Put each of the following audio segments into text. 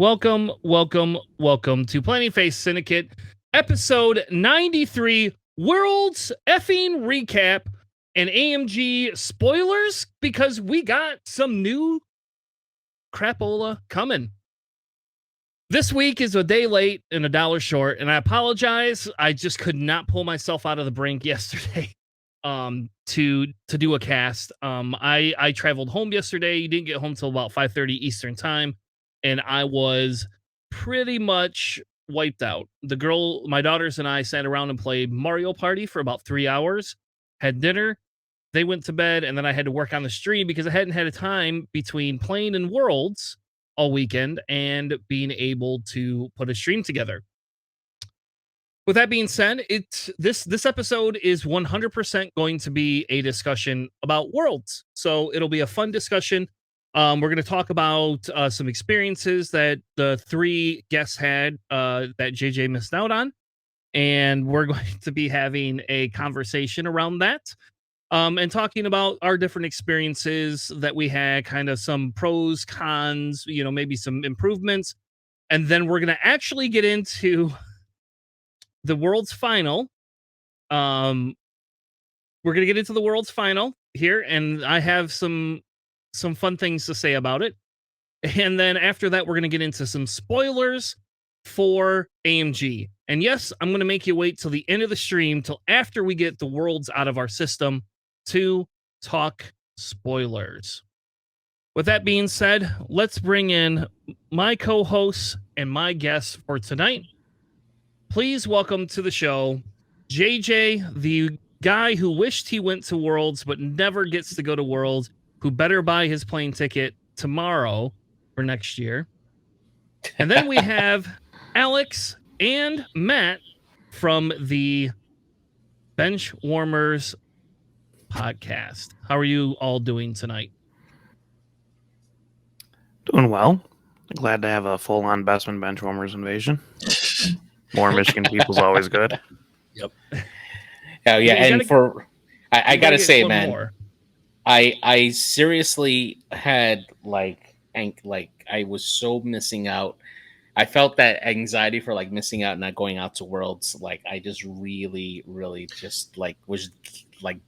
Welcome, welcome, welcome to Planning Face Syndicate, episode 93, World's Effing Recap and AMG spoilers, because we got some new crapola coming. This week is a day late and a dollar short, and I apologize. I just could not pull myself out of the brink yesterday to do a cast. I traveled home yesterday. You didn't get home till about 5:30 Eastern time. And I was pretty much wiped out. My daughters and I sat around and played Mario Party for about 3 hours, had dinner, they went to bed, and then I had to work on the stream because I hadn't had a time between playing in Worlds all weekend and being able to put a stream together. With that being said, this episode is 100% going to be a discussion about Worlds. So it'll be a fun discussion. We're going to talk about some experiences that the three guests had that JJ missed out on. And we're going to be having a conversation around that and talking about our different experiences that we had, kind of some pros, cons, maybe some improvements. And then we're going to actually get into the World's Final. We're going to get into the World's Final here, and I have some fun things to say about it. And then after that, we're going to get into some spoilers for AMG. And yes, I'm going to make you wait till the end of the stream, till after we get the Worlds out of our system, to talk spoilers. With that being said, let's bring in my co-hosts and my guests for tonight. Please welcome to the show, JJ, the guy who wished he went to Worlds but never gets to go to Worlds, who better buy his plane ticket tomorrow for next year. And then we have Alex and Matt from the Bench Warmers podcast. How are you all doing tonight? Doing well. Glad to have a full-on Bestman Bench Warmers invasion. More Michigan people's always good. Yep. Oh yeah, and I gotta say, man. More. I seriously had I was so missing out. I felt that anxiety for missing out and not going out to Worlds. I just really just was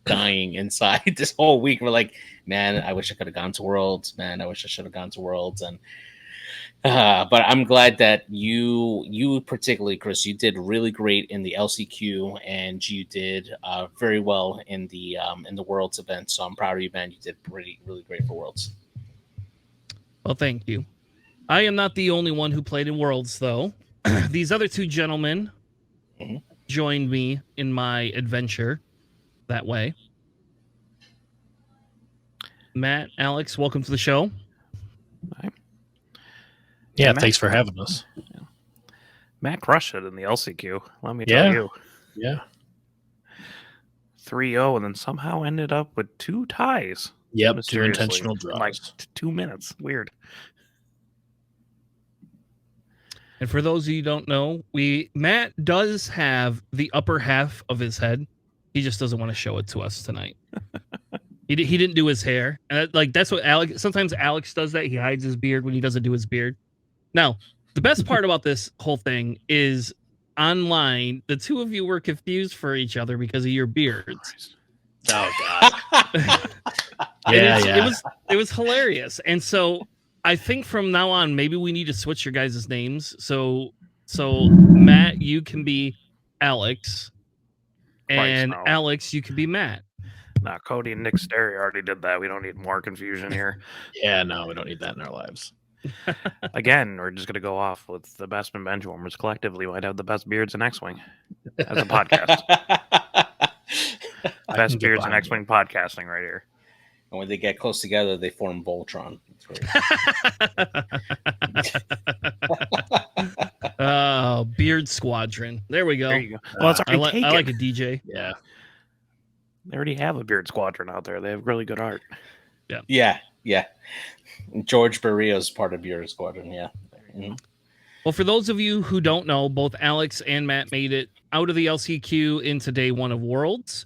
dying inside this whole week. We're man, I wish I could have gone to Worlds. Man, I wish I should have gone to Worlds. And but I'm glad that you particularly, Chris, you did really great in the LCQ, and you did very well in the Worlds event. So I'm proud of you, man. You did really great for Worlds. Well, thank you. I am not the only one who played in Worlds, though. These other two gentlemen joined me in my adventure that way. Matt, Alex, welcome to the show. Hi. Yeah, thanks for having us. Yeah. Matt crushed it in the LCQ. Let me tell you. Yeah. 3-0, and then somehow ended up with 2 ties. Yep, 2 intentional draws. In 2 minutes. Weird. And for those of you who don't know, Matt does have the upper half of his head. He just doesn't want to show it to us tonight. He didn't do his hair. And that's what Alex... Sometimes Alex does that. He hides his beard when he doesn't do his beard. Now, the best part about this whole thing is online, the two of you were confused for each other because of your beards. Oh, God. It was hilarious. And so I think from now on, maybe we need to switch your guys' names. So Matt, you can be Alex, and Alex, you can be Matt. Nah, Cody and Nick Sterry already did that. We don't need more confusion here. Yeah, no, we don't need that in our lives. Again, we're just going to go off with the Bestman Bench Warmers. Collectively might have the best beards in X-Wing as a podcast. Best beards in X-Wing podcasting right here. And when they get close together, they form Voltron. Oh, Beard Squadron. There we go. There you go. Well, it's I like a DJ. Yeah. They already have a Beard Squadron out there. They have really good art. Yeah. George Barrios part of Beard Squadron, yeah. Mm-hmm. Well, for those of you who don't know, both Alex and Matt made it out of the LCQ into day 1 of Worlds.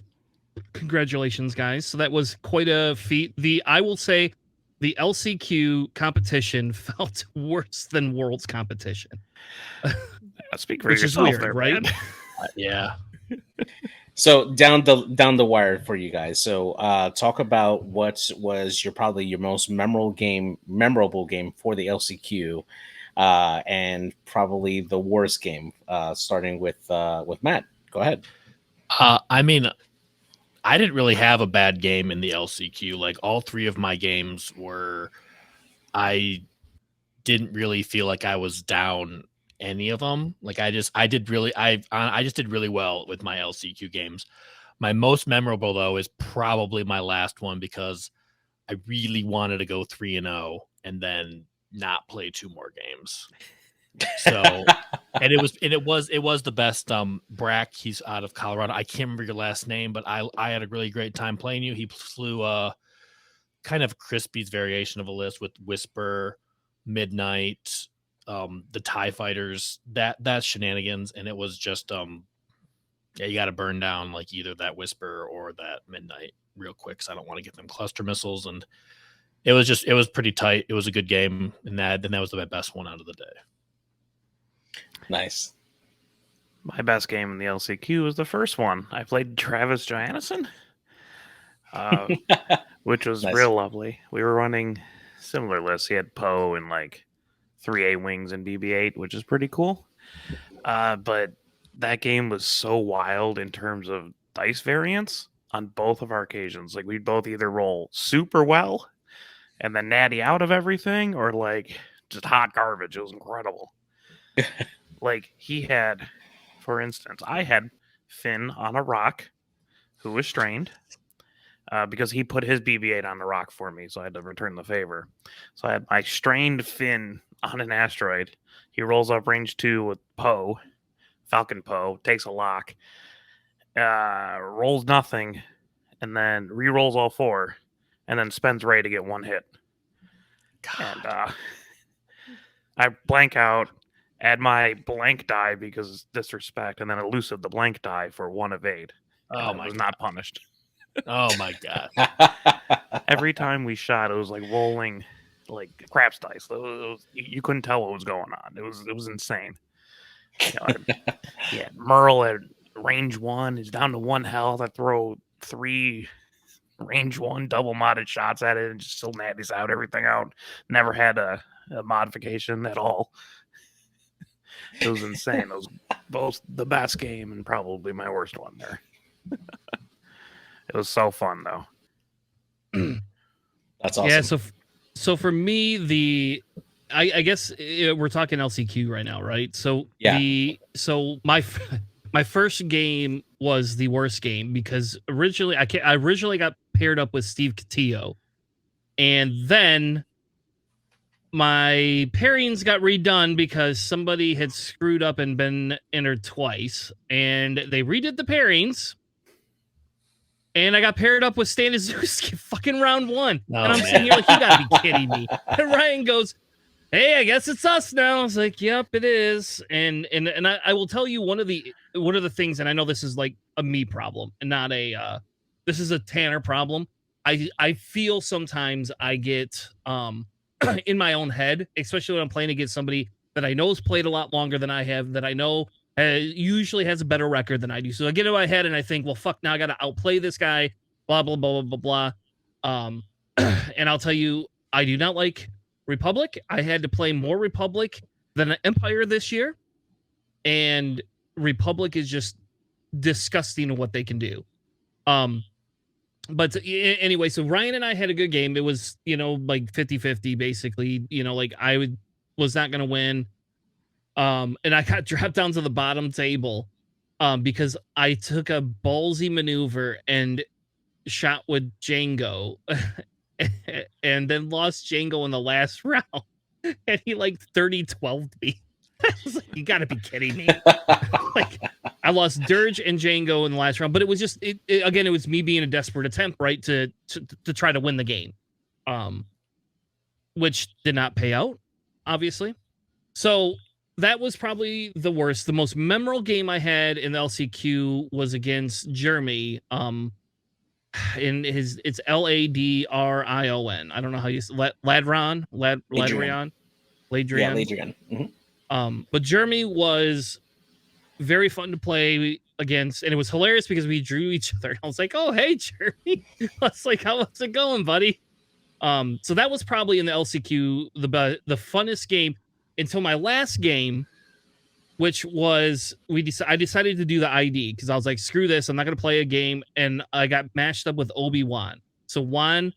Congratulations, guys. So that was quite a feat. I will say the LCQ competition felt worse than Worlds competition. Speak for which yourself, is weird, there, right? man. Yeah. So down the wire for you guys. So talk about what was probably your most memorable game for the LCQ, and probably the worst game. Starting with Matt. Go ahead. I mean, I didn't really have a bad game in the LCQ. Like all three of my games were, I didn't really feel like I was down any of them. Like I just did really well with my LCQ games. My most memorable though is probably my last one because I really wanted to go 3-0 and then not play 2 more games. So and it was the best. Brack, he's out of Colorado. I can't remember your last name, but I had a really great time playing you. He flew kind of Crispy's variation of a list with Whisper, Midnight, the TIE Fighters, that's shenanigans, and it was just yeah, you got to burn down like either that Whisper or that Midnight real quick, because I don't want to get them cluster missiles. And it was pretty tight. It was a good game, and that was the best one out of the day. Nice. My best game in the LCQ was the first one. I played Travis Johannesson, which was Nice. real lovely. We were running similar lists. He had Poe and like 3A wings and BB-8, which is pretty cool. But that game was so wild in terms of dice variance on both of our occasions. Like we'd both either roll super well and then natty out of everything, or like just hot garbage. It was incredible. Like he had, for instance, I had Finn on a rock who was strained because he put his BB-8 on the rock for me, so I had to return the favor. So I had my strained Finn on an asteroid. He rolls up range 2 with Poe, Falcon Poe, takes a lock, rolls nothing, and then re-rolls all 4, and then spends Ray to get 1 hit. God. And I blank out, add my blank die because disrespect, and then elusive the blank die for 1 evade. Oh my was God. not punished. Oh my God. Every time we shot, it was like rolling like craps dice. You couldn't tell what was going on. It was insane. Yeah, Merle at range 1 is down to 1 health. I throw 3 range 1 double modded shots at it and just still natties out everything out. Never had a modification at all. It was insane. It was both the best game and probably my worst one there. It was so fun though. That's awesome. Yeah, so for me, I guess we're talking LCQ right now, right? So yeah. My first game was the worst game because originally I originally got paired up with Steve Catillo, and then my pairings got redone because somebody had screwed up and been entered twice, and they redid the pairings. And I got paired up with Staniszewski fucking round 1. Oh, and I'm sitting here like, you gotta be kidding me. And Ryan goes, hey, I guess it's us now. I was like, yep, it is. And I will tell you one of the things, and I know this is like a me problem and not this is a Tanner problem. I feel sometimes I get in my own head, especially when I'm playing against somebody that I know has played a lot longer than I have, that I know usually has a better record than I do. So I get in my head and I think, well, fuck, now I got to outplay this guy, blah, blah, blah, blah, blah, blah. And I'll tell you, I do not like Republic. I had to play more Republic than Empire this year. And Republic is just disgusting at what they can do. But anyway, so Ryan and I had a good game. It was, like 50-50, basically, like I was not going to win. And I got dropped down to the bottom table because I took a ballsy maneuver and shot with Django and then lost Django in the last round. And he like 30-12'd me. I was like, you gotta be kidding me. Like, I lost Dirge and Django in the last round, but it was just, again, it was me being a desperate attempt, right, to try to win the game, which did not pay out, obviously. So that was probably the worst. The most memorable game I had in the LCQ was against Jeremy. in his it's Ladrion. I don't know how you Ladrion. Yeah, Ladrion. But Jeremy was very fun to play against, and it was hilarious because we drew each other. I was like, "Oh, hey, Jeremy." I was like, "How's it going, buddy?" So that was probably in the LCQ the funnest game until my last game, which was I decided to do the ID because I was like, "Screw this! I'm not gonna play a game," and I got matched up with Obi-Wan. So Juan,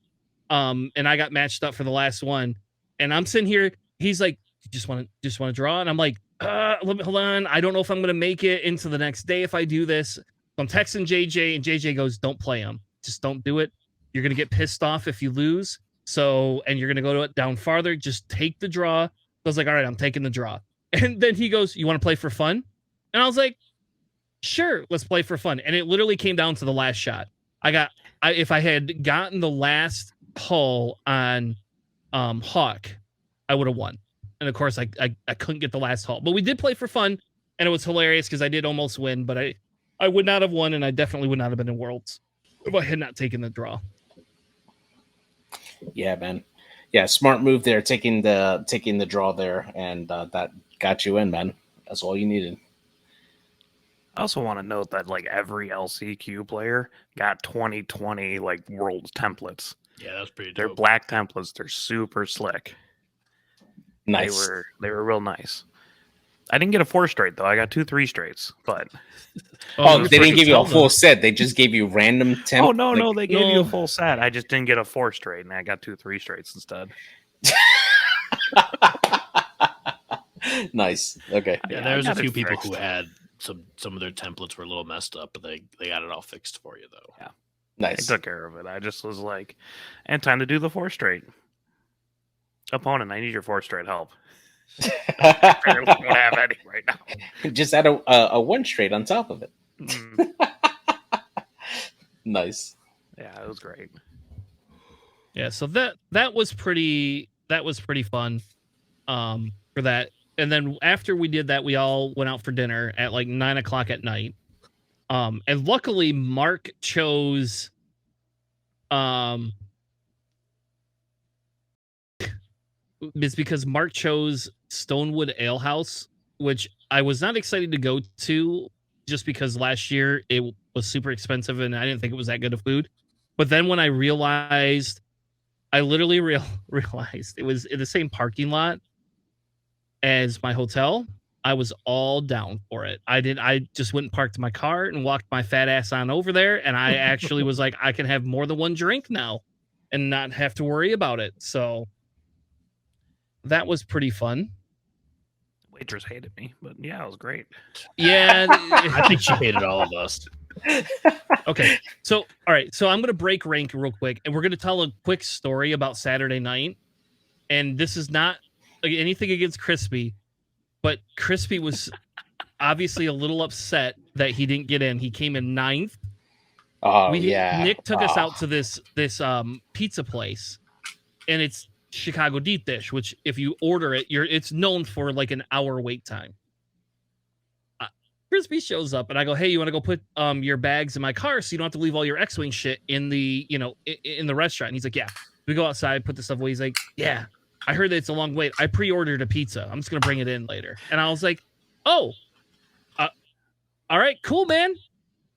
and I got matched up for the last one, and I'm sitting here. He's like, just want to draw, and I'm like, hold on, I don't know if I'm gonna make it into the next day if I do this. So I'm texting JJ, and JJ goes, "Don't play him. Just don't do it. You're gonna get pissed off if you lose. So, and you're gonna go to it down farther. Just take the draw." I was like, "All right, I'm taking the draw." And then he goes, "You want to play for fun?" And I was like, "Sure, let's play for fun." And it literally came down to the last shot. If I had gotten the last hull on Hawk, I would have won. And of course, I couldn't get the last hull. But we did play for fun, and it was hilarious because I did almost win, but I would not have won, and I definitely would not have been in Worlds if I had not taken the draw. Yeah, man. Yeah, smart move there, taking the draw there, and that got you in, man. That's all you needed. I also want to note that like every LCQ player got 2020 like Worlds templates. Yeah, that's pretty dope. They're black templates. They're super slick. Nice. They were real nice. I didn't get a 4 straight though. I got 2 3 straights, but they didn't give you a full set. They just gave you random templates. Oh no, they gave you a full set. I just didn't get a 4 straight, and I got 2 3 straights instead. Nice. Okay. Yeah, there's a few people who had some of their templates were a little messed up, but they got it all fixed for you though. Yeah. Nice. I took care of it. I just was like, and time to do the 4 straight. Opponent, I need your 4 straight help. I don't have any right now. Just add a 1 straight on top of it. Nice. Yeah, it was great. Yeah, so that was pretty fun for that. And then after we did that, we all went out for dinner at like 9:00 at night. And luckily Mark chose it's because Mark chose Stonewood Ale House, which I was not excited to go to just because last year it was super expensive and I didn't think it was that good of food. But then when I realized, I literally realized it was in the same parking lot as my hotel, I was all down for it. I just went and parked my car and walked my fat ass on over there. And I actually was like, I can have more than 1 drink now and not have to worry about it. So that was pretty fun. Waitress hated me, but yeah, it was great. Yeah. I think she hated all of us. Okay. So, all right. So I'm going to break rank real quick and we're going to tell a quick story about Saturday night. And this is not anything against Crispy, but Crispy was obviously a little upset that he didn't get in. He came in 9th. Oh, yeah. Nick took us out to this pizza place, and it's Chicago deep dish, which if you order it, it's known for like an hour wait time. Crispy shows up and I go, "Hey, you want to go put your bags in my car so you don't have to leave all your X-Wing shit in the in the restaurant?" And he's like, "Yeah." We go outside, put the stuff away. He's like, "Yeah, I heard that it's a long wait. I pre-ordered a pizza. I'm just gonna bring it in later." And I was like, "Oh, all right, cool, man,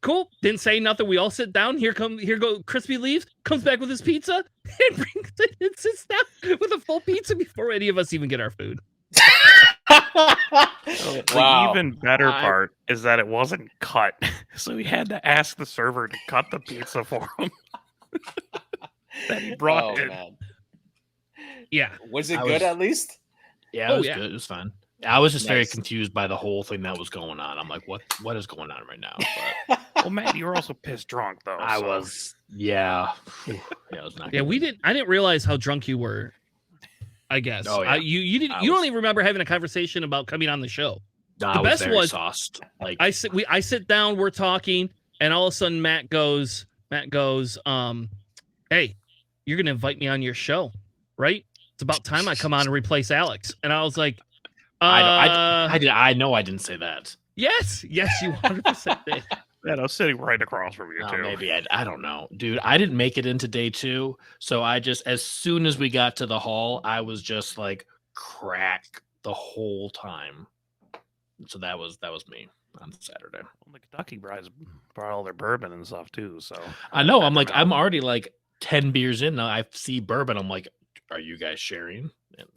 cool." Didn't say nothing. We all sit down. Here go. Crispy leaves, comes back with his pizza, and brings it and sits down with a full pizza before any of us even get our food. The even better part is that it wasn't cut, so we had to ask the server to cut the pizza for him. That he brought in. Man. Yeah. Was it good at least? Yeah, it was good. It was fun. I was just very confused by the whole thing that was going on. I'm like, what is going on right now? But, well, Matt, you were also pissed drunk though. I was. Yeah. Yeah, it was not good. I didn't realize how drunk you were. I guess. Oh, yeah. You don't even remember having a conversation about coming on the show. The best was sauced. Like I sit down, we're talking, and all of a sudden Matt goes, "Hey, you're gonna invite me on your show, right? It's about time I come on and replace Alex." And I was like, I know I didn't say that. Yes, you 100% did. Man, I was sitting right across from you, too. Maybe I don't know, dude. I didn't make it into day 2, so I just as soon as we got to the hall, I was just like crack the whole time. So that was me on Saturday. Well, the Kentucky Brides brought all their bourbon and stuff too. So I know. I'm like, I'm already like 10 beers in now. I see bourbon. I'm like, are you guys sharing? And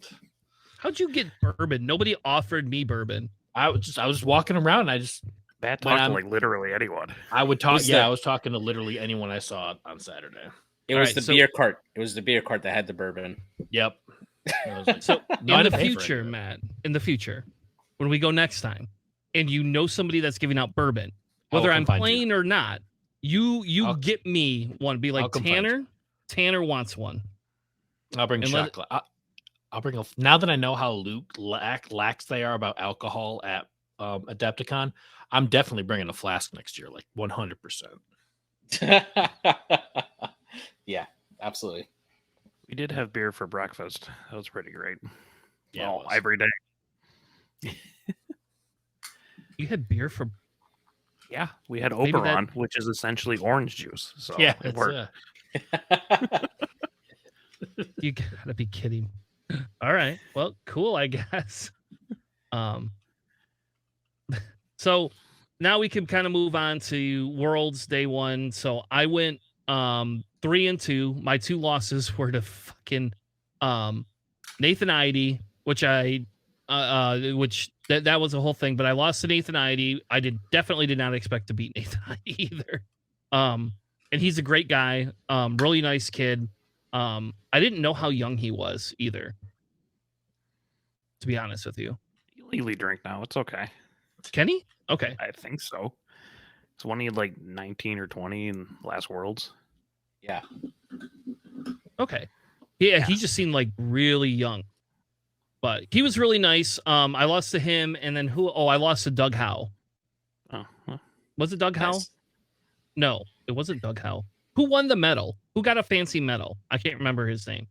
how'd you get bourbon? Nobody offered me bourbon. I was walking around. And I just Matt talked to like literally anyone. I would talk. I was talking to literally anyone I saw on Saturday. It was the beer cart. It was the beer cart that had the bourbon. Yep. So in the future, Matt, in the future, when we go next time, and you know somebody that's giving out bourbon, whether I'm playing or not, you get me one. Be like, Tanner wants one. I'll bring chocolate. I'll bring now that I know how lax they are about alcohol at Adepticon, I'm definitely bringing a flask next year, like 100%. Yeah, absolutely. We did have beer for breakfast. That was pretty great. Yeah, every day. You had beer for? Yeah, we had Oberon, which is essentially orange juice. So yeah, it worked. You gotta be kidding. All right, well, cool, I guess. So now we can kind of move on to Worlds Day 1. So I went 3-2. My 2 losses were to fucking Nathan Idy, which that was a whole thing, but I lost to Nathan Idy. I definitely did not expect to beat Nathan Idy either. And he's a great guy, really nice kid. I didn't know how young he was either, to be honest with you. You legally drink now. It's okay. Can he? Okay. I think so. It's when he had like 19 or 20 in last Worlds. Yeah. Okay. Yeah, he just seemed like really young. But he was really nice. I lost to him, and then who? Oh, I lost to Doug Howe. Oh. Huh. Was it Doug Howe? No, it wasn't Doug Howe. Who won the medal? Who got a fancy medal? I can't remember his name.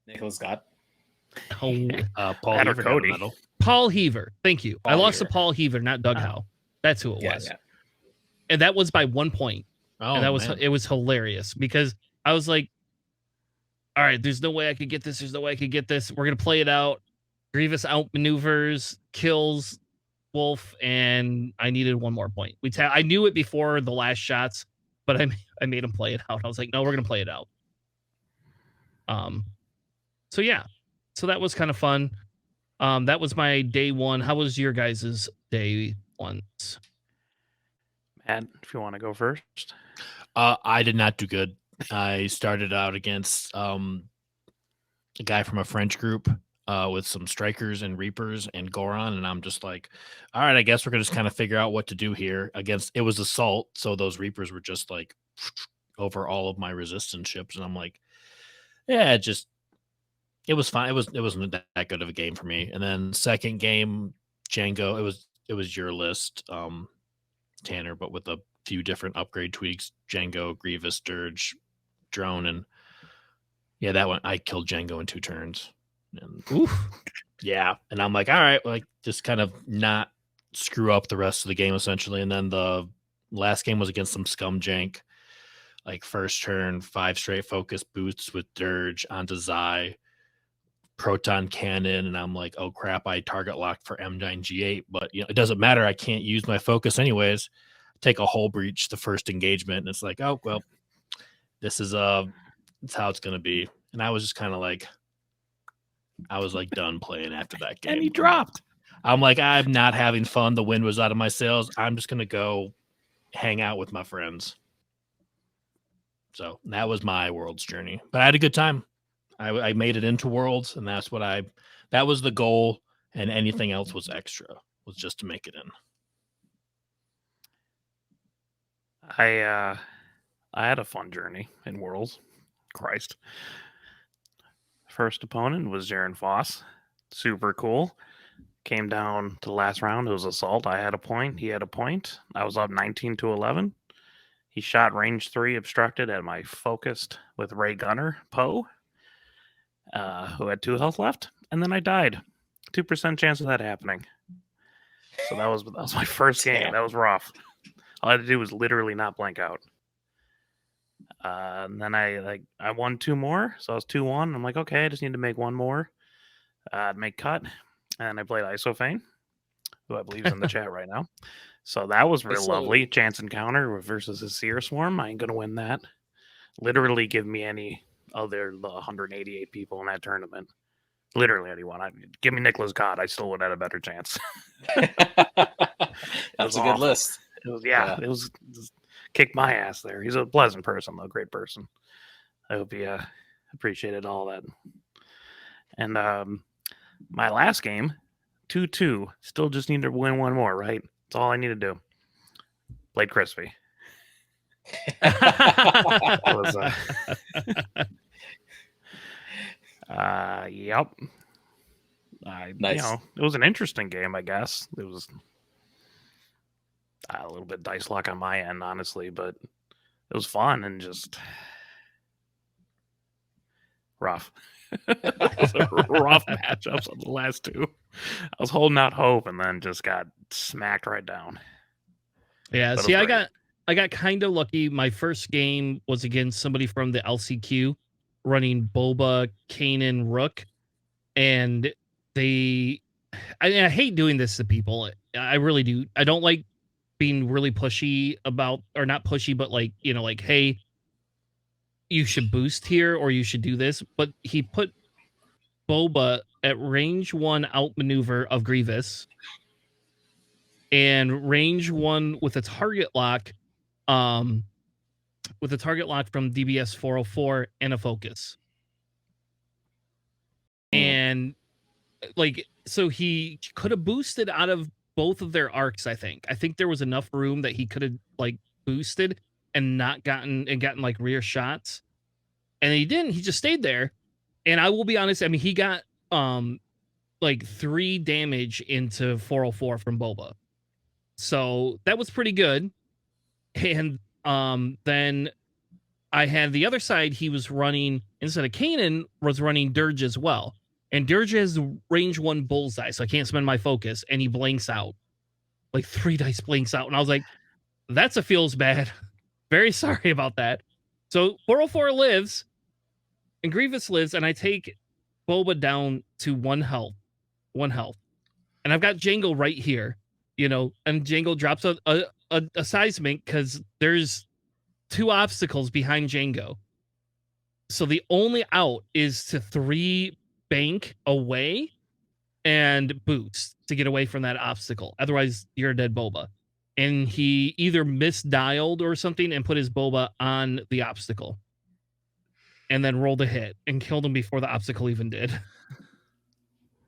Nicholas Scott. Oh, Paul Heaver got a medal. Paul Heaver. Thank you. I lost to Paul Heaver, not Doug Howe. That's who it was. Yeah. And that was by 1 point. Oh, and man. It was hilarious because I was like, all right, there's no way I could get this. There's no way I could get this. We're going to play it out. Grievous outmaneuvers, kills Wolf, and I needed 1 more point. I knew it before the last shots, but I made him play it out. I was like, no, we're going to play it out. So yeah. So that was kind of fun. That was my day 1. How was your guys' day 1s? Matt, if you want to go first. I did not do good. I started out against a guy from a French group with some Strikers and Reapers and Goron, and I'm just like, all right, I guess we're going to just kind of figure out what to do here. It was Assault, so those Reapers were just like over all of my resistance ships, and I'm like, yeah, it was fine. It wasn't that good of a game for me. And then second game, Django, it was your list, Tanner, but with a few different upgrade tweaks, Django, Grievous, Dirge, Drone, and yeah, that one I killed Django in 2 turns. And yeah, and I'm like, all right, like just kind of not screw up the rest of the game essentially. And then the last game was against some scum jank, like first turn 5 straight focus boosts with Dirge onto Zai, proton cannon, and I'm like, oh crap, I target locked for M9G8, but it doesn't matter, I can't use my focus anyways. Take a hull breach the first engagement, and it's like, oh well, this is that's how it's gonna be. And I was just kind of like, I was like done playing after that game. And he dropped. I'm like, I'm not having fun. The wind was out of my sails. I'm just gonna go hang out with my friends. So that was my Worlds journey, but I had a good time. I made it into Worlds, and that was the goal, and anything else was extra, was just to make it in. I had a fun journey in Worlds. Christ. First opponent was Jaron Foss. Super cool. Came down to the last round. It was Assault. I had a point. He had a point. I was up 19-11. He shot range 3 obstructed at my focused with Ray Gunner, Poe, who had 2 health left. And then I died. 2% chance of that happening. So that was my first game. That was rough. All I had to do was literally not blank out. And then I won 2 more, so I was 2-1. I'm like, okay, I just need to make 1 more, make cut, and I played Isofane, who I believe is in the chat right now. So that was real lovely. Chance encounter versus a Seer Swarm. I ain't gonna win that. Literally, give me any other the 188 people in that tournament. Literally anyone. Give me Nicholas God. I still would have had a better chance. That's a good list. It was it was kicked my ass there. He's a pleasant person, though, great person. I hope he appreciated all that. And my last game, 2-2. Still just need to win 1 more, right? That's all I need to do. Played Crispy. It was, yep. Nice. You know, it was an interesting game, I guess. It was a little bit dice luck on my end, honestly, but it was fun and just rough. It was a rough matchups on the last 2. I was holding out hope and then just got smacked right down. Yeah, see, I got kind of lucky. My first game was against somebody from the LCQ running Boba, Kanan, Rook, and I hate doing this to people. I really do. I don't like being really pushy about, or not pushy, but like, you know, like, hey, you should boost here or you should do this. But he put Boba at range 1 outmaneuver of Grievous and range 1 with a target lock, from DBS 404 and a focus. And like, so he could have boosted out of both of their arcs. I think there was enough room that he could have like boosted and not gotten like rear shots, and he didn't. He just stayed there. And I will be honest, I mean, he got like 3 damage into 404 from Boba, so that was pretty good. And then I had the other side. He was running, instead of Kanan, was running Dirge as well. And Dirge has range 1 bullseye, so I can't spend my focus, and he blanks out. Like 3 dice blanks out. And I was like, that's a feels bad. Very sorry about that. So 404 lives, and Grievous lives, and I take Boba down to 1 health. 1 health. And I've got Django right here, you know, and Django drops a seismic because there's 2 obstacles behind Django. So the only out is to 3 bank away and boost to get away from that obstacle. Otherwise, you're a dead Boba. And he either misdialed or something and put his Boba on the obstacle and then rolled a hit and killed him before the obstacle even did.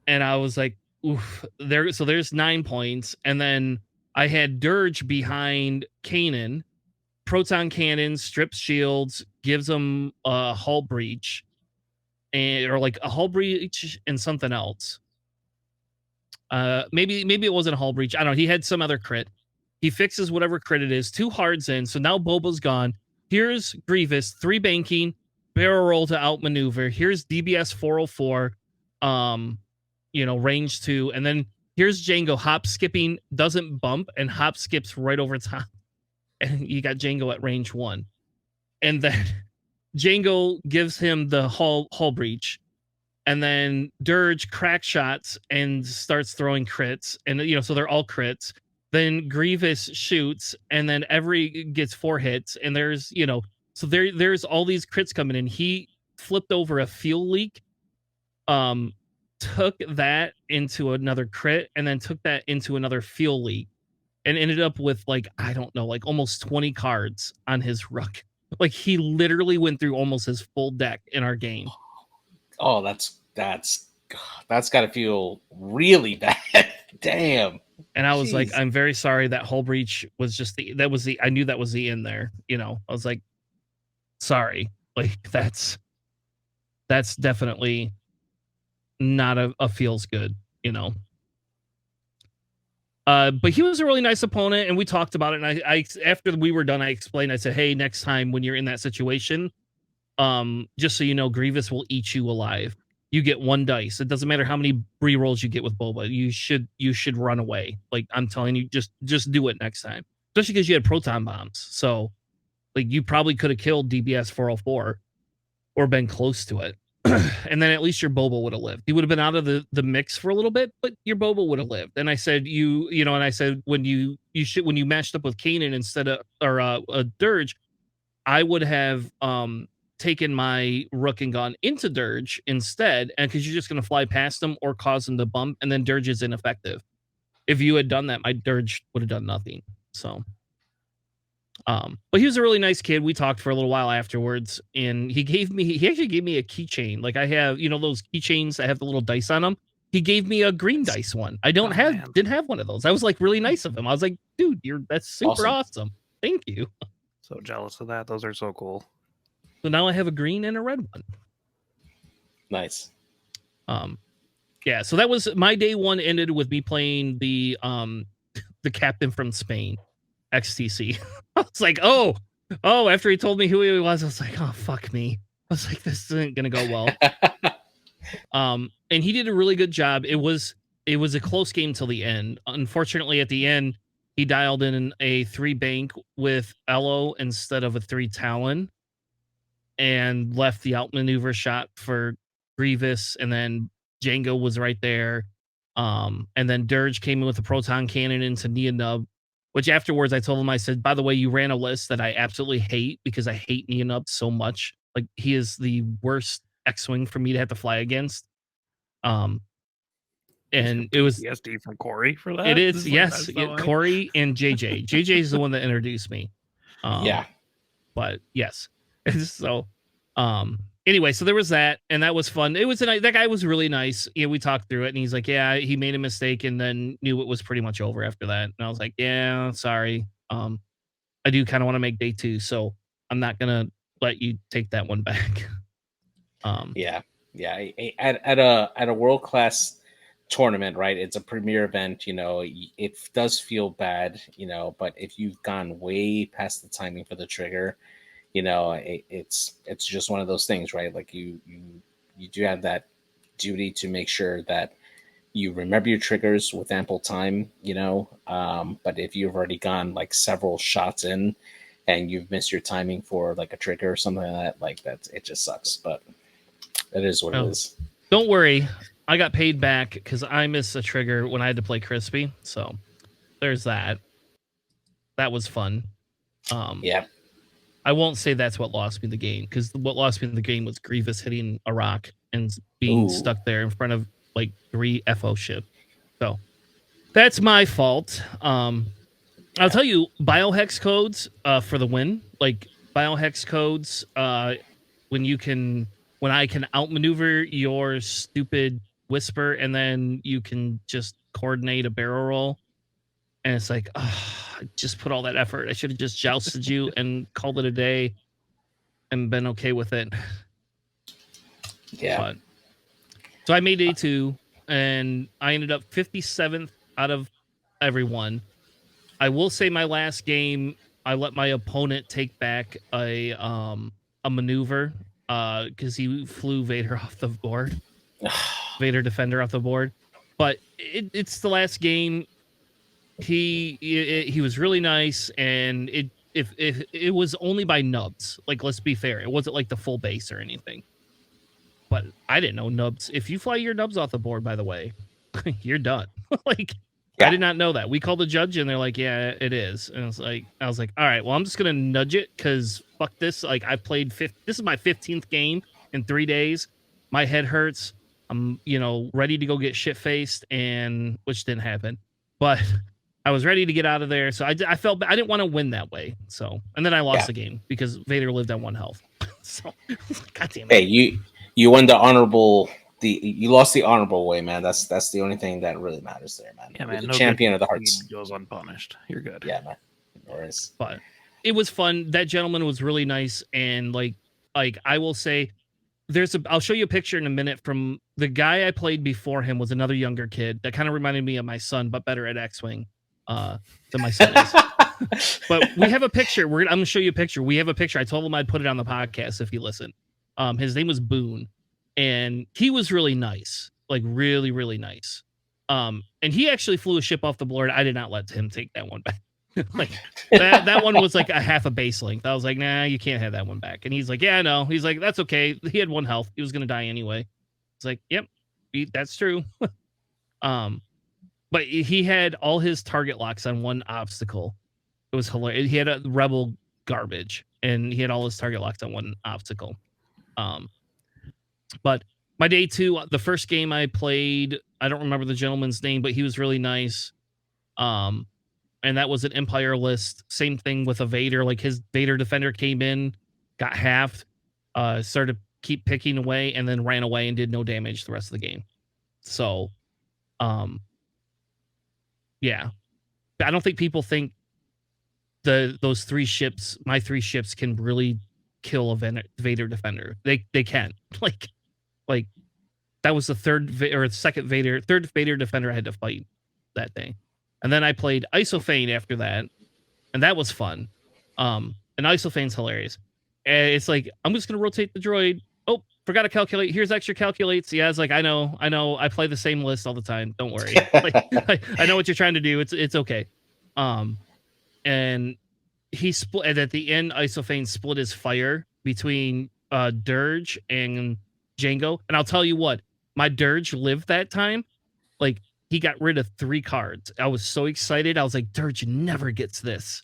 And I was like, oof, so there's 9 points. And then I had Dirge behind Kanan, proton cannon, strips shields, gives him a hull breach, or like a hull breach and something else. Maybe it wasn't a hull breach. I don't know. He had some other crit. He fixes whatever crit it is. 2 hards in. So now Boba's gone. Here's Grievous, 3 banking, barrel roll to outmaneuver. Here's DBS 404, you know, range 2. And then here's Django hop skipping, doesn't bump, and hop skips right over top. And you got Django at range 1. And then Django gives him the hull breach. And then Dirge crack shots and starts throwing crits. And, you know, so they're all crits. Then Grievous shoots, and then every gets 4 hits. And there's, you know, so there's all these crits coming in. He flipped over a fuel leak, took that into another crit, and then took that into another fuel leak, and ended up with, like, I don't know, like almost 20 cards on his Rook. Like, he literally went through almost his full deck in our game. Oh, that's got to feel really bad. Damn. And I was like, I'm very sorry. That hull breach was just I knew that was the end there. You know, I was like, sorry. Like, that's definitely not a feels good, you know. But he was a really nice opponent, and we talked about it. And I after we were done, I explained. I said, hey, next time when you're in that situation, just so you know, Grievous will eat you alive. You get 1 dice. It doesn't matter how many re-rolls you get with Boba. You should run away. Like, I'm telling you, just do it next time. especially because you had proton bombs. So like you probably could have killed DBS 404 or been close to it. And then at least your Bobo would have lived. He would have been out of the mix for a little bit, but your Bobo would have lived. And I said, you know, and I said, when you matched up with Kanan instead of, or a Dirge, I would have taken my Rook and gone into Dirge instead. And because you're just going to fly past him or cause him to bump, and then Dirge is ineffective. If you had done that, my Dirge would have done nothing. So, but he was a really nice kid. We talked for a little while afterwards, and he actually gave me a keychain. Like I have, you know, those keychains that have the little dice on them. He gave me a green dice one. I didn't have one of those. I was like really nice of him. I was like, dude, that's super awesome. Thank you. So jealous of that. Those are so cool. So now I have a green and a red one. Nice. Yeah, so that was my day one. Ended with me playing the captain from Spain, XTC. I was like, oh, after he told me who he was, I was like, oh, fuck me. I was like, this isn't gonna go well. And he did a really good job. It was a close game till the end. Unfortunately, at the end, he dialed in a 3 bank with Elo instead of a 3 Talon, and left the outmaneuver shot for Grievous, and then Django was right there. And then Dirge came in with a proton cannon into Neonub, which afterwards I told him, I said, by the way, you ran a list that I absolutely hate because I hate Neonub so much. Like he is the worst X-Wing for me to have to fly against. And it was PTSD from Corey for that. It is, yes, Corey and JJ. JJ is the one that introduced me. Yeah. But yes. So anyway, so there was that, and that was fun. It was that guy was really nice. Yeah, we talked through it, and he's like, yeah, he made a mistake and then knew it was pretty much over after that. And I was like, yeah, sorry. I do kind of want to make day 2, so I'm not gonna let you take that one back. Yeah. At a world-class tournament, right? It's a premier event, you know, it does feel bad, you know, but if you've gone way past the timing for the trigger, you know, it's just one of those things, right? Like you do have that duty to make sure that you remember your triggers with ample time, you know. But if you've already gone like several shots in and you've missed your timing for like a trigger or something like that, like it just sucks. But it is what it is. Don't worry, I got paid back because I missed a trigger when I had to play Crispy. So there's that. That was fun. Yeah. I won't say that's what lost me the game, because what lost me the game was Grievous hitting a rock and being stuck there in front of like 3 FO ships. So that's my fault. I'll tell you, biohex codes for the win. Like biohex codes, when I can outmaneuver your stupid whisper, and then you can just coordinate a barrel roll. And it's like, I just put all that effort. I should have just jousted you and called it a day and been okay with it. Yeah. But, so I made day 2, and I ended up 57th out of everyone. I will say my last game, I let my opponent take back a maneuver because he flew Vader off the board. Vader Defender off the board. But it's the last game. He was really nice, and if it was only by nubs. Like, let's be fair, it wasn't like the full base or anything. But I didn't know nubs. If you fly your nubs off the board, by the way, you're done. Like, yeah. I did not know that. We called the judge, and they're like, "Yeah, it is." And I was like, "All right, well, I'm just gonna nudge it because fuck this." Like, I played this is my 15th game in 3 days. My head hurts. I'm ready to go get shit faced, and which didn't happen, but I was ready to get out of there. So I felt I didn't want to win that way. So, and then I lost the game because Vader lived on 1 health. So, God damn it. Hey, you won the honorable. You lost the honorable way, man. That's the only thing that really matters there, man. Yeah, man. No champion of the hearts goes unpunished. You're good. Yeah, man. No worries. But it was fun. That gentleman was really nice, and like I will say, I'll show you a picture in a minute from the guy I played before him. Was another younger kid that kind of reminded me of my son, but better at X-Wing than my son is. But we have a picture. I'm gonna show you a picture. We have a picture. I told him I'd put it on the podcast if you listen. His name was Boone, and he was really nice, like really, really nice. And he actually flew a ship off the board. I did not let him take that one back. Like that one was like a half a base length. I was like, nah, you can't have that one back. And he's like, yeah, no. He's like, that's okay. He had 1 health. He was gonna die anyway. It's like, yep, that's true. But he had all his target locks on 1 obstacle. It was hilarious. He had a rebel garbage, and he had all his target locks on 1 obstacle. But my day 2, the first game I played, I don't remember the gentleman's name, but he was really nice. And that was an Empire list. Same thing with a Vader. Like his Vader defender came in, got halved, started keep picking away, and then ran away and did no damage the rest of the game. So, yeah, I don't think people think those 3 ships, my 3 ships, can really kill a Vader defender. They can. Like that was the third Vader defender I had to fight that day. And then I played Isofane after that, and that was fun. And Isofane's hilarious. And it's like, I'm just gonna rotate the droid. Oh, forgot to calculate. Here's extra calculates. Yeah, it's like, I know. I play the same list all the time. Don't worry. Like, I know what you're trying to do. It's okay. And he split, and at the end, Isofane split his fire between Dirge and Django. And I'll tell you what, my Dirge lived that time. Like, he got rid of 3 cards. I was so excited. I was like, Dirge never gets this.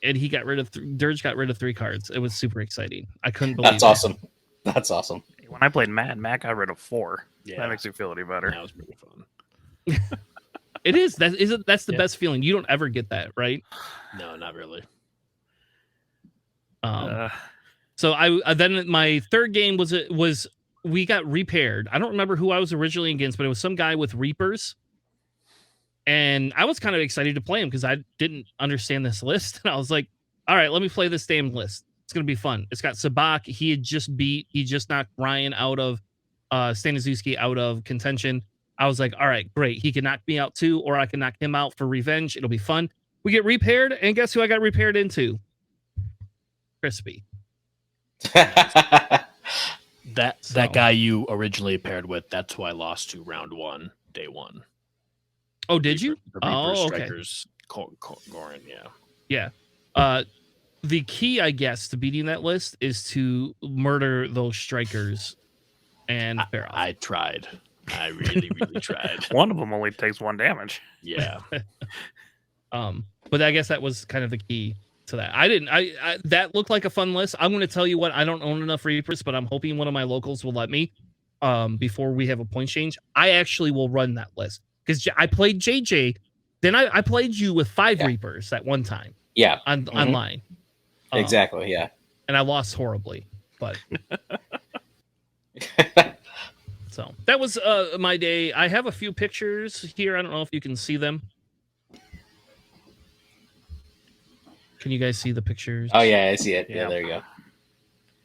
And he got rid of Dirge got rid of 3 cards. It was super exciting. I couldn't believe That's awesome. That's awesome. When I played Matt got rid of 4. Yeah. That makes you feel any better. That was pretty fun. It is. That's the best feeling. You don't ever get that, right? No, not really. So I then my third game was we got repaired. I don't remember who I was originally against, but it was some guy with Reapers. And I was kind of excited to play him because I didn't understand this list. And I was like, all right, let me play this damn list. It's going to be fun. It's got Sabak. He just knocked Ryan out of, Staniszewski out of contention. I was like, all right, great. He can knock me out too, or I can knock him out for revenge. It'll be fun. We get repaired, and guess who I got repaired into? Crispy. That guy you originally paired with, that's who I lost to round 1, day 1. Oh, did you? Oh, okay. Strikers, Gorin, yeah. Yeah. The key, I guess, to beating that list is to murder those strikers and Pharaoh. I tried. I really, really tried. One of them only takes 1 damage. Yeah. But I guess that was kind of the key to that. I that looked like a fun list. I'm going to tell you what, I don't own enough Reapers, but I'm hoping one of my locals will let me before we have a point change. I actually will run that list because I played JJ. Then I played you with 5 Reapers at one time. Yeah. Online. Exactly. Yeah. And I lost horribly, but so that was my day. I have a few pictures here. I don't know if you can see them. Can you guys see the pictures? Oh yeah, I see it. Yeah, there you go.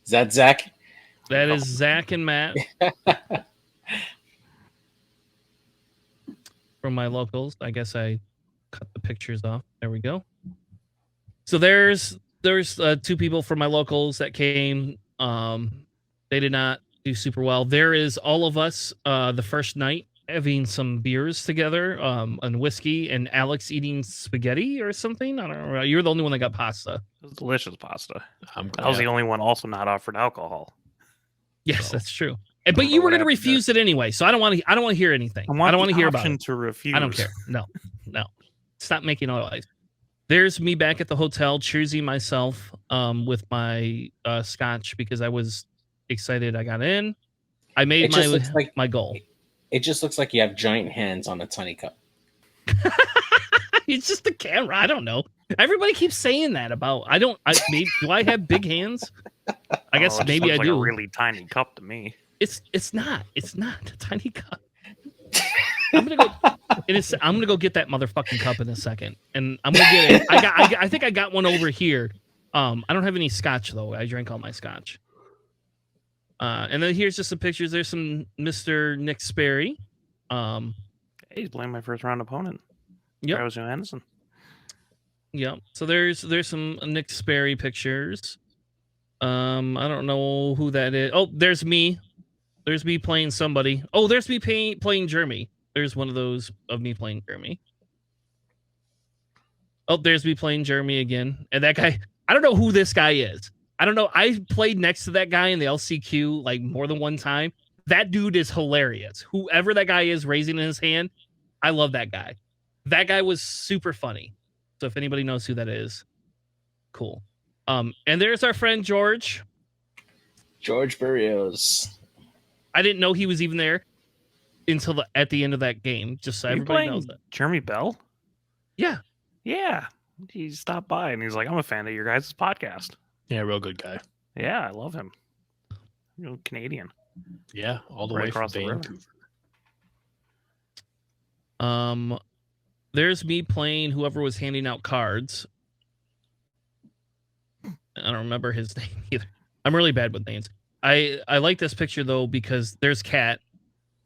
Is that Zach? That is Zach and Matt from my locals. I guess I cut the pictures off. There we go. So there's 2 people from my locals that came. They did not do super well. There is all of us the first night having some beers together, and whiskey, and Alex eating spaghetti or something. I don't know. You're the only one that got pasta. It was delicious pasta. I'm glad. I was the only one also not offered alcohol. Yes, So, that's true. But you were going to refuse it anyway, so I don't want to hear anything. I don't want to hear about it. To refuse. I don't care. No. Stop making noise. There's me back at the hotel, choosing myself with my scotch because I was excited I got in. I made my goal. It just looks like you have giant hands on a tiny cup. It's just the camera. I don't know. Everybody keeps saying that about. Do I have big hands? I guess maybe I do. A really tiny cup to me. It's not a tiny cup. I'm gonna go get that motherfucking cup in a second, and I'm gonna get it. I think I got one over here. I don't have any scotch though. I drank all my scotch. And then here's just some pictures. There's some Mr. Nick Sperry. He's playing my first round opponent. Yep. Travis Johansson. Yep. So there's some Nick Sperry pictures. I don't know who that is. Oh, there's me. There's me playing somebody. Oh, there's me playing Jeremy. There's one of those of me playing Jeremy. Oh, there's me playing Jeremy again. And that guy, I don't know who this guy is. I don't know. I played next to that guy in the LCQ like more than one time. That dude is hilarious. Whoever that guy is raising his hand, I love that guy. That guy was super funny. So if anybody knows who that is, cool. And there's our friend George. George Barrios. I didn't know he was even there until at the end of that game. Just so everybody knows that. Jeremy Bell? Yeah. Yeah. He stopped by and he's like, I'm a fan of your guys' podcast. Yeah, real good guy. Yeah, I love him. Canadian. Yeah, all the Right way from across the river. Vancouver. There's me playing whoever was handing out cards. I don't remember his name either. I'm really bad with names. I like this picture though because there's Kat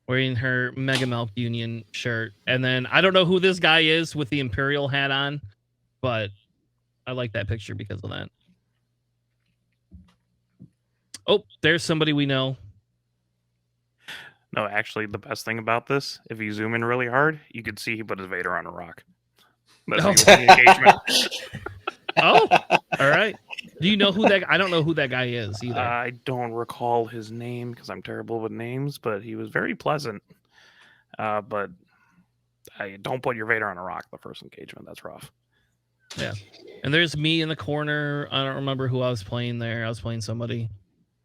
wearing her Mega Milk Union shirt, and then I don't know who this guy is with the Imperial hat on, but I like that picture because of that. Oh, there's somebody we know. No, actually, the best thing about this, if you zoom in really hard, you could see he put his Vader on a rock. That's the engagement. Oh, all right. Do you know who that? I don't know who that guy is either. I don't recall his name because I'm terrible with names, but he was very pleasant. But I don't put your Vader on a rock the first engagement. That's rough. Yeah. And there's me in the corner. I don't remember who I was playing there. I was playing somebody.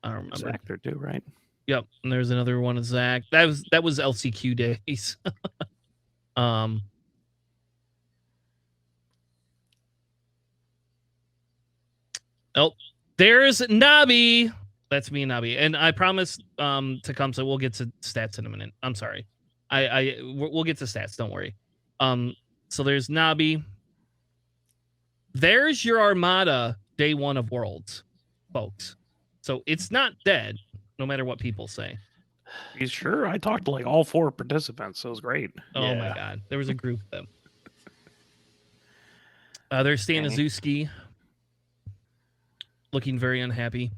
I don't remember. Zach there too, right? Yep. And there's another one of Zach. That was LCQ days. Oh, there's Nobby. That's me and Nobby. And I promise to come, so we'll get to stats in a minute. I'm sorry. We'll get to stats, don't worry. So there's Nobby. There's your Armada day one of Worlds, folks. So it's not dead, no matter what people say. He's sure. I talked to like all 4 participants, so it was great. Oh my god. There was a group of them. There's Stan Azuski. Looking very unhappy.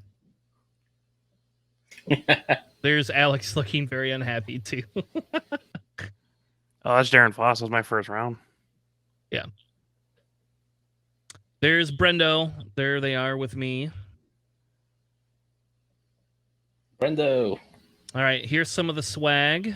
There's Alex looking very unhappy too. Oh, that's Darren Foss. That was my first round. Yeah. There's Brendo. There they are with me. Brendo. All right, here's some of the swag.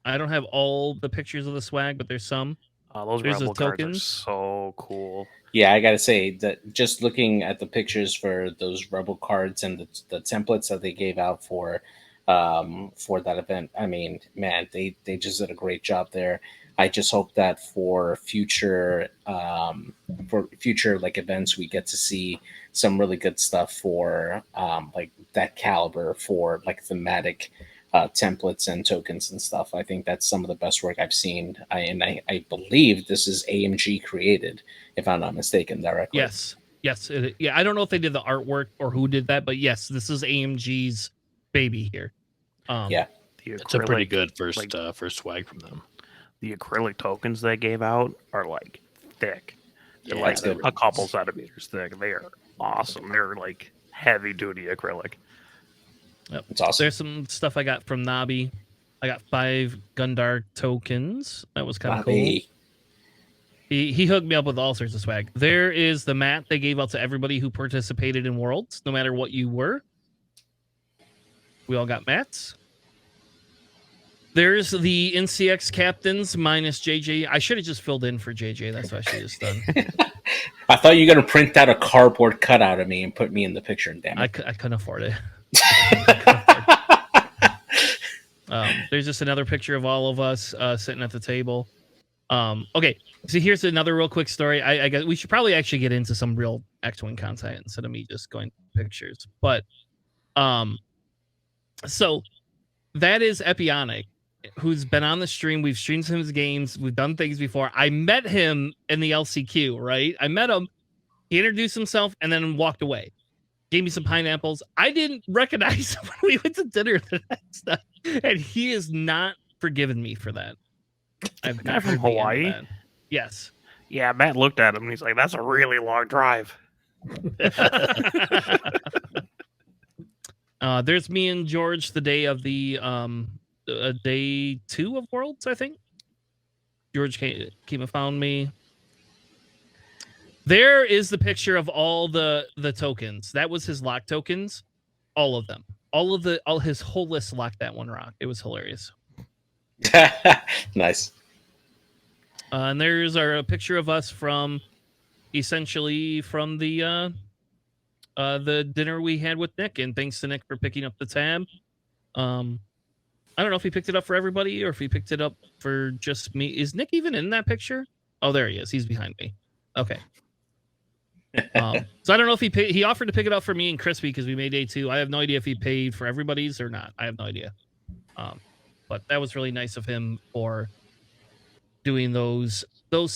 I don't have all the pictures of the swag, but there's some. Those There's Rebel the cards are tokens. so cool. Yeah, I gotta say that just looking at the pictures for those Rebel cards and the templates that they gave out for that event, I mean, man, they just did a great job there. I just hope that for future like events, we get to see some really good stuff for like that caliber for like thematic templates and tokens and stuff. I think that's some of the best work I've seen. I believe this is AMG created, if I'm not mistaken, directly. Yes. Yeah, I don't know if they did the artwork or who did that, but yes, this is AMG's baby here. Yeah, it's a pretty good first swag from them. The acrylic tokens they gave out are like thick. They're like good. a couple centimeters thick. They are awesome. They're like heavy duty acrylic. Yep. It's awesome. There's some stuff I got from Nobby. I got 5 Gundar tokens. That was kind of cool. He hooked me up with all sorts of swag. There is the mat they gave out to everybody who participated in Worlds, no matter what you were. We all got mats. There's the NCX captains minus JJ. I should have just filled in for JJ. That's what I should have just done. I thought you were going to print out a cardboard cutout of me and put me in the picture. Damn it. I couldn't afford it. There's just another picture of all of us sitting at the table. Okay, so here's another real quick story. I guess we should probably actually get into some real X-Wing content instead of me just going pictures. But so that is Epionic, who's been on the stream. We've streamed some of his games. We've done things before. I met him in the LCQ, right? I met him. He introduced himself and then walked away. Gave me some pineapples. I didn't recognize him when we went to dinner the next night. And he has not forgiven me for that. I've guy from Hawaii? Yes. Yeah, Matt looked at him and he's like, that's a really long drive. There's me and George the day of the day 2 of Worlds, I think. George came and found me. There is the picture of all the tokens. That was his lock tokens, all of them, all his whole list locked that one rock. It was hilarious. Nice. And there's a picture of us from essentially from the dinner we had with Nick, and thanks to Nick for picking up the tab. I don't know if he picked it up for everybody or if he picked it up for just me. Is Nick even in that picture? Oh, there he is. He's behind me. Okay. So I don't know if he offered to pick it up for me and Crispy because we made day 2. I have no idea if he paid for everybody's or not. I have no idea. But that was really nice of him for doing those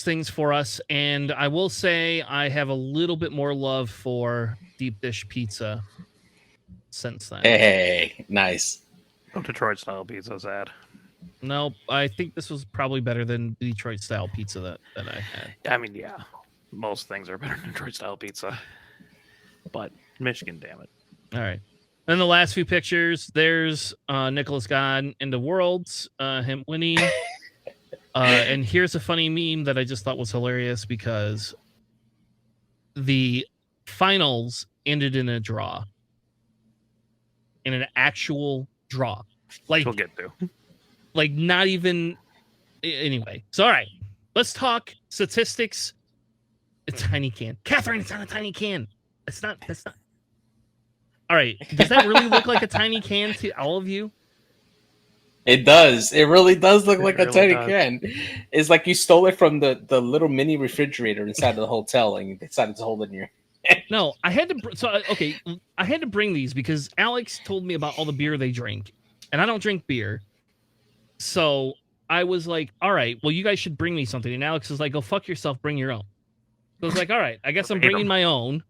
things for us. And I will say I have a little bit more love for deep dish pizza since then. Hey, nice. Oh, Detroit style pizza's ad. No, I think this was probably better than the Detroit style pizza that I had. I mean, yeah, most things are better than Detroit style pizza, but Michigan, damn it. All right. And the last few pictures, there's Nicholas God in the Worlds, him winning. And here's a funny meme that I just thought was hilarious because the finals ended in a draw. In an actual draw. Like, We'll get to. Like, not even... Anyway. So, all right. Let's talk statistics. A tiny can. Catherine, it's not a tiny can. That's not... All right. Does that really look like a tiny can to all of you? It does. It really does look like a really tiny can. It's like you stole it from the little mini refrigerator inside the hotel and you decided to hold it in your hand. No, I had to. So, okay. I had to bring these because Alex told me about all the beer they drink. And I don't drink beer. So I was like, all right, well, you guys should bring me something. And Alex was like, go fuck yourself. Bring your own. So I was like, all right, I guess I'm bringing my own.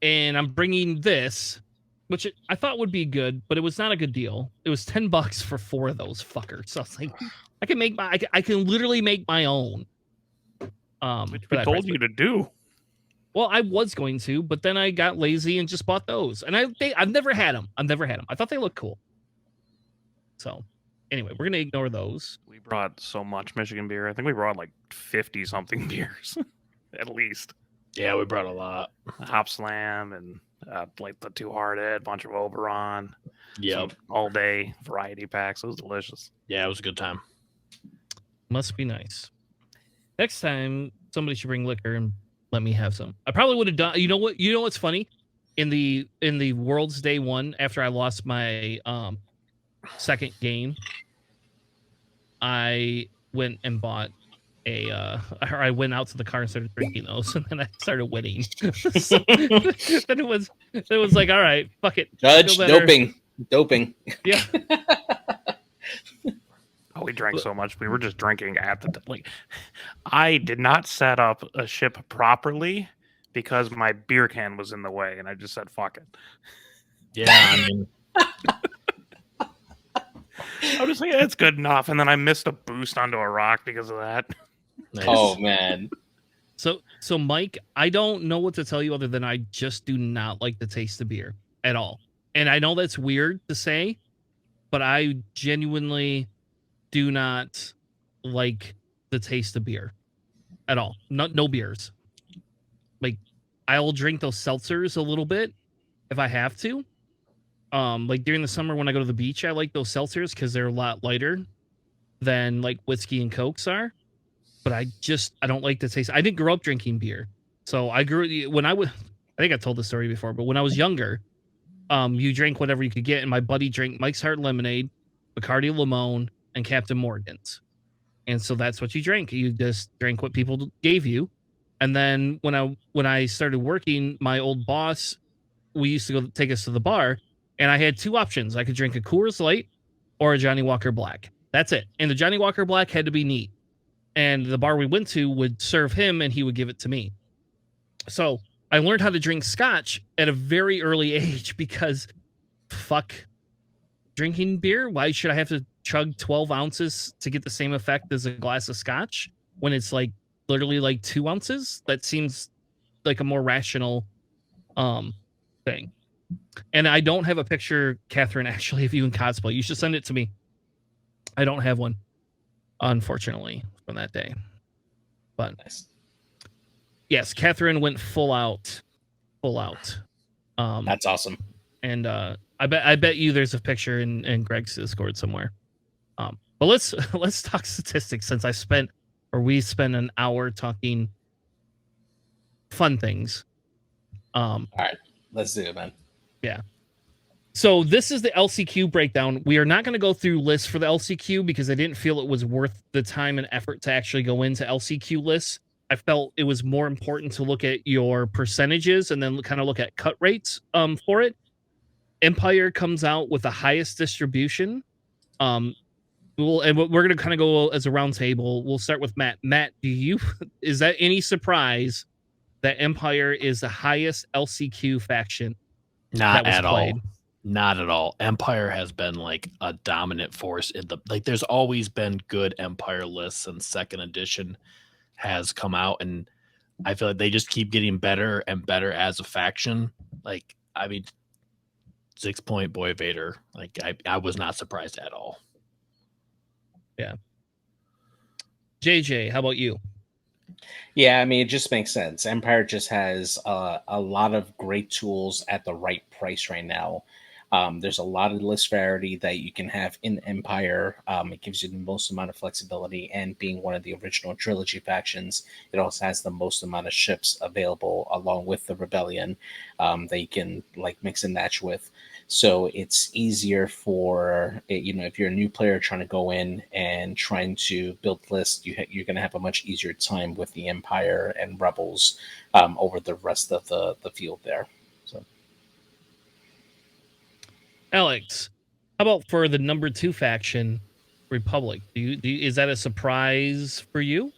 And I'm bringing this, which I thought would be good, but it was not a good deal. It was $10 for 4 of those fuckers. So I was like, I can make I can literally make my own. Which we told you to do. Well, I was going to, but then I got lazy and just bought those. And I've never had them. I thought they looked cool. So anyway, we're gonna ignore those. We brought so much Michigan beer. I think we brought like 50 something beers, at least. Yeah, we brought a lot. Hop Slam and like the Two Hearted, bunch of Oberon. Yep. All day variety packs. It was delicious. Yeah, it was a good time. Must be nice. Next time, somebody should bring liquor and let me have some. I probably would have done. You know what? You know what's funny? In the World's Day 1, after I lost my second game, I went and bought I went out to the car and started drinking those, and then I started winning. So, then it was like, all right, fuck it. Judge, doping. Yeah. Oh, we drank so much. We were just drinking at the like. I did not set up a ship properly because my beer can was in the way, and I just said, "Fuck it." Yeah, I mean, I was like, "It's good enough," and then I missed a boost onto a rock because of that. nice. Oh man. So Mike, I don't know what to tell you other than I just do not like the taste of beer at all. And I know that's weird to say, but I genuinely do not like the taste of beer at all. No beers. Like, I'll drink those seltzers a little bit if I have to. Like during the summer when I go to the beach, I like those seltzers because they're a lot lighter than like whiskey and Cokes are. But I don't like the taste. I didn't grow up drinking beer. So I think I told this story before, but when I was younger, you drank whatever you could get. And my buddy drank Mike's Hard Lemonade, Bacardi Limon, and Captain Morgan's. And so that's what you drank. You just drank what people gave you. And then when I started working, my old boss, we used to go take us to the bar, and I had 2 options. I could drink a Coors Light or a Johnny Walker Black. That's it. And the Johnny Walker Black had to be neat. And the bar we went to would serve him, and he would give it to me. So I learned how to drink scotch at a very early age because fuck drinking beer. Why should I have to chug 12 ounces to get the same effect as a glass of scotch when it's like literally like 2 ounces? That seems like a more rational thing. And I don't have a picture, Catherine, actually, of you in cosplay. You should send it to me. I don't have one, unfortunately, from that day. But Nice. Yes, Catherine went full out. That's awesome. And I bet you there's a picture in Greg's Discord somewhere. But let's talk statistics since we spent an hour talking fun things. All right, let's do it, man. Yeah. So this is the LCQ breakdown. We are not going to go through lists for the LCQ because I didn't feel it was worth the time and effort to actually go into LCQ lists. I felt it was more important to look at your percentages and then kind of look at cut rates for it. Empire comes out with the highest distribution. We're going to kind of go as a round table. We'll start with Matt. Matt, is that any surprise that Empire is the highest LCQ faction? Not at all. Not at all. Empire has been like a dominant force in there's always been good Empire lists, and second edition has come out, and I feel like they just keep getting better and better as a faction. Like, I mean, 6 Point Boy Vader, like I was not surprised at all. Yeah. JJ, how about you? Yeah, I mean, it just makes sense. Empire just has a lot of great tools at the right price right now. There's a lot of list variety that you can have in Empire. It gives you the most amount of flexibility, and being one of the original trilogy factions, it also has the most amount of ships available along with the Rebellion that you can like mix and match with. So it's easier for, if you're a new player trying to go in and trying to build lists, you're going to have a much easier time with the Empire and Rebels over the rest of the field there. So. Alex, how about for the number 2 faction, Republic? Is that a surprise for you?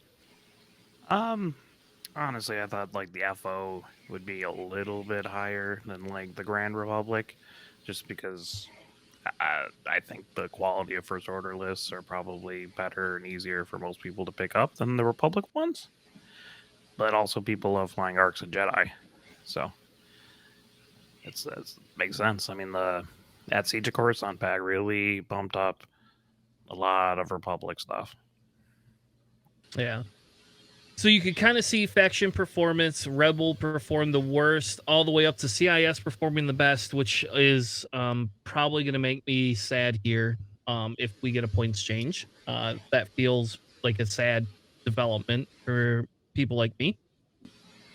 Honestly, I thought like the FO would be a little bit higher than like the Grand Republic, just because I think the quality of First Order lists are probably better and easier for most people to pick up than the Republic ones. But also, people love flying Arcs and Jedi, so it makes sense. I mean, that Siege of Coruscant pack really bumped up a lot of Republic stuff. Yeah. So you could kind of see faction performance. Rebel performed the worst, all the way up to CIS performing the best, which is probably going to make me sad here if we get a points change. That feels like a sad development for people like me.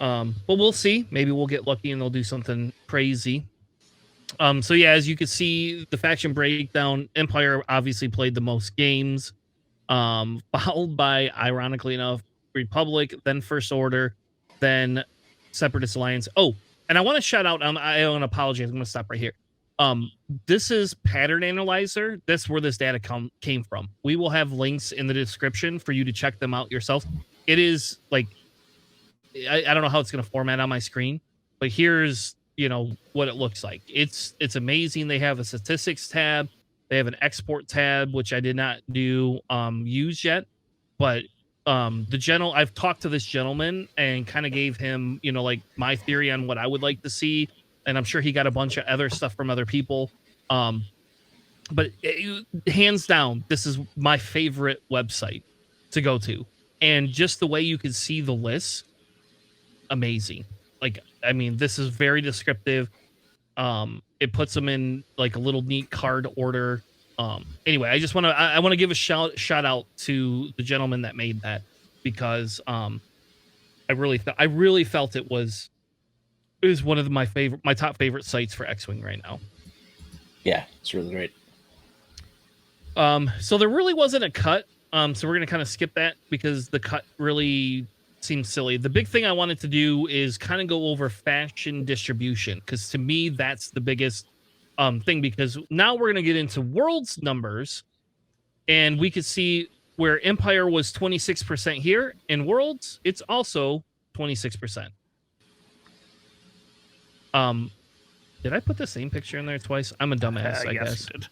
But we'll see. Maybe we'll get lucky and they'll do something crazy. So yeah, as you can see, the faction breakdown, Empire obviously played the most games, followed by, ironically enough, Republic, then First Order, then Separatist Alliance. Oh, and I want to shout out, I want to apologize. I'm going to stop right here. This is Pattern Analyzer. That's where this data came from. We will have links in the description for you to check them out yourself. It is like, I don't know how it's going to format on my screen, but here's, what it looks like. It's amazing. They have a statistics tab. They have an export tab, which I did not use yet, but I've talked to this gentleman and kind of gave him, like my theory on what I would like to see. And I'm sure he got a bunch of other stuff from other people. But hands down, this is my favorite website to go to. And just the way you can see the lists, amazing. Like, I mean, this is very descriptive. It puts them in like a little neat card order. Anyway, I just want to give a shout out to the gentleman that made that, because I really felt it was one of my top favorite sites for X-Wing right now. Yeah, it's really great. So there really wasn't a cut. So we're gonna kind of skip that because the cut really seems silly. The big thing I wanted to do is kind of go over faction distribution, because to me that's the biggest thing, because now we're going to get into Worlds numbers, and we could see where Empire was 26% here. In Worlds, it's also 26%. Did I put the same picture in there twice? I'm a dumbass, I guess. You did.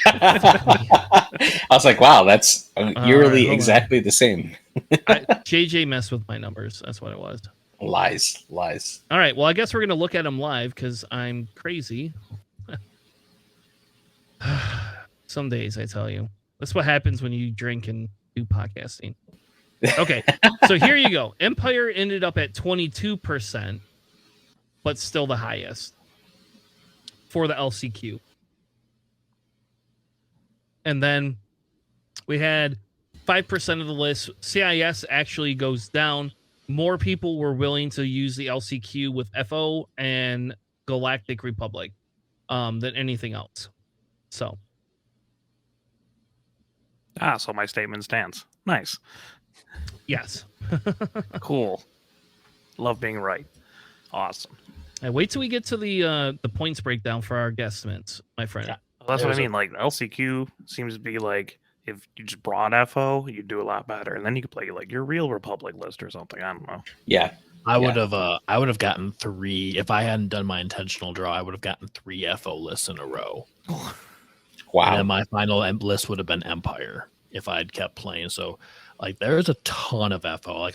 I was like, wow, that's eerily exactly the same. JJ messed with my numbers. That's what it was. Lies. All right. Well, I guess we're going to look at them live because I'm crazy. Some days, I tell you. That's what happens when you drink and do podcasting. Okay, so here you go. Empire ended up at 22%, but still the highest for the LCQ. And then we had 5% of the list. CIS actually goes down. More people were willing to use the LCQ with FO and Galactic Republic than anything else. So. So my statement stands. Nice. Yes. Cool. Love being right. Awesome. And wait till we get to the points breakdown for our guesstimates, my friend. Yeah. That's what I mean. Like LCQ seems to be like if you just brought FO, you'd do a lot better, and then you could play like your real Republic list or something. I don't know. Yeah. I would have gotten 3 if I hadn't done my intentional draw. I would have gotten 3 FO lists in a row. Wow. And then my final list would have been Empire if I had kept playing. So, like, there's a ton of FO. Like,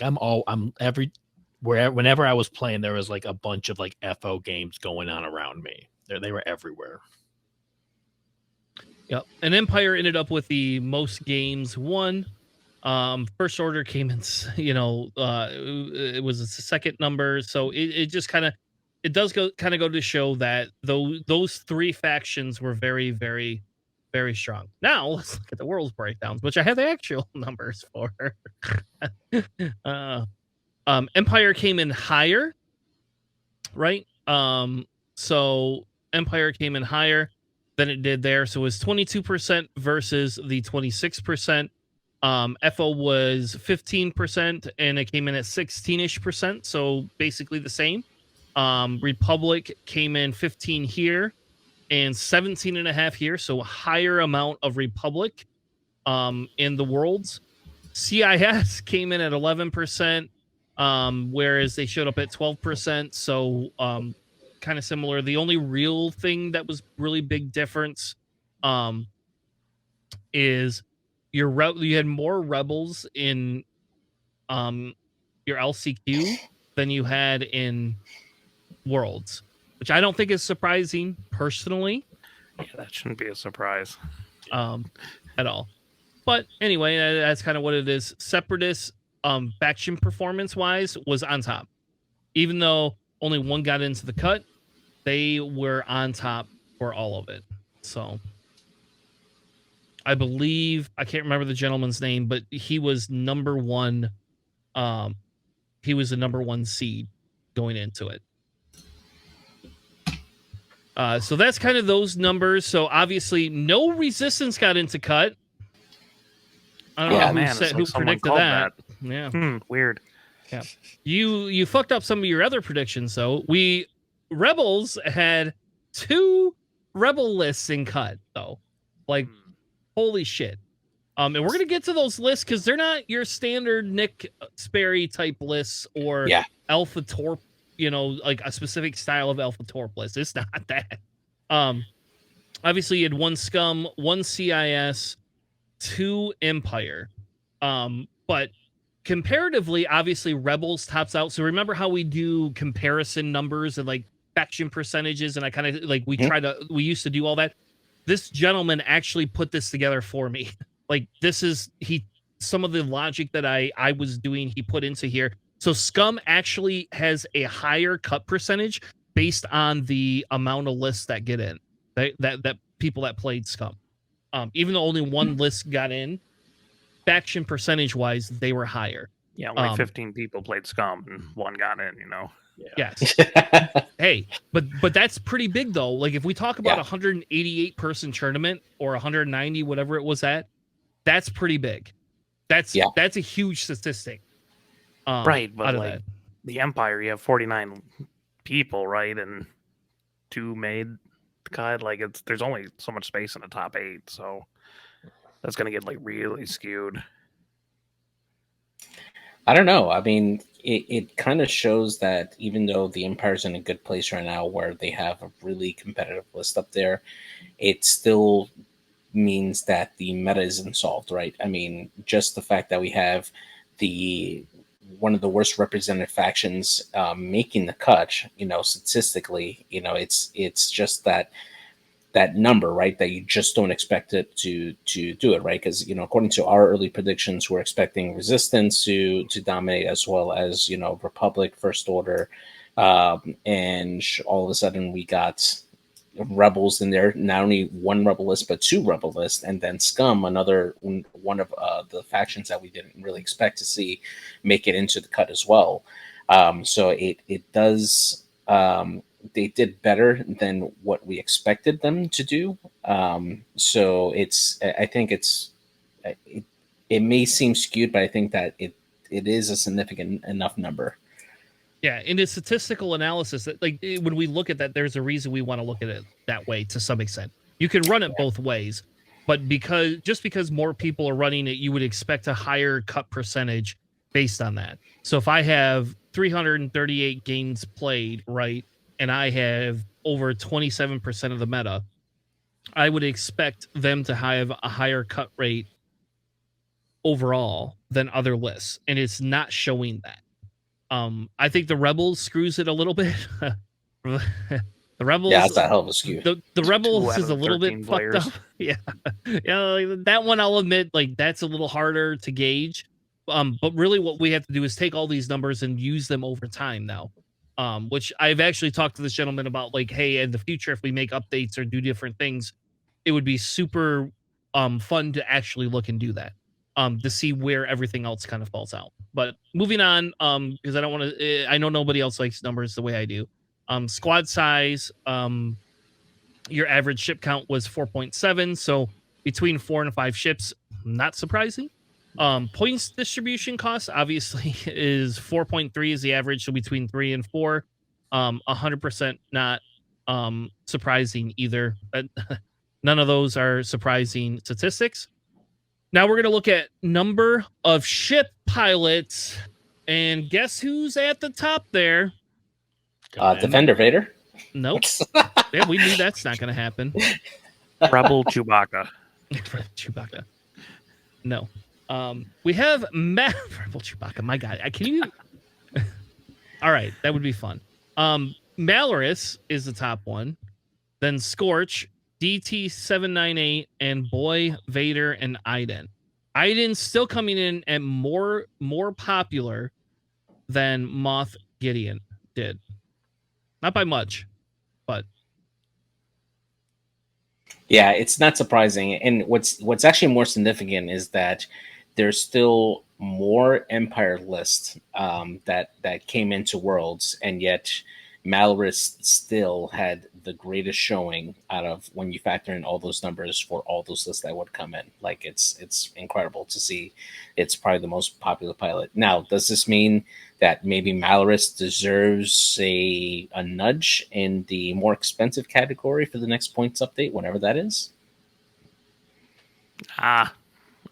whenever I was playing, there was like a bunch of like FO games going on around me. They were everywhere. Yep. And Empire ended up with the most games won. First Order came in, it was a second number. So it just it does go to show that those 3 factions were very, very, very strong. Now let's look at the world's breakdowns, which I have the actual numbers for. Empire came in higher, right? So Empire came in higher than it did there. So it was 22% versus the 26%. FO was 15% and it came in at 16-ish%. So basically the same. Republic came in 15 here and 17.5 here. So a higher amount of Republic in the worlds. CIS came in at 11%, whereas they showed up at 12%. So kind of similar. The only real thing that was really big difference is you had more rebels in your LCQ than you had in worlds, which I don't think is surprising personally. Yeah, that shouldn't be a surprise at all. But anyway, that's kind of what it is. Separatist faction performance wise was on top, even though only one got into the cut. They were on top for all of it. So I believe, I can't remember the gentleman's name, but he was number 1. He was the number 1 seed going into it. So that's kind of those numbers. So obviously no resistance got into cut. I don't know who predicted that. Yeah. Weird. Yeah. You fucked up some of your other predictions though. Rebels had 2 rebel lists in cut though. Like holy shit. And we're gonna get to those lists because they're not your standard Nick Sperry type lists or Alpha Torp, like a specific style of Alpha Torp list. It's not that. Obviously you had 1 Scum, 1 CIS, 2 Empire. But comparatively, obviously Rebels tops out. So remember how we do comparison numbers and like faction percentages, and I kind of like we used to do all that. This gentleman actually put this together for me. Like some of the logic that I was doing, he put into here. So Scum actually has a higher cut percentage based on the amount of lists that get in. That people that played Scum. Even though only 1 list got in, faction percentage wise, they were higher. Yeah, only 15 people played Scum and 1 got in, Yes. Hey, but that's pretty big though. Like if we talk about 188 person tournament or 190, whatever it was at, that's pretty big. That's a huge statistic. Right, but like the Empire, you have 49 people, right? And 2 made the cut. Like there's only so much space in the top 8, so that's gonna get like really skewed. I don't know. I mean, it kind of shows that even though the Empire's in a good place right now where they have a really competitive list up there, it still means that the meta isn't solved, right? I mean, just the fact that we have one of the worst represented factions making the cut, statistically, it's just that that number, right? That you just don't expect it to do it, right? Because according to our early predictions, we're expecting Resistance to dominate, as well as Republic, First Order, and all of a sudden we got Rebels in there. Not only one Rebel list, but two Rebel lists, and then Scum, another one of the factions that we didn't really expect to see make it into the cut as well. So it does. They did better than what we expected them to do. So I think it may seem skewed, but I think that it is a significant enough number. Yeah, in a statistical analysis, that when we look at that, there's a reason we want to look at it that way to some extent. You can run it both ways, but because more people are running it, you would expect a higher cut percentage based on that. So if I have 338 games played, right, and I have over 27% of the meta, I would expect them to have a higher cut rate overall than other lists, and it's not showing that. I think the Rebels screws it a little bit. The Rebels, that's a hell of a skew. The Rebels is a little bit fucked up. Yeah, that one I'll admit, that's a little harder to gauge. But really, what we have to do is take all these numbers and use them over time now. Which I've actually talked to this gentleman about, hey, in the future, if we make updates or do different things, it would be super fun to actually look and do that. To see where everything else kind of falls out. But moving on, because I don't want to, I know nobody else likes numbers the way I do. Squad size, your average ship count was 4.7, so between 4 and 5 ships, not surprising. Points distribution cost obviously is 4.3 is the average, so between 3 and 4, 100% not surprising either. None of those are surprising statistics. Now we're going to look at number of ship pilots, and guess who's at the top there? Defender Vader? Nope. Yeah, we knew that's not going to happen. Rebel Chewbacca. Chewbacca. No. We have Rebel Chewbacca. My God. Can you... All right. That would be fun. Malorus is the top one. Then Scorch, DT798, and Boy, Vader, and Iden. Iden's still coming in at more popular than Moff Gideon did. Not by much, but yeah, it's not surprising. And what's actually more significant is that there's still more Empire lists that came into Worlds, and yet Malorus still had the greatest showing out of when you factor in all those numbers for all those lists that would come in. It's incredible to see. It's probably the most popular pilot. Now, does this mean that maybe Malorus deserves a nudge in the more expensive category for the next points update, whenever that is? I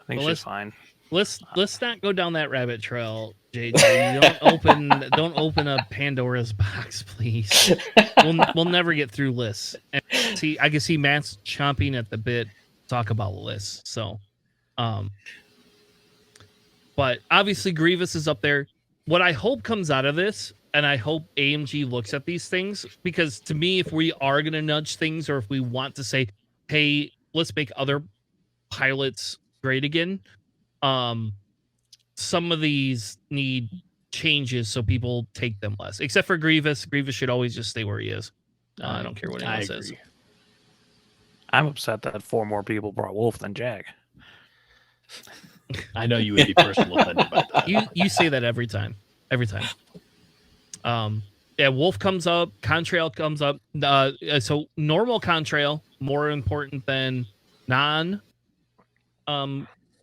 think she's fine. Let's not go down that rabbit trail, JJ. Don't open a Pandora's box, please. We'll never get through lists. And I can see Matt's chomping at the bit to talk about lists. So, but obviously Grievous is up there. What I hope comes out of this, and I hope AMG looks at these things, because to me, if we are going to nudge things, or if we want to say, hey, let's make other pilots great again, some of these need changes so people take them less. Except for Grievous. Grievous should always just stay where he is. I don't care what anyone says. I'm upset that 4 more people brought Wolf than Jack. I know you would be personally offended by that. You say that every time. Every time. Yeah, Wolf comes up, Contrail comes up. So normal Contrail, more important than non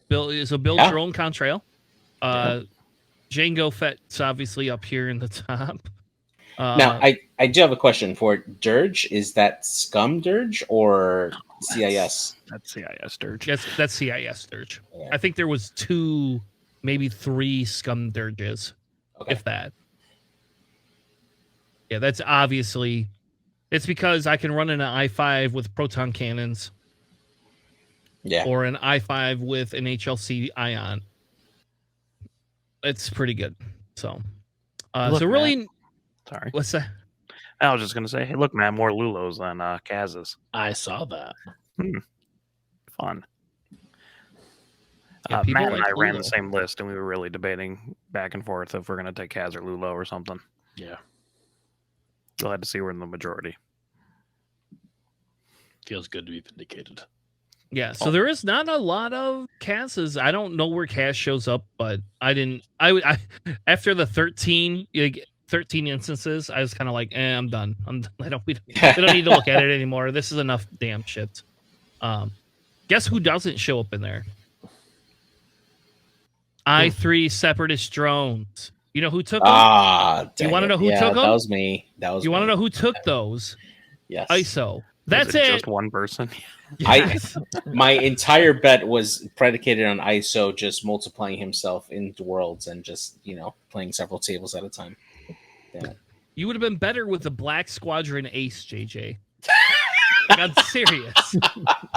build your own Contrail. Jango Fett's obviously up here in the top. Now, I do have a question for Dirge. Is that Scum Dirge or CIS? That's CIS Dirge. That's CIS Dirge. Yeah. I think there was 2, maybe 3 Scum Dirges, if that. Yeah, that's obviously... It's because I can run an i5 with proton cannons. Yeah. Or an i5 with an HLC ion. It's pretty good. So, Look, so really... Matt, sorry. What's that? I was just gonna say, hey, look, man, more Lulos than Kaz's. I saw that. Fun. Yeah, Matt like and I ran Lulo. the same list, and we were really debating back and forth if we're gonna take Kaz or Lulo or something. Yeah. Glad to see we're in the majority. Feels good to be vindicated. Yeah, so there is not a lot of Kaz's. I don't know where Kaz shows up, but I after the 13 instances, I was kind of like, I'm done. We don't need to look at it anymore. This is enough damn shit. Guess who doesn't show up in there? I3 separatist drones. You know who took them? You want to know who took them? That was me. You want to know who took those? Yes. ISO. That's it. Just one person. Yes. My entire bet was predicated on ISO just multiplying himself into worlds and just playing several tables at a time. Yeah. You would have been better with the Black Squadron Ace, JJ. I'm serious.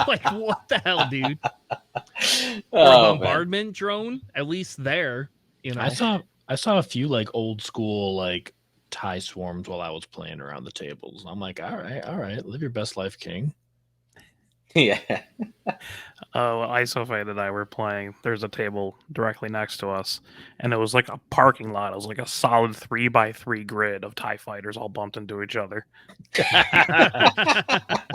Like, what the hell, dude? Or a bombardment drone, at least there. I saw a few like old school like TIE swarms while I was playing around the tables. I'm like, all right, live your best life, King. Yeah. ISOFite and I were playing. There's a table directly next to us, and it was like a parking lot. It was like a solid 3x3 grid of TIE fighters all bumped into each other.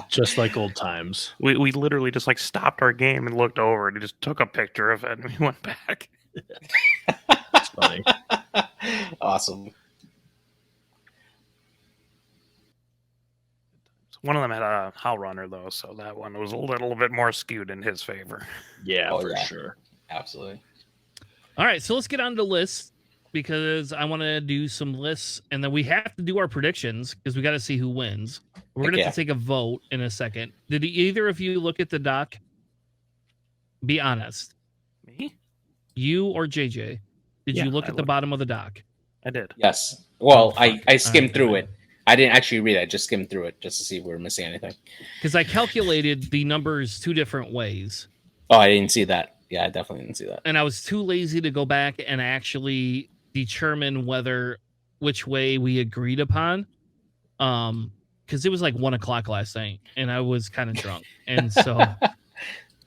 Just like old times. We literally just like stopped our game and looked over, and he just took a picture of it, and we went back. That's funny. Awesome. One of them had a Howl Runner, though, so that one was a little bit more skewed in his favor. Yeah, for sure. Absolutely. All right, so let's get on the list because I want to do some lists, and then we have to do our predictions because we got to see who wins. We're going to have to take a vote in a second. Did either of you look at the doc? Be honest. Me? You or JJ? Did you look at the bottom of the doc? I did. Yes. Well, I skimmed through it. I didn't actually read it. I just skimmed through it just to see if we were missing anything. Because I calculated the numbers two different ways. Oh, I didn't see that. Yeah, I definitely didn't see that. And I was too lazy to go back and actually determine which way we agreed upon. Because it was like 1:00 last night, and I was kind of drunk. And so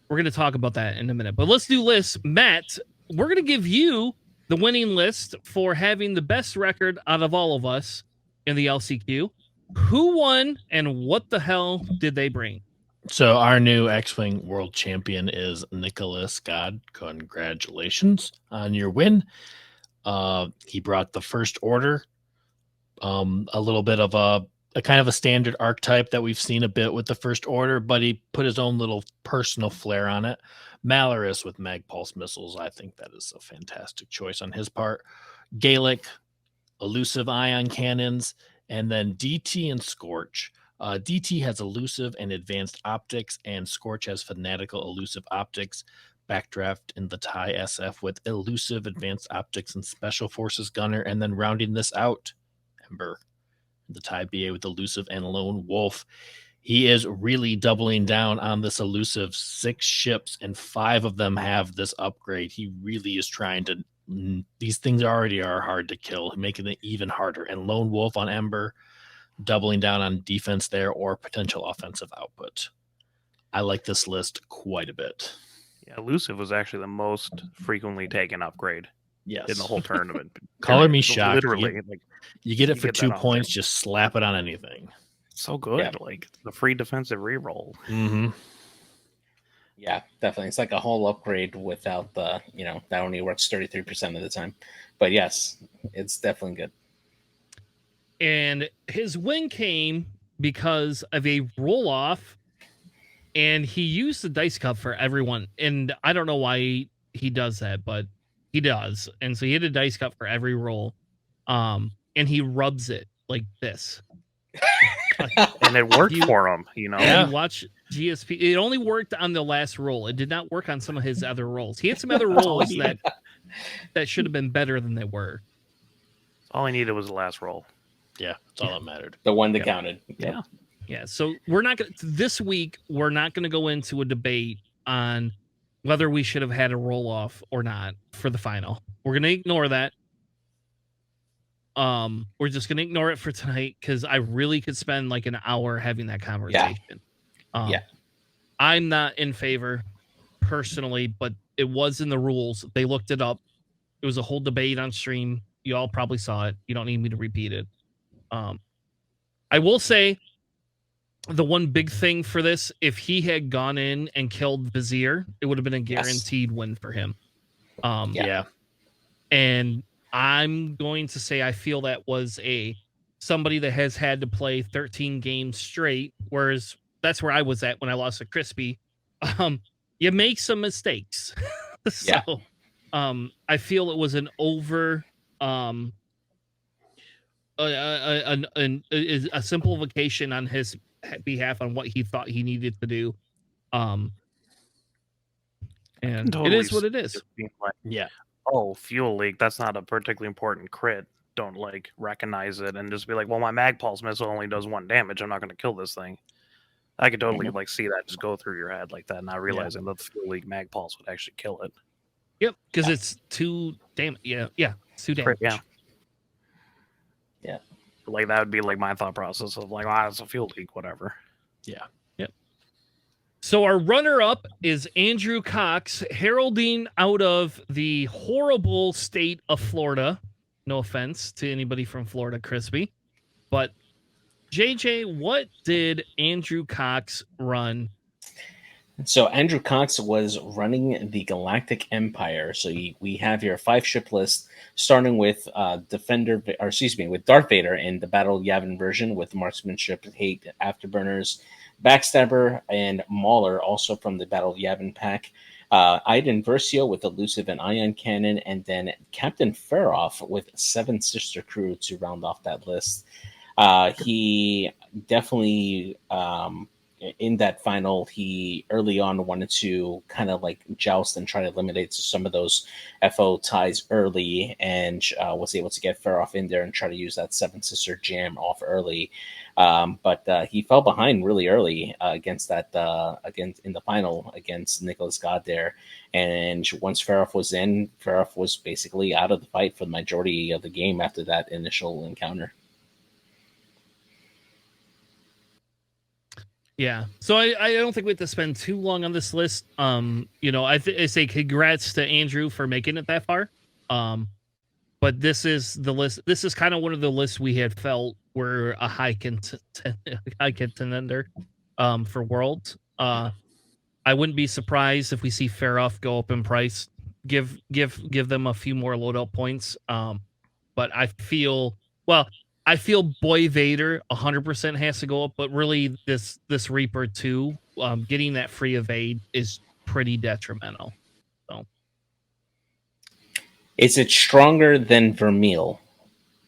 we're going to talk about that in a minute. But let's do lists. Matt, we're going to give you the winning list for having the best record out of all of us in the LCQ. Who won and what the hell did they bring? So our new X-Wing world champion is Nicholas God. Congratulations on your win. He brought the First Order, a little bit of a kind of a standard archetype that we've seen a bit with the First Order, but he put his own little personal flair on it. Malorus with mag pulse missiles. I think that is a fantastic choice on his part. Gaelic, elusive ion cannons, and then DT and Scorch. DT has elusive and advanced optics, and Scorch has fanatical elusive optics. Backdraft in the TIE SF with elusive advanced optics and special forces gunner, and then rounding this out, Ember, the TIE BA with elusive and lone wolf. He is really doubling down on this elusive. 6 ships and 5 of them have this upgrade. He really is trying to. These things already are hard to kill, making it even harder. And lone wolf on Ember, doubling down on defense there or potential offensive output. I like this list quite a bit. Yeah, elusive was actually the most frequently taken upgrade. Yes. In the whole tournament. Color me shocked. Literally, you get it for 2 points, just slap it on anything. So good. Yeah. Like the free defensive reroll. Mm-hmm. Yeah, definitely. It's like a whole upgrade without the, that only works 33% of the time. But yes, it's definitely good. And his win came because of a roll-off, and he used the dice cup for everyone. And I don't know why he does that, but he does. And so he had a dice cup for every roll. And he rubs it like this. And it worked for him, Yeah. You watch GSP. It only worked on the last roll. It did not work on some of his other rolls. He had some other rolls that should have been better than they were. All I needed was the last roll. Yeah, that's all that mattered. The one that counted. Yeah. Yeah. So we're not going to, this week, we're not going to go into a debate on whether we should have had a roll off or not for the final. We're going to ignore that. we're just gonna ignore it for tonight because I really could spend like an hour having that conversation. Yeah. I'm not in favor personally, but it was in the rules. They looked it up. It was a whole debate on stream. You all probably saw it. You don't need me to repeat it. I will say the one big thing for this, if he had gone in and killed Vizier, it would have been a guaranteed win for him. Yeah. And I'm going to say I feel that was somebody that has had to play 13 games straight, whereas that's where I was at when I lost to Crispy. You make some mistakes. So I feel it was an over a simplification on his behalf on what he thought he needed to do. And totally it is what it is. Like, oh, fuel leak, that's not a particularly important crit. Don't like recognize it and just be like, well, my mag pulse missile only does 1 damage. I'm not going to kill this thing. I could totally like see that just go through your head like that, not realizing that the fuel leak mag pulse would actually kill it. Yep, because it's 2 damage. Yeah, it's 2 damage. Yeah. Like that would be like my thought process of like, it's a fuel leak, whatever. Yeah. Yep. So our runner-up is Andrew Cox, heralding out of the horrible state of Florida. No offense to anybody from Florida, Crispy. But JJ, what did Andrew Cox run? So Andrew Cox was running the Galactic Empire. So we have your 5-ship list, starting with with Darth Vader in the Battle Yavin version with Marksmanship, Hate, Afterburners, Backstabber, and Mauler, also from the Battle Yavin pack. Iden Versio with Elusive and Ion Cannon, and then Captain Feroff with 7 Sister Crew to round off that list. He definitely, in that final, he early on wanted to kind of like joust and try to eliminate some of those FO ties early, and was able to get Feroff in there and try to use that 7 Sister jam off early. But he fell behind really early against in the final against Nicholas God there. And once Feroff was in, Feroff was basically out of the fight for the majority of the game after that initial encounter. Yeah, so I don't think we have to spend too long on this list. I say congrats to Andrew for making it that far. But this is the list. This is kind of one of the lists we had felt were a high contender for Worlds. I wouldn't be surprised if we see Feroff go up in price. Give them a few more loadout points. But I feel Boy Vader 100% has to go up, but really this Reaper too, getting that free evade is pretty detrimental. So, is it stronger than Vermeil?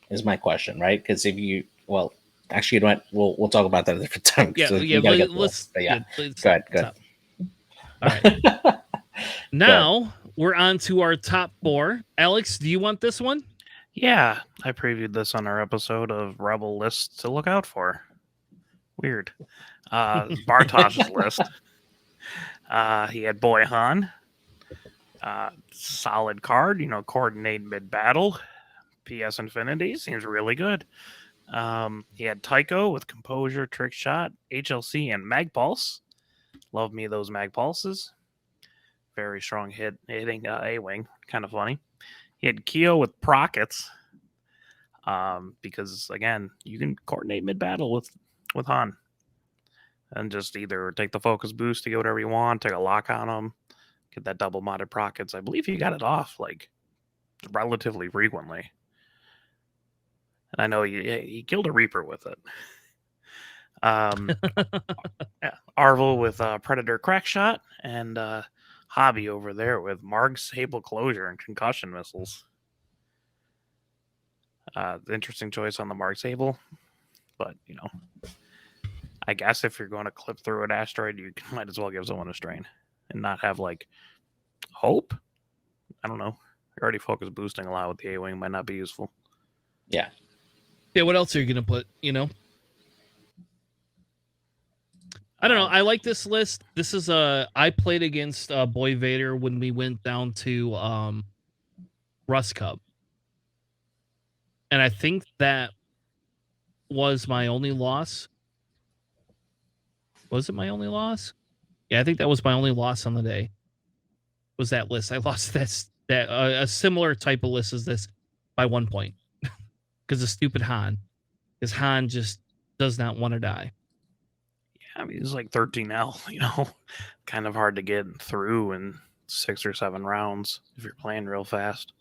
Is my question, right? Because actually, you know what? We'll talk about that at a different time. Yeah, so let's. Go ahead. All right. Now we're on to our top 4. Alex, do you want this one? Yeah, I previewed this on our episode of Rebel lists to look out for. Weird. Bartosh's list. He had Boy Han. Solid card, coordinate mid-battle. PS Infinity seems really good. He had Tycho with Composure, Trick Shot, HLC, and Mag Pulse. Love me those Mag Pulses. Very strong hitting A-Wing. Kind of funny. He had Keo with Prockets, because again, you can coordinate mid-battle with Han, and just either take the focus boost to get whatever you want, take a lock on him, get that double modded Prockets. I believe he got it off like relatively frequently, and I know he killed a Reaper with it. Arvel with Predator Crack Shot, and Hobby over there with Marg's Sable Closure and Concussion Missiles. Interesting choice on the Marg Sable, but I guess if you're going to clip through an asteroid, you might as well give someone a strain and not have like hope. I don't know. You're already focus boosting a lot with the A-Wing, might not be useful. Yeah. What else are you gonna put? I don't know. I like this list. This is I played against Boy Vader when we went down to Rust Cub. and I think that was my only loss. Was it my only loss? Yeah, I think that was my only loss on the day. Was that list? I lost a similar type of list as this by 1 point because of stupid Han. Because Han just does not want to die. Yeah, I mean, it's like 13L, kind of hard to get through in 6 or 7 rounds if you're playing real fast.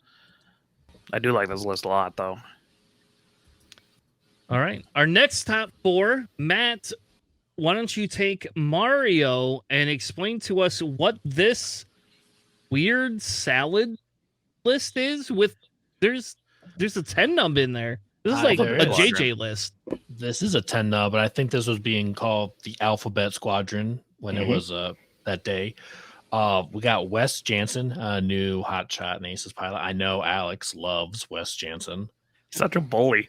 I do like this list a lot, though. All right. Our next top 4, Matt, why don't you take Mario and explain to us what this weird salad list is with there's a 10 nub in there. This is like a JJ list. This is a 10 nub, but I think this was being called the Alphabet Squadron when it was that day. We got Wes Jansen, a new hotshot and Aces pilot. I know Alex loves Wes Jansen. Such a bully.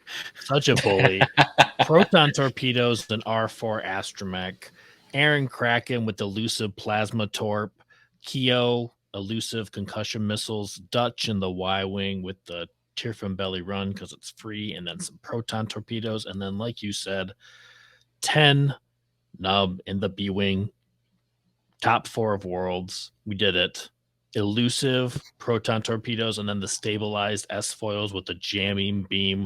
Proton torpedoes, an R4 astromech. Aaron Kraken with elusive plasma torp. Keo, elusive concussion missiles. Dutch in the Y-wing with the Tear from Belly run because it's free. And then some proton torpedoes. And then, like you said, 10 nub in the B-wing. Top 4 of Worlds. We did it. Elusive proton torpedoes and then the stabilized S-foils with the jamming beam.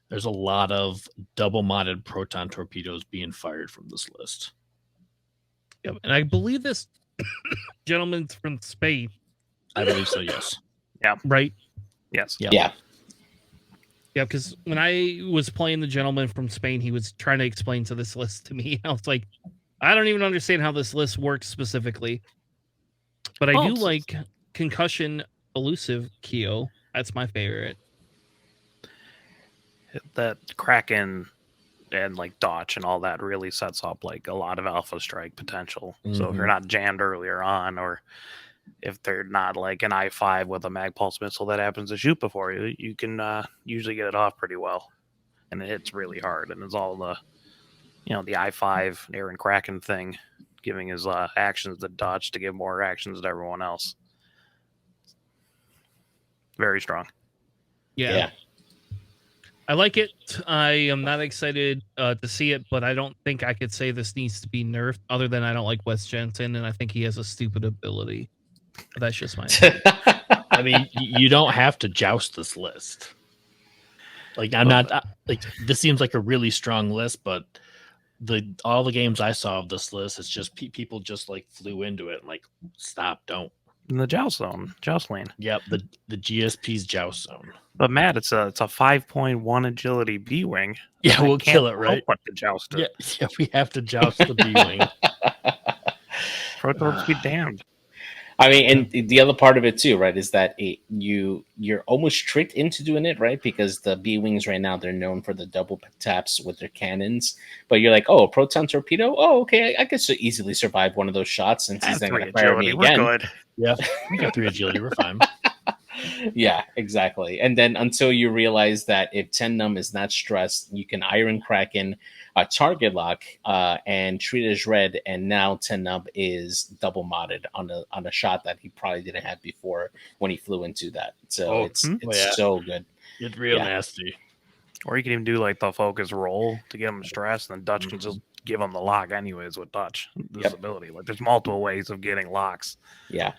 There's a lot of double-modded proton torpedoes being fired from this list. Yep. And I believe this gentleman's from Spain. I believe so, yes. Yeah. Right? Yes. Yep. Yeah. Yeah, because when I was playing the gentleman from Spain, he was trying to explain to this list to me. I was like, I don't even understand how this list works specifically. But I do like Concussion Elusive Keo. That's my favorite. That Kraken and like Dodge and all that really sets up like a lot of Alpha Strike potential. So if you're not jammed earlier on, or if they're not like an I-5 with a mag pulse missile that happens to shoot before you, you can usually get it off pretty well. And it hits really hard. And it's all the, the I-5 Aaron Kraken thing, giving his actions to Dodge to give more actions to everyone else. Very strong. Yeah. I like it. I am not excited to see it, but I don't think I could say this needs to be nerfed other than I don't like Wes Jensen, and I think he has a stupid ability. But that's just my opinion. I mean, you don't have to joust this list. Like, I'm not like this seems like a really strong list, but all the games I saw of this list, it's just people just like flew into it and like, stop, don't. In the joust lane. Yep, the GSP's joust zone. But Matt, it's a 5.1 agility B wing. Yeah, we'll kill it, right? But to joust it. Yeah, we have to joust the B wing. Protons be damned. I mean, and the other part of it too, right, is that you're almost tricked into doing it, right? Because the B wings right now, they're known for the double taps with their cannons. But you're like, oh, a proton torpedo? Oh, okay, I could so easily survive one of those shots since he's not going to fire me again. We're good. Yeah, we got 3 agility. We're fine. Yeah, exactly. And then until you realize that if 10 num is not stressed, you can Iron Kraken, target lock, and treat it as red. And now 10 num is double modded on a shot that he probably didn't have before when he flew into that. So it's so good. It's real nasty. Or you can even do like the focus roll to get him stressed, and then Dutch can just give him the lock anyways with Dutch. This ability. Like there's multiple ways of getting locks. Yeah.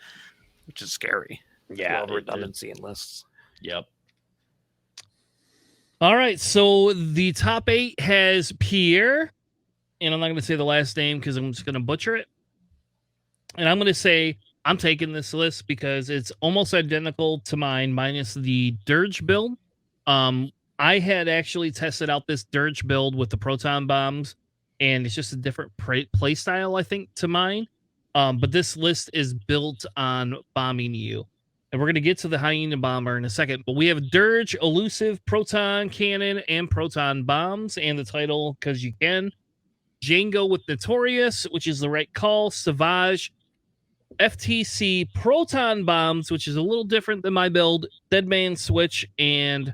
Which is scary. Yeah. Redundancy in lists. Yep. All right. So the top 8 has Pierre, and I'm not going to say the last name because I'm just going to butcher it. And I'm going to say I'm taking this list because it's almost identical to mine, minus the Dirge build. I had actually tested out this Dirge build with the proton bombs, and it's just a different play style, I think, to mine. But this list is built on bombing you. And we're going to get to the Hyena Bomber in a second. But we have Dirge, Elusive, Proton Cannon, and Proton Bombs. And the title, because you can. Django with Notorious, which is the right call. Savage, FTC, Proton Bombs, which is a little different than my build. Deadman Switch, and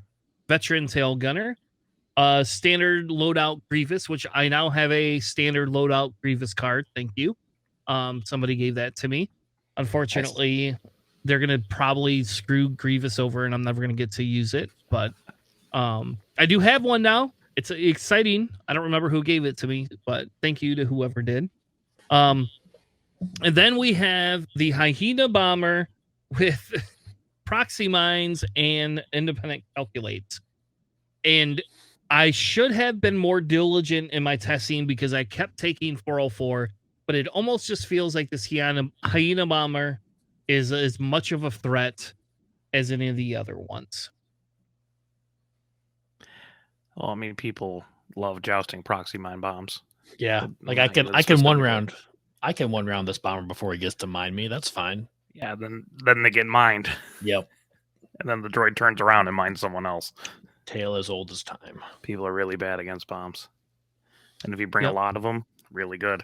Veteran Tail Gunner. Standard loadout Grievous, which I now have a standard loadout Grievous card. Thank you. Somebody gave that to me. Unfortunately, they're going to probably screw Grievous over and I'm never going to get to use it. But I do have one now. It's exciting. I don't remember who gave it to me, but thank you to whoever did. And then we have the Hyena Bomber with proxy mines and independent calculates. And I should have been more diligent in my testing because I kept taking 404, but it almost just feels like this Hyena Bomber is as much of a threat as any of the other ones. Well, I mean, people love jousting proxy mine bombs. Yeah, like I can one round this bomber before he gets to mine me. That's fine. Yeah, then they get mined. Yep. And then the droid turns around and mines someone else. Tale as old as time. People are really bad against bombs. And if you bring a lot of them, really good.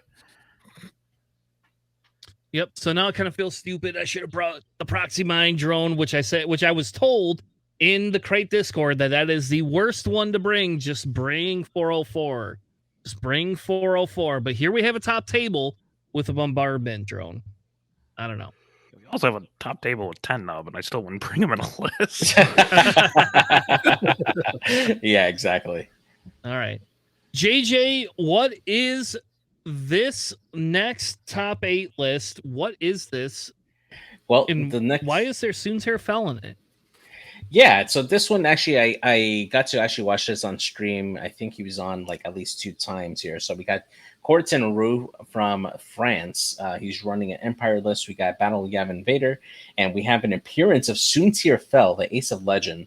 Yep. So now it kind of feels stupid. I should have brought the proxy mine drone, which I was told in the Crate Discord that is the worst one to bring. Just bring 404. Just bring 404. But here we have a top table with a bombardment drone. I don't know. We also have a top table with 10 now, but I still wouldn't bring them in a list. Yeah, exactly. All right. JJ, what is this next top 8 list? What is this? Well, why is there Soon's Fell in it? Yeah, so this one actually, I got to actually watch this on stream. I think he was on like at least 2 times here. So we got Corentin Roux from France. He's running an Empire list. We got Battle of Yavin Vader, and we have an appearance of Soon's Fell, the Ace of Legend,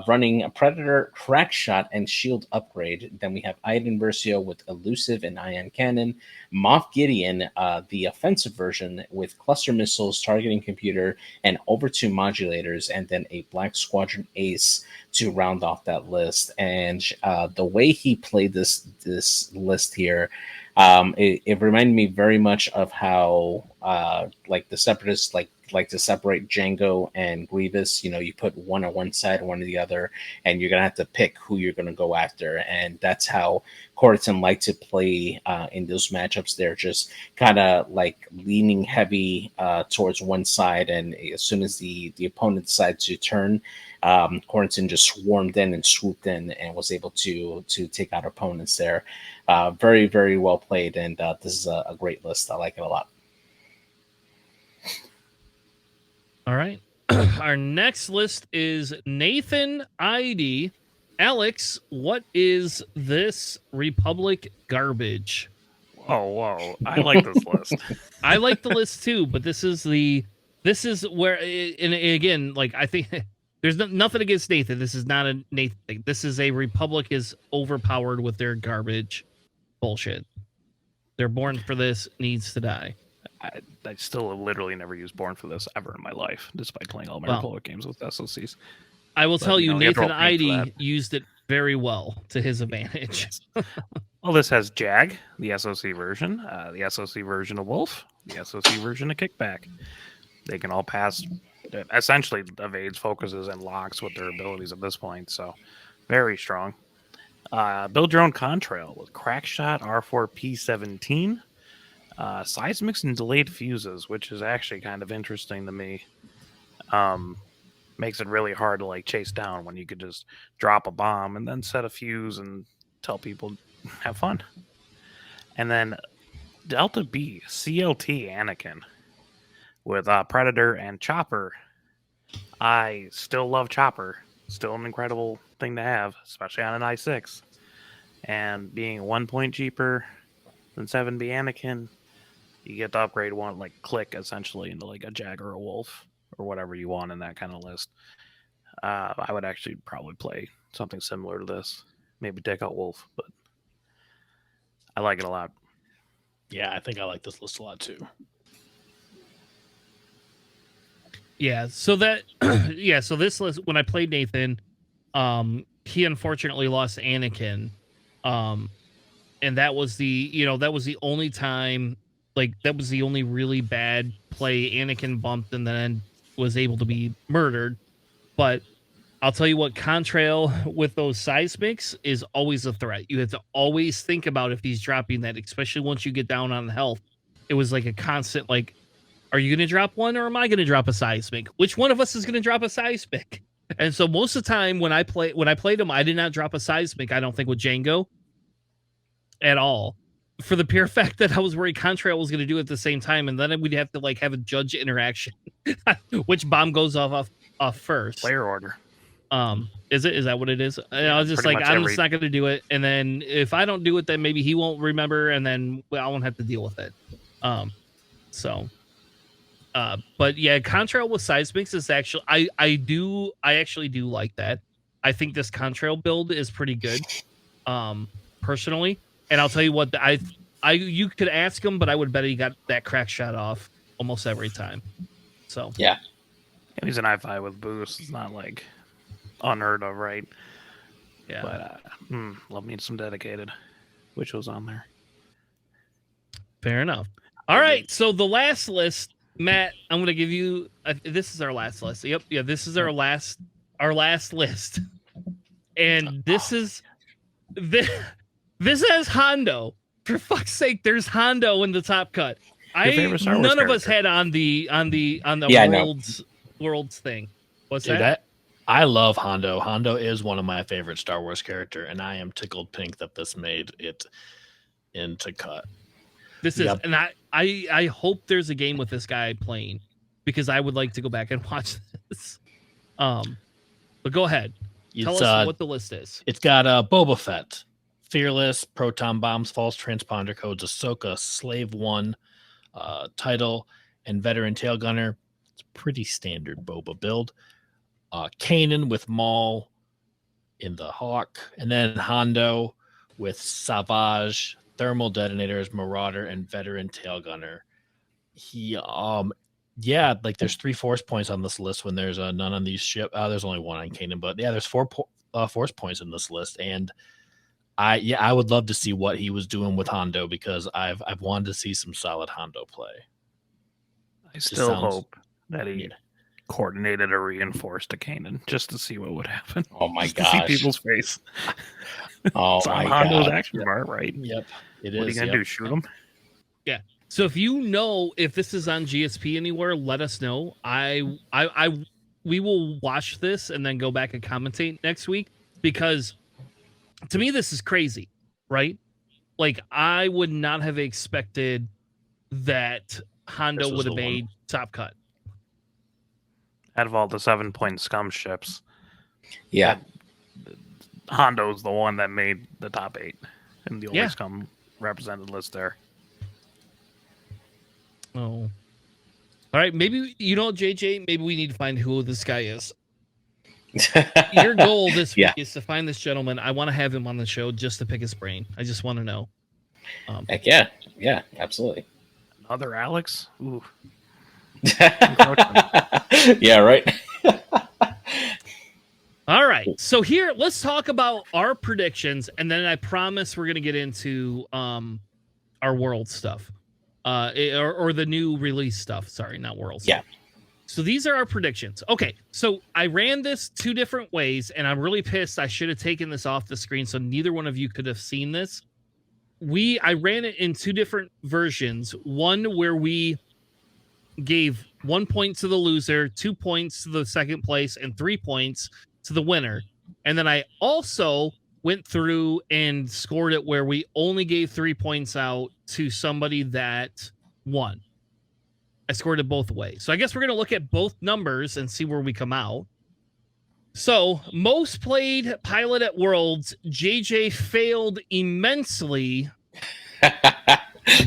running a Predator, Crack Shot, and Shield Upgrade. Then we have Iden Versio with Elusive and Ion Cannon, Moff Gideon, the offensive version with Cluster Missiles, Targeting Computer, and Over 2 Modulators, and then a Black Squadron Ace to round off that list. And the way he played this list here, it reminded me very much of how like the Separatists like to separate Django and Grievous. You know, you put one on one side, one on the other, and you're gonna have to pick who you're gonna go after. And that's how Corentin liked to play in those matchups. They're just kind of like leaning heavy towards one side, and as soon as the opponent decides to turn, Corentin just swarmed in and swooped in and was able to take out opponents there. Very, very well played, and this is a great list. I like it a lot. All right. Our next list is Nathan ID. Alex, what is this Republic garbage? Whoa. I like this list. I like the list too, but this is where, and again, like I think there's nothing against Nathan. This is not a Nathan thing. This is a Republic is overpowered with their garbage bullshit. They're born for this, needs to die. I still have literally never used Born for this ever in my life, despite playing all my Republic games with SOCs. I will tell you, Nathan ID used it very well to his advantage. Well, this has Jag, the SOC version, the SOC version of Wolf, the SOC version of Kickback. They can all pass, essentially evades, focuses, and locks with their abilities at this point, so very strong. Build your own contrail with Crackshot, R4P17, seismics and delayed fuses, which is actually kind of interesting to me. Makes it really hard to like chase down when you could just drop a bomb and then set a fuse and tell people have fun. And then Delta B CLT Anakin with Predator and Chopper. I still love Chopper. Still an incredible thing to have, especially on an i6. And being 1 point cheaper than 7B Anakin, you get to upgrade one, like click essentially into like a Jag or a Wolf or whatever you want in that kind of list. I would actually probably play something similar to this. Maybe take out Wolf, but I like it a lot. Yeah, I think I like this list a lot too. Yeah, so that so this list, when I played Nathan, he unfortunately lost Anakin. And that was the only time, like that was the only really bad play. Anakin bumped and then was able to be murdered. But I'll tell you what, Contrail with those seismics is always a threat. You have to always think about if he's dropping that, especially once you get down on health. It was like a constant, like, are you going to drop one or am I going to drop a seismic? Which one of us is going to drop a seismic? And so most of the time when I played him, I did not drop a seismic, I don't think, with Django at all. For the pure fact that I was worried Contrail was going to do it at the same time, and then we'd have to like have a judge interaction. Which bomb goes off first? Player order. Is that what it is? And Yeah, I was just pretty like, much I'm just not going to do it. And then if I don't do it, then maybe he won't remember, and then I won't have to deal with it. But yeah, Contrail with seismics is actually I actually do like that. I think this Contrail build is pretty good, personally. And I'll tell you what, you could ask him, but I would bet he got that crack shot off almost every time. So yeah, he's an I-5 with boost. It's not like unheard of, right? Yeah. But love me some dedicated, which was on there. Fair enough. All right, so the last list, Matt, I'm going to give you. This is our last list. Yep, yeah, this is our last list, and this is this. This has Hondo. For fuck's sake, there's Hondo in the top cut. None of us had on the world's thing. What's that? I love Hondo. Hondo is one of my favorite Star Wars character, and I am tickled pink that this made it into cut. This is, and I hope there's a game with this guy playing, because I would like to go back and watch this. But go ahead. Tell us what the list is. It's got Boba Fett, Fearless, Proton Bombs, False Transponder Codes, Ahsoka, Slave One, Title, and Veteran Tail Gunner. It's a pretty standard Boba build. Kanan with Maul in the Hawk, and then Hondo with Savage, Thermal Detonators, Marauder, and Veteran Tail Gunner. He, like there's 3 force points on this list when there's none on these ships. There's only 1 on Kanan, but yeah, there's 4 force points in this list, and I would love to see what he was doing with Hondo, because I've wanted to see some solid Hondo play. I still hope that he coordinated a reinforced to Kanan just to see what would happen. Oh my just gosh! To see people's face. Oh it's my on Hondo's God. action bar, right? Yep, it is. What are you gonna do? Shoot him? Yeah. So if you know if this is on GSP anywhere, let us know. We will watch this and then go back and commentate next week, because to me this is crazy, right? Like, I would not have expected that Hondo would have made top cut. Out of all the 7-point scum ships, yeah, Hondo's the one that made the top 8 in the only scum represented list there. Oh. All right, maybe, JJ, maybe we need to find who this guy is. Your goal this week is to find this gentleman. I want to have him on the show just to pick his brain. I just want to know. Heck yeah, absolutely. Another Alex? Ooh. Yeah, right. All right, so here, let's talk about our predictions, and then I promise we're going to get into our world stuff, or the new release stuff. Sorry, not world stuff. Yeah. So these are our predictions. Okay, so I ran this 2 different ways, and I'm really pissed. I should have taken this off the screen so neither one of you could have seen this. I ran it in 2 different versions. One where we gave 1 point to the loser, 2 points to the second place, and 3 points to the winner. And then I also went through and scored it where we only gave 3 points out to somebody that won. I scored it both ways. So I guess we're going to look at both numbers and see where we come out. So, most played pilot at Worlds, JJ failed immensely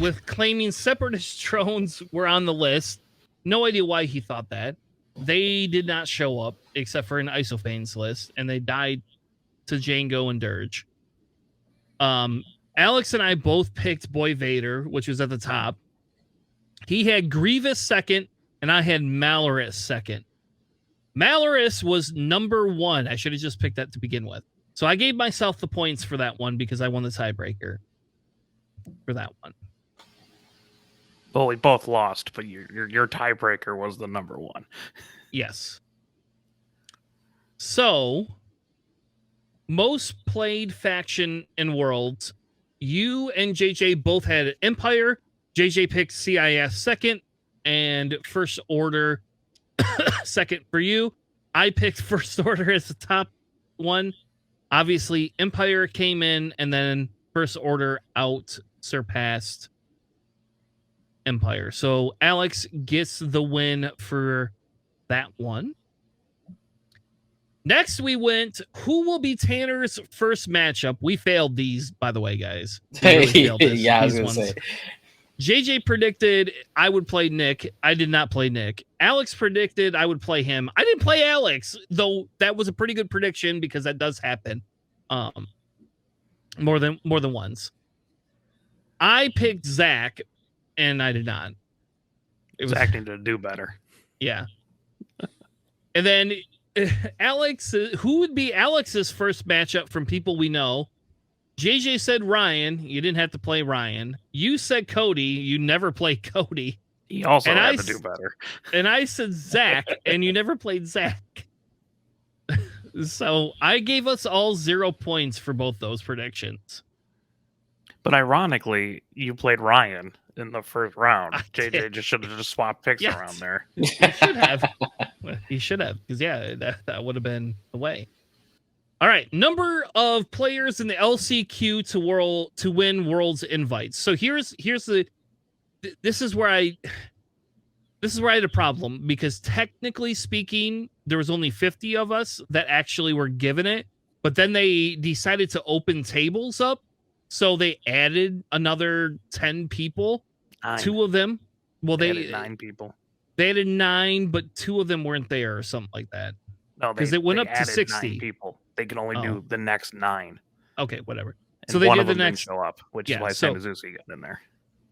with claiming separatist drones were on the list. No idea why he thought that. They did not show up except for an Isophane's list, and they died to Django and Dirge. Alex and I both picked Boy Vader, which was at the top. He had Grievous second, and I had Malorus second. Malorus was number 1. I should have just picked that to begin with. So I gave myself the points for that one because I won the tiebreaker for that one. Well, we both lost, but your tiebreaker was the number 1. Yes. So, most played faction in Worlds, you and JJ both had Empire. JJ picked CIS second, and First Order second for you. I picked First Order as the top one. Obviously, Empire came in, and then First Order out surpassed Empire. So Alex gets the win for that one. Next, we went, who will be Tanner's first matchup? We failed these, by the way, guys. We really failed I was going to say. JJ predicted I would play Nick. I did not play Nick. Alex predicted I would play him. I didn't play Alex, though that was a pretty good prediction because that does happen more than once. I picked Zach, and I did not. Zach needed to do better. Yeah. And then Alex, who would be Alex's first matchup from people we know? JJ said Ryan. You didn't have to play Ryan. You said Cody. You never played Cody. He also had to do better. And I said Zach, and you never played Zach. So I gave us all 0 points for both those predictions. But ironically, you played Ryan in the first round. JJ just should have just swapped picks around there. He should have. He should have, because that would have been the way. All right, number of players in the LCQ to win Worlds invites. So here's this is where I had a problem, because technically speaking, there was only 50 of us that actually were given it, but then they decided to open tables up, so they added another 10 people. 9. 2 of them, they added 9 people. They added 9, but 2 of them weren't there or something like that. No, because it went up to 60 9 people. They can only do the next 9. Okay, whatever. And so they one did of the them next didn't show up, which is why Samazusi got in there.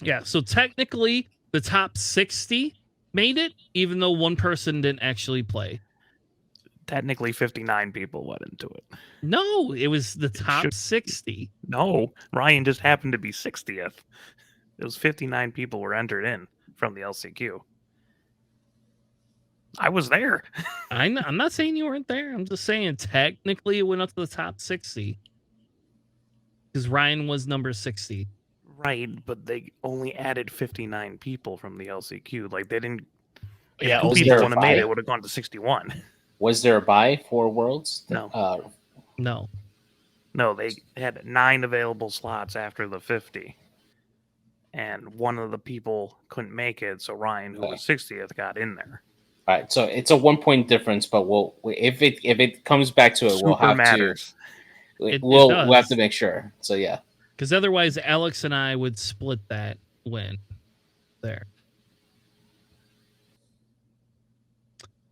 Yeah, so technically the top 60 made it, even though one person didn't actually play. Technically 59 people went into it. No, it was the top 60. No, Ryan just happened to be 60th. It was 59 people were entered in from the LCQ. I was there. I'm not saying you weren't there. I'm just saying technically it went up to the top 60. Because Ryan was number 60. Right, but they only added 59 people from the LCQ. Like, they didn't... Yeah, if 2 people would have made it, it would have gone to 61. Was there a buy for Worlds? No. No. No, they had 9 available slots after the 50. And one of the people couldn't make it, so Ryan, who was 60th, got in there. All right, so it's a 1 point difference, but if it comes back to it, we'll have matters. to we'll have to make sure. So yeah, because otherwise Alex and I would split that win there.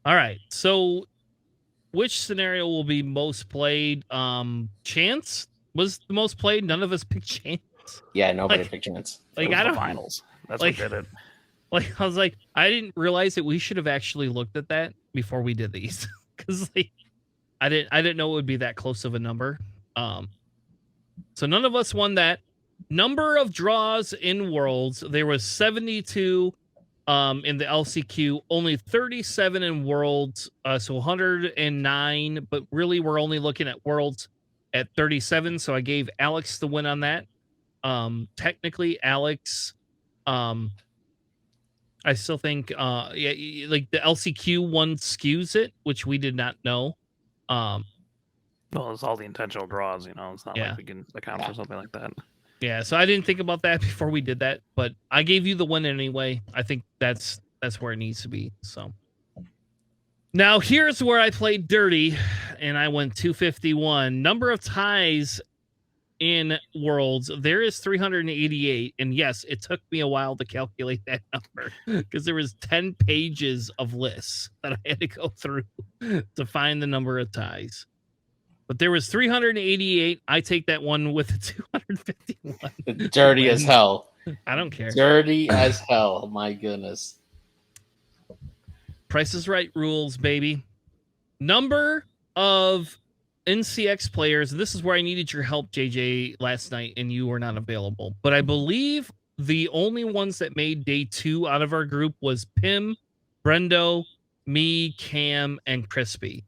All right, so which scenario will be most played? Chance was the most played. None of us picked Chance. Yeah, nobody picked Chance. Like, I don't finals. That's what did it. Like, I was like, I didn't realize that we should have actually looked at that before we did these, because like, I didn't know it would be that close of a number. So none of us won that. Number of draws in Worlds, there was 72 in the LCQ, only 37 in Worlds, so 109, but really we're only looking at Worlds at 37, so I gave Alex the win on that. Technically Alex, I still think like the LCQ one skews it, which we did not know. Well, it's all the intentional draws, you know. It's not like we can account for something like that. Yeah, so I didn't think about that before we did that, but I gave you the win anyway. I think that's where it needs to be. So now here's where I played dirty, and I went 251. Number of ties in Worlds, there is 388, and yes, it took me a while to calculate that number because there was 10 pages of lists that I had to go through to find the number of ties. But there was 388. I take that one with 251. Dirty as hell. I don't care. Dirty as hell. My goodness. Price is Right rules, baby. Number of NCX players. This is where I needed your help, JJ, last night, and you were not available. But I believe the only ones that made day 2 out of our group was Pim, Brendo, me, Cam, and Crispy.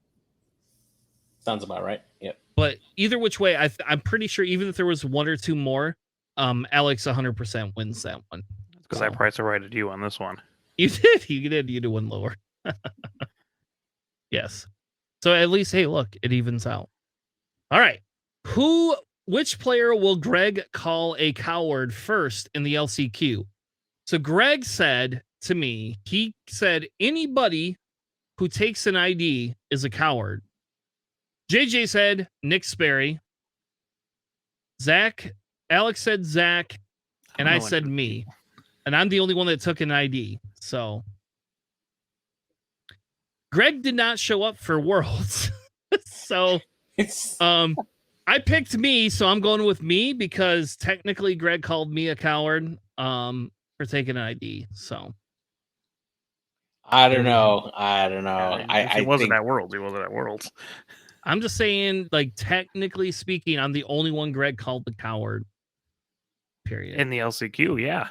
Sounds about right. Yep. But either which way, I'm pretty sure even if there was 1 or 2 more, Alex 100% wins that one. Because I price righted you on this one. You did. You did one lower. Yes. So at least, hey, look, it evens out. All right. Which player will Greg call a coward first in the LCQ? So Greg said to me, he said anybody who takes an ID is a coward. JJ said Nick Sperry. Alex said Zach, and I said me. And I'm the only one that took an ID. So Greg did not show up for Worlds. So I picked me, so I'm going with me because technically Greg called me a coward for taking an ID. So I don't know. If he wasn't at Worlds, he wasn't at Worlds. I'm just saying, like, technically speaking, I'm the only one Greg called the coward. Period. In the LCQ, yeah.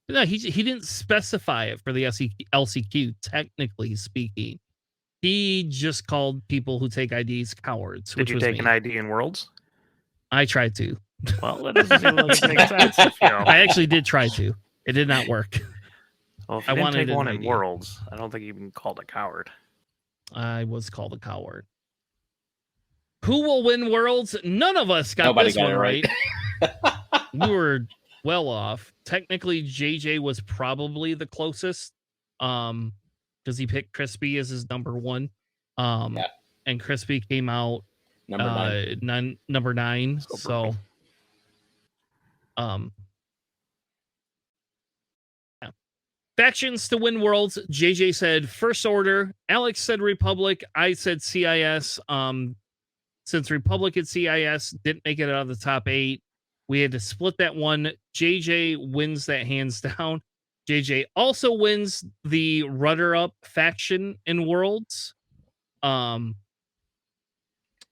No, he didn't specify it for the LCQ, technically speaking. He just called people who take IDs cowards. Did you take an ID in Worlds? I tried to. Well, that doesn't seem like it makes sense. I actually did try to. It did not work. Well, if you didn't take one in Worlds, I don't think you've been called a coward. I was called a coward. Who will win Worlds? None of us got this one right. We were well off. Technically, JJ was probably the closest because he picked Crispy as his number one. And Crispy came out number 9. So factions to win Worlds. JJ said First Order. Alex said Republic. I said CIS. Since Republic and CIS didn't make it out of the top 8, we had to split that one. JJ wins that hands down. JJ also wins the runner-up faction in Worlds,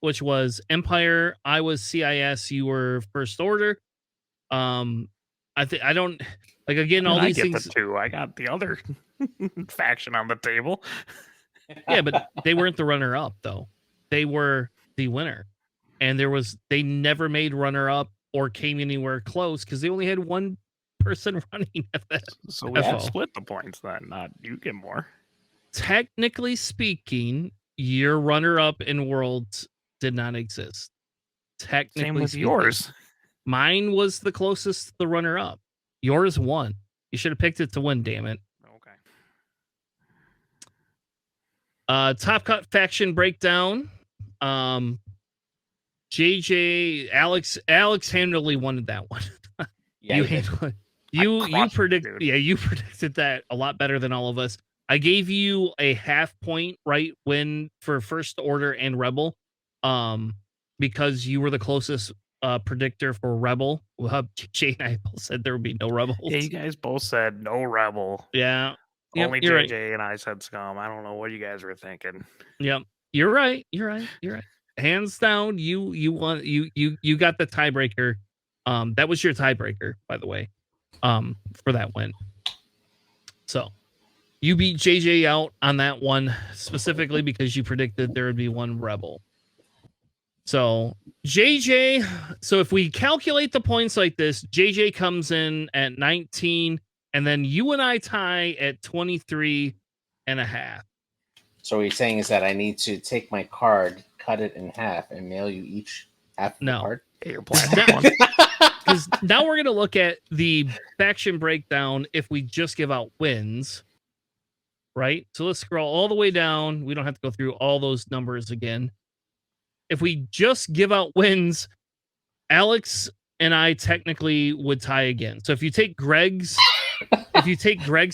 which was Empire. I was CIS. You were First Order. I don't like again. All these things. The 2. I got the other faction on the table. Yeah, but they weren't the runner-up though. They were the winner, and they never made runner-up or came anywhere close because they only had one person running at that. So we have split the points then, not you get more. Technically speaking, your runner-up in Worlds did not exist. Technically Same with speaking. yours. Mine was the closest to the runner-up. Yours won. You should have picked it to win, damn it. Okay. Top Cut faction breakdown. JJ, Alex handily wanted that one. Yeah, you predicted that a lot better than all of us. I gave you a half point right win for First Order and Rebel, because you were the closest predictor for Rebel. JJ and I both said there would be no Rebels. Yeah, you guys both said no Rebel. Yeah. Only JJ and I said Scum. I don't know what you guys were thinking. Yep. You're right. Hands down, you got the tiebreaker. That was your tiebreaker, by the way, for that win. So you beat JJ out on that one specifically because you predicted there would be one Rebel. So JJ, so if we calculate the points like this, JJ comes in at 19, and then you and I tie at 23 and a half. So what you're saying is that I need to take my card, cut it in half, and mail you each half the card? Yeah, you're plastic one. Because now we're going to look at the faction breakdown if we just give out wins, right? So let's scroll all the way down. We don't have to go through all those numbers again. If we just give out wins, Alex and I technically would tie again. So if you take Greg's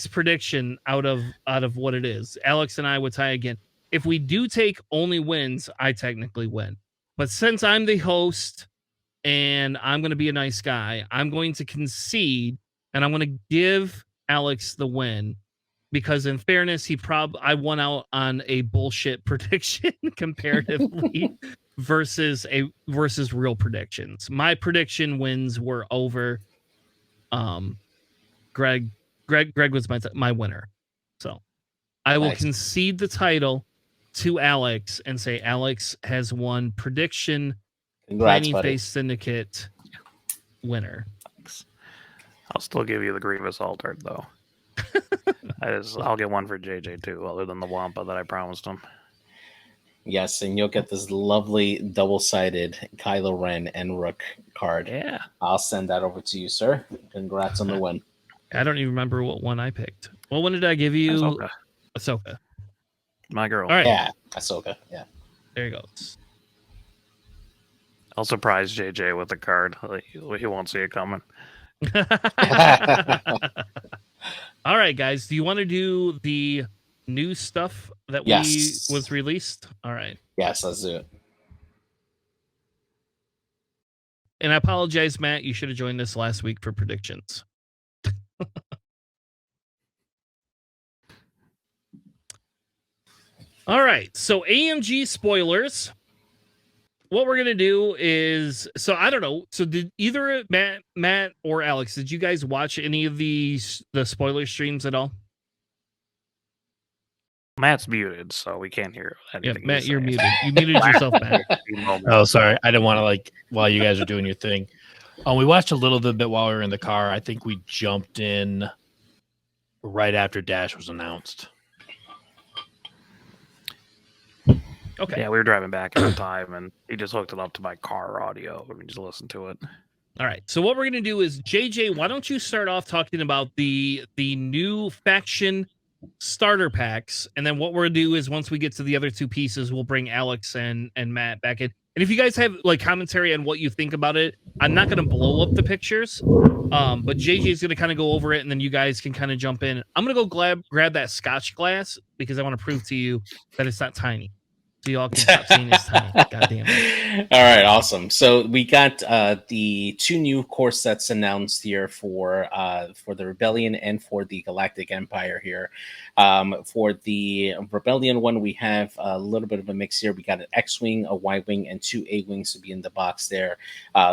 prediction out of what it is, Alex and I would tie again. If we do take only wins, I technically win. But since I'm the host and I'm going to be a nice guy, I'm going to concede and I'm going to give Alex the win because in fairness, I won out on a bullshit prediction comparatively versus real predictions. My prediction wins were over. Greg was my winner. So I will concede the title to Alex and say Alex has won prediction. Planning Face Syndicate winner. Thanks. I'll still give you the Grievous Altard though. I'll get one for JJ too, other than the Wampa that I promised him. Yes, and you'll get this lovely double-sided Kylo Ren and Rook card. Yeah. I'll send that over to you, sir. Congrats on the win. I don't even remember what one I picked. What one did I give you? Ahsoka. Ahsoka. My girl. All right. Yeah, Ahsoka. Yeah. There he goes. I'll surprise JJ with the card. He won't see it coming. All right, guys. Do you want to do the new stuff that was released? All right. Yes, let's do it. And I apologize, Matt. You should have joined us last week for predictions. All right. So AMG spoilers. What we're gonna do is, so I don't know. So did either Matt or Alex, did you guys watch any of the spoiler streams at all? Matt's muted, so we can't hear anything. Yeah, Matt, you're muted. You muted yourself, Matt. Oh, sorry. I didn't want to while you guys are doing your thing. We watched a little bit while we were in the car. I think we jumped in right after Dash was announced. Okay. Yeah, we were driving back at the time, and he just hooked it up to my car audio, and we just listened to it. All right. So what we're gonna do is, JJ, why don't you start off talking about the new faction starter packs, and then what we're gonna do is once we get to the other two pieces, we'll bring Alex and Matt back in. And if you guys have commentary on what you think about it, I'm not gonna blow up the pictures, but JJ's gonna kind of go over it, and then you guys can kind of jump in. I'm gonna go grab that Scotch glass because I want to prove to you that it's not tiny. So y'all can stop seeing this tiny. God damn it. All right, awesome. So we got the two new core sets announced here for the Rebellion and for the Galactic Empire here. For the Rebellion one, we have a little bit of a mix here. We got an X-Wing, a Y-Wing, and two A-Wings to be in the box there.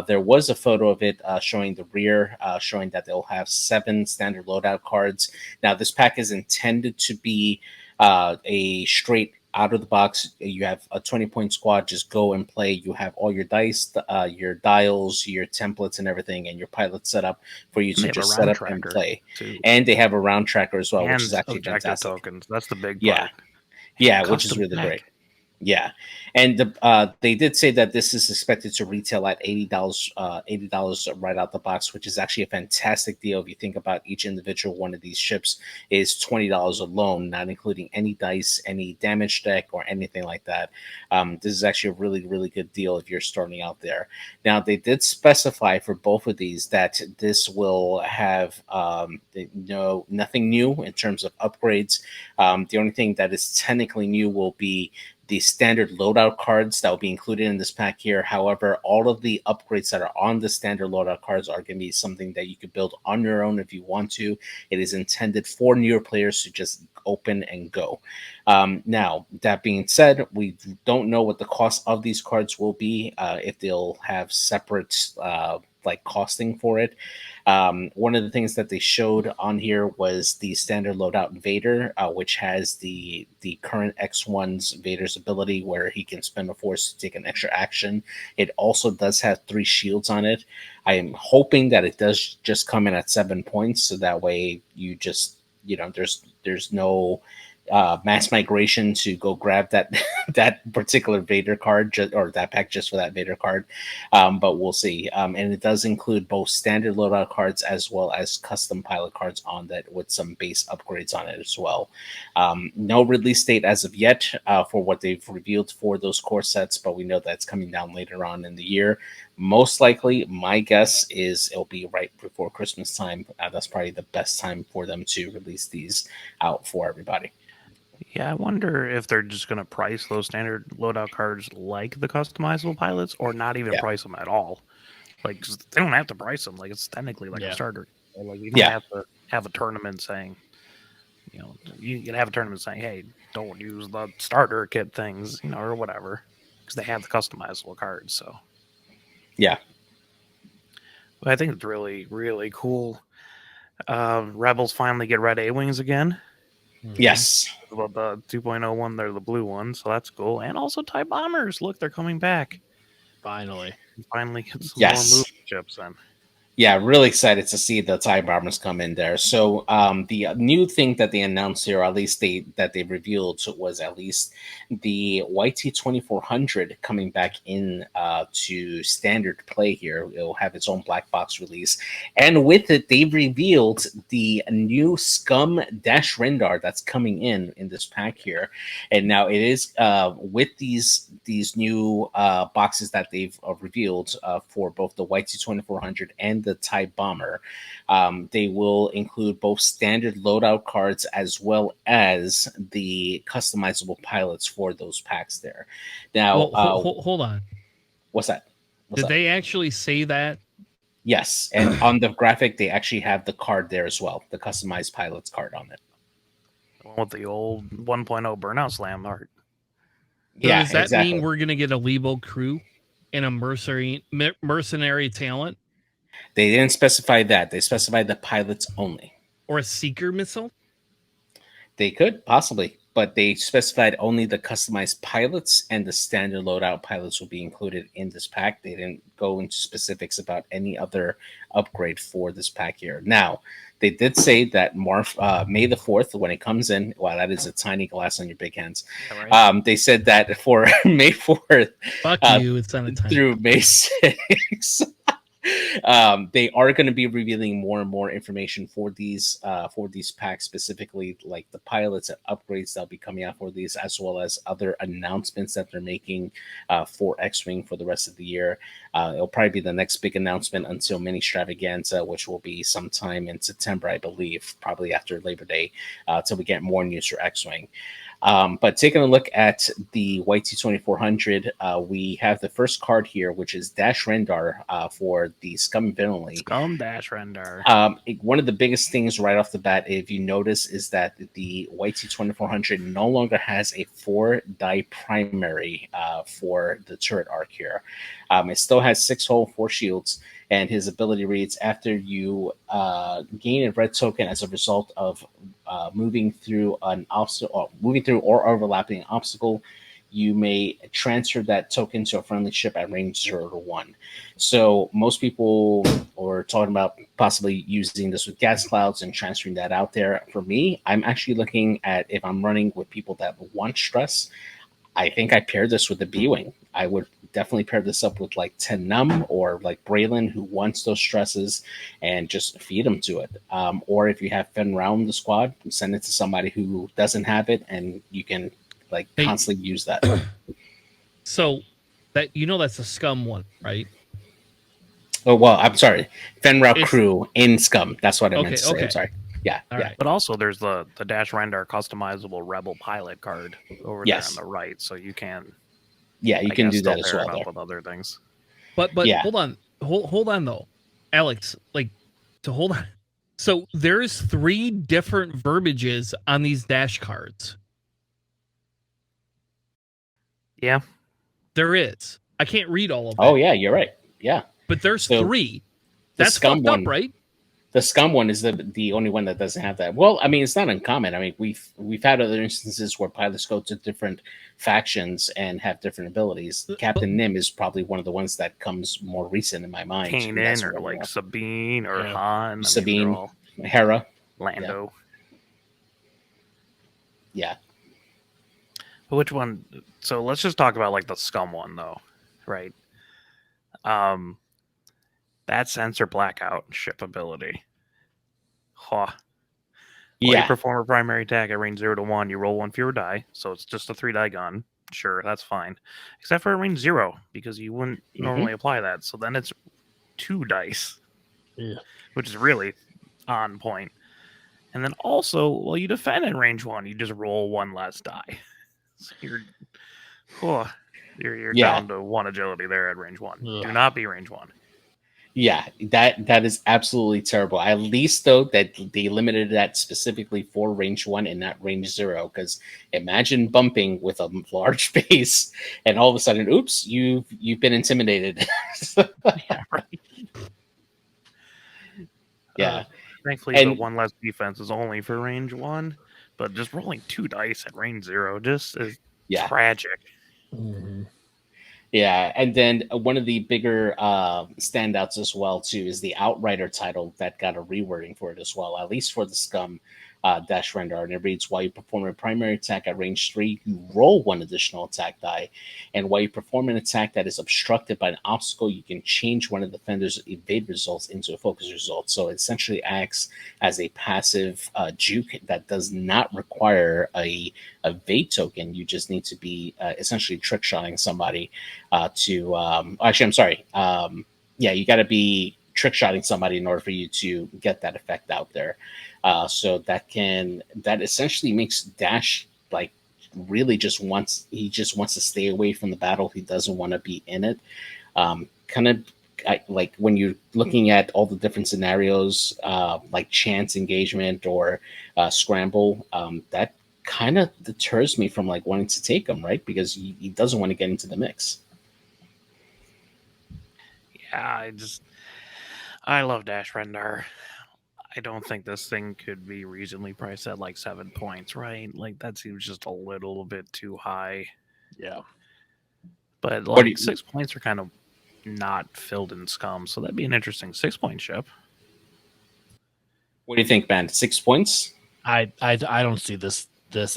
There was a photo of it showing the rear, showing that they'll have 7 standard loadout cards. Now, this pack is intended to be a straight out of the box. You have a 20-point squad. Just go and play. You have all your dice, your dials, your templates, and everything, and your pilot set up for you to just set up and play. Too. And they have a round tracker as well, And which is actually objective fantastic. tokens. That's the big Yeah, part. yeah, which Custom is really pack. great. Yeah, and they did say that this is expected to retail at $80, $80 right out the box, which is actually a fantastic deal. If you think about each individual one of these ships is $20 alone, not including any dice, any damage deck, or anything like that. This is actually a really, really good deal if you're starting out there. Now, they did specify for both of these that this will have nothing new in terms of upgrades. The only thing that is technically new will be the standard loadout cards that will be included in this pack here. However, all of the upgrades that are on the standard loadout cards are going to be something that you could build on your own if you want to. It is intended for newer players to just open and go. Now, that being said, we don't know what the cost of these cards will be, if they'll have separate costing for it. One of the things that they showed on here was the standard loadout Vader, which has the current X1's Vader's ability where he can spend a force to take an extra action. It also does have 3 shields on it. I am hoping that it does just come in at 7 points, so that way you just, there's no mass migration to go grab that that particular Vader card or that pack just for that Vader card, but we'll see. And it does include both standard loadout cards as well as custom pilot cards on that with some base upgrades on it as well. No release date as of yet for what they've revealed for those core sets, but we know that's coming down later on in the year. Most likely, my guess is it'll be right before Christmas time. That's probably the best time for them to release these out for everybody. Yeah, I wonder if they're just going to price those standard loadout cards like the customizable pilots, or not even price them at all. Like, 'cause they don't have to price them. Like, it's technically like a starter. Like, you don't have to have a tournament saying, you can have a tournament saying, hey, don't use the starter kit things, or whatever, because they have the customizable cards. So, yeah, but I think it's really, really cool. Rebels finally get red A-Wings again. Yes. Well, the 2.0 one, they're the blue one, so that's cool. And also TIE bombers. Look, they're coming back. Finally Finally get some more movie chips then. Yeah, really excited to see the TIE bombers come in there. So the new thing that they announced here, or at least they revealed, was at least the YT-2400 coming back in to standard play here. It'll have its own black box release, and with it, they revealed the new Scum Dash Rendar that's coming in this pack here. And now it is with these new boxes that they've revealed for both the YT-2400 and the TIE Bomber. They will include both standard loadout cards as well as the customizable pilots for those packs there. Now, hold on. What's that? Did they actually say that? Yes, and on the graphic, they actually have the card there as well, the customized pilots card on it. With the old 1.0 Burnout Slam art. So does that mean we're going to get a Lebo crew and a mercenary talent? They didn't specify that. They specified the pilots only. Or a seeker missile? They could, possibly. But they specified only the customized pilots, and the standard loadout pilots will be included in this pack. They didn't go into specifics about any other upgrade for this pack here. Now, they did say that May the 4th, when it comes in, wow, that is a tiny glass on your big hands. Yeah, right. They said that for May 4th, fuck you, it's not a tiny through May 6th, they are going to be revealing more and more information for these packs, specifically like the pilots and upgrades that'll be coming out for these, as well as other announcements that they're making for X-Wing for the rest of the year. It'll probably be the next big announcement until Mini Extravaganza, which will be sometime in September, I believe, probably after Labor Day, till we get more news for X-Wing. But taking a look at the YT-2400, we have the first card here, which is Dash Rendar for the Scum Villainy. Scum Dash Rendar. One of the biggest things right off the bat, if you notice, is that the YT-2400 no longer has a 4-die primary for the turret arc here. It still has 6-hole, 4 shields, and his ability reads: after you gain a red token as a result of moving through an obstacle, or overlapping an obstacle, you may transfer that token to a friendly ship at range 0 to 1. So most people are talking about possibly using this with gas clouds and transferring that out there. For me, I'm actually looking at, if I'm running with people that want stress, I think I paired this with the B-Wing. I would definitely pair this up with like Tenum or like Braylon, who wants those stresses, and just feed them to it. Or if you have Fen round the squad, send it to somebody who doesn't have it, and you can like constantly use that. So that, that's a Scum one, right? Oh, well, I'm sorry. Fenrout crew in Scum. That's what I meant to say. Okay. I'm sorry. Yeah. Right. But also there's the Dash Rendar customizable Rebel pilot card over there on the right, so you can. Yeah, you can do that as well. With other things. But yeah. Hold on though, Alex. Hold on. So there's 3 different verbiages on these dash cards. Yeah, there is. I can't read all of them. Oh yeah, you're right. Yeah, but there's 3. That's fucked up, right? The Scum one is the only one that doesn't have that. Well, I mean, it's not uncommon. I mean, we've had other instances where pilots go to different factions and have different abilities. Captain Nim is probably one of the ones that comes more recent in my mind. Kanan or like Sabine or Han. Sabine, Hera, Lando. Yeah. Which one? So let's just talk about like the Scum one though, right? That sensor blackout ship ability. Huh. Yeah. You perform a primary attack at range 0 to 1, you roll 1 fewer die, so it's just a 3-die gun. Sure, that's fine. Except for range 0, because you wouldn't normally apply that. So then it's 2 dice. Yeah. Which is really on point. And then also, while you defend in range 1, you just roll 1 less die. So you're down to 1 agility there at range 1. Do not be range 1. Yeah, that is absolutely terrible. At least though that they limited that specifically for range 1 and not range 0. Because imagine bumping with a large base and all of a sudden, oops, you've been intimidated. Yeah, right. Yeah. Thankfully, the 1 less defense is only for range 1, but just rolling 2 dice at range 0 just is tragic. Mm-hmm. Yeah, and then one of the bigger standouts as well too is the Outrider title that got a rewording for it as well, at least for the Scum dash render, and it reads: while you perform a primary attack at range 3, you roll one additional attack die, and while you perform an attack that is obstructed by an obstacle, you can change one of the defender's evade results into a focus result. So it essentially acts as a passive juke that does not require a evade token. You just need to be essentially trick shotting somebody actually, I'm sorry. Yeah, you got to be trick shotting somebody in order for you to get that effect out there. So that essentially makes Dash like really just wants to stay away from the battle. He doesn't want to be in it. Kind of like when you're looking at all the different scenarios, like chance engagement or scramble, that kind of deters me from like wanting to take him, right? Because he doesn't want to get into the mix. Yeah, I love Dash Rendar. I don't think this thing could be reasonably priced at like 7 points, right? Like that seems just a little bit too high. Yeah. But like 6 points are kind of not filled in Scum, so that'd be an interesting 6-point ship. What do you think, Ben? 6 points? I don't see this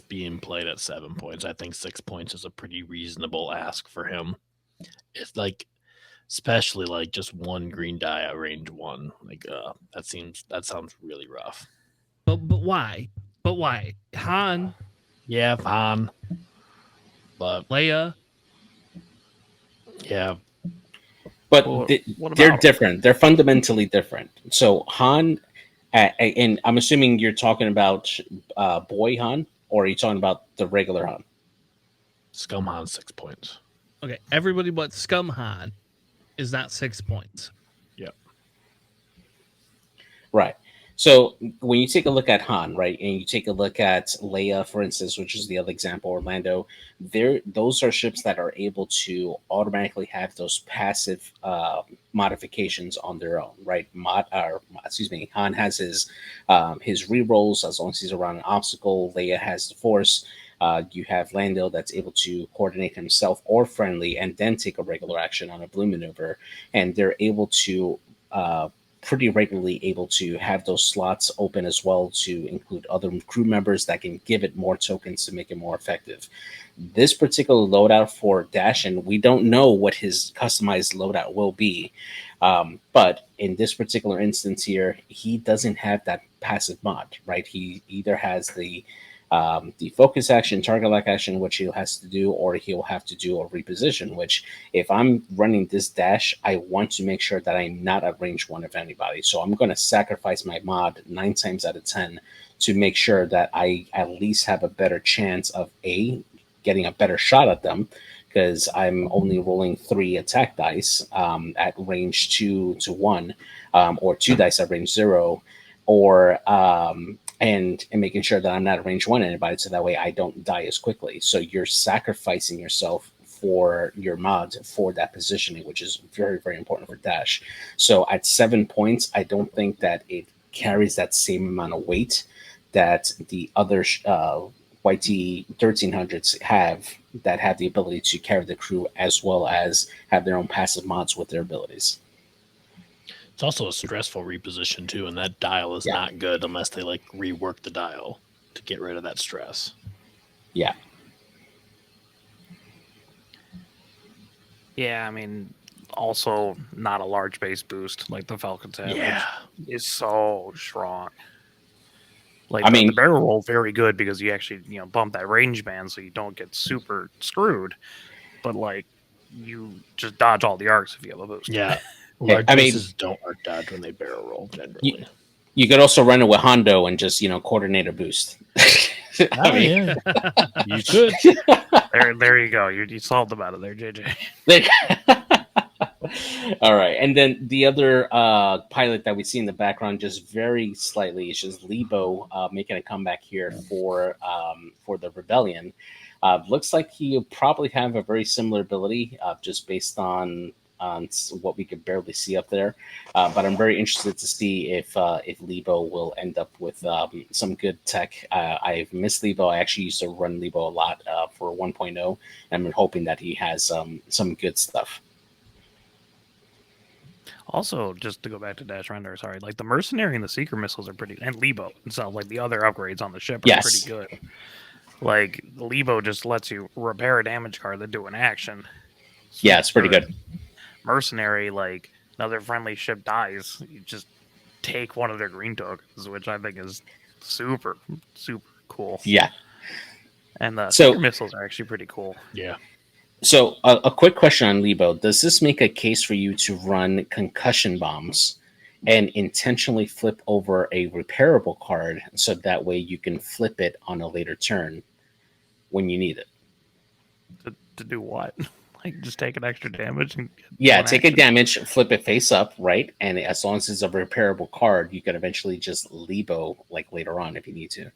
being played at 7 points. I think 6 points is a pretty reasonable ask for him. It's like, especially like just one green die at range 1. Like that sounds really rough. But why? But why? Han. Yeah, Han. But Leia. Yeah. But they're different. They're fundamentally different. So Han, and I'm assuming you're talking about Boy Han, or are you talking about the regular Han? Scum Han 6 points. Okay, everybody but Scum Han is not 6 points. Yep. Right. So when you take a look at Han, right, and you take a look at Leia, for instance, which is the other example, Orlando, those are ships that are able to automatically have those passive modifications on their own, right? Han has his rerolls as long as he's around an obstacle. Leia has the Force. You have Lando that's able to coordinate himself or friendly and then take a regular action on a blue maneuver, and they're able to pretty regularly able to have those slots open as well to include other crew members that can give it more tokens to make it more effective. This particular loadout for Dash, and we don't know what his customized loadout will be, but in this particular instance here, he doesn't have that passive mod, right? He either has the focus action, target lock action, which he'll has to do, or he'll have to do a reposition, which if I'm running this dash, I want to make sure that I'm not at range 1 of anybody. So I'm going to sacrifice my mod 9 times out of 10 to make sure that I at least have a better chance of getting a better shot at them, because I'm only rolling 3 attack dice at range 2 to 1, or 2 dice at range 0, or and making sure that I'm not at range 1 anybody, so that way I don't die as quickly. So you're sacrificing yourself for your mod for that positioning, which is very, very important for Dash. So at 7 points, I don't think that it carries that same amount of weight that the other YT 1300s have, that have the ability to carry the crew as well as have their own passive mods with their abilities. It's also a stressful reposition too, and that dial is not good unless they like rework the dial to get rid of that stress. Yeah. Yeah, I mean, also not a large base boost like the Falcon's have, which is so strong. Like the barrel roll very good because you actually bump that range band so you don't get super screwed, but like you just dodge all the arcs if you have a boost. Yeah. Large bases don't arc dodge when they barrel roll generally. You could also run it with Hondo and just coordinate a boost. Yeah. You could. There you go. You solved the matter there, JJ. All right, and then the other pilot that we see in the background, just very slightly, is just Lebo making a comeback here for the Rebellion. Looks like he'll probably have a very similar ability, just based on on what we could barely see up there. But I'm very interested to see if Lebo will end up with some good tech. I've missed Lebo. I actually used to run Lebo a lot for 1.0, and I'm hoping that he has some good stuff. Also, just to go back to Dash Render, sorry, like the Mercenary and the Seeker missiles are pretty, and Lebo itself, like the other upgrades on the ship are pretty good. Like Lebo just lets you repair a damage card that do an action. Yeah, it's pretty good. Mercenary, like another friendly ship dies, you just take one of their green tokens, which I think is super, super cool. Yeah. And the Seeker missiles are actually pretty cool. Yeah. So a quick question on Lebo. Does this make a case for you to run concussion bombs and intentionally flip over a repairable card so that way you can flip it on a later turn when you need it? To do what? Like just take an extra damage? And take a damage, flip it face up, right? And as long as it's a repairable card, you could eventually just Lebo like later on if you need to.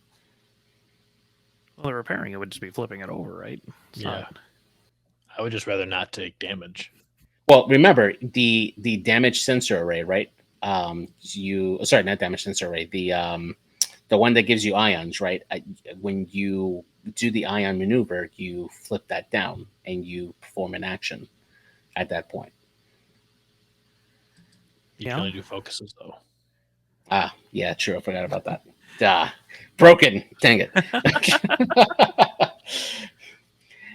Well, the repairing it would just be flipping it over, right? I would just rather not take damage. Well, remember the damage sensor array, right? Not damage sensor array. The one that gives you ions, right? When you do the ion maneuver, you flip that down and you perform an action at that point. You can only do focuses though. Yeah, true. I forgot about that. Broken. Dang it.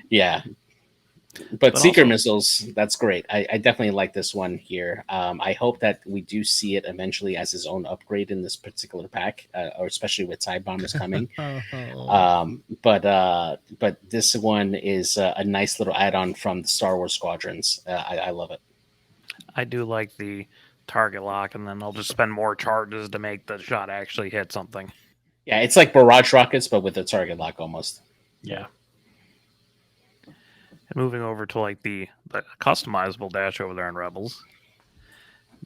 Yeah. But Seeker missiles, that's great. I definitely like this one here. I hope that we do see it eventually as his own upgrade in this particular pack, or especially with TIE Bombers coming. But this one is a nice little add-on from the Star Wars Squadrons. I love it. I do like the target lock, and then I'll just spend more charges to make the shot actually hit something. Yeah, it's like barrage rockets, but with a target lock almost. Yeah. And moving over to like the customizable dash over there in Rebels.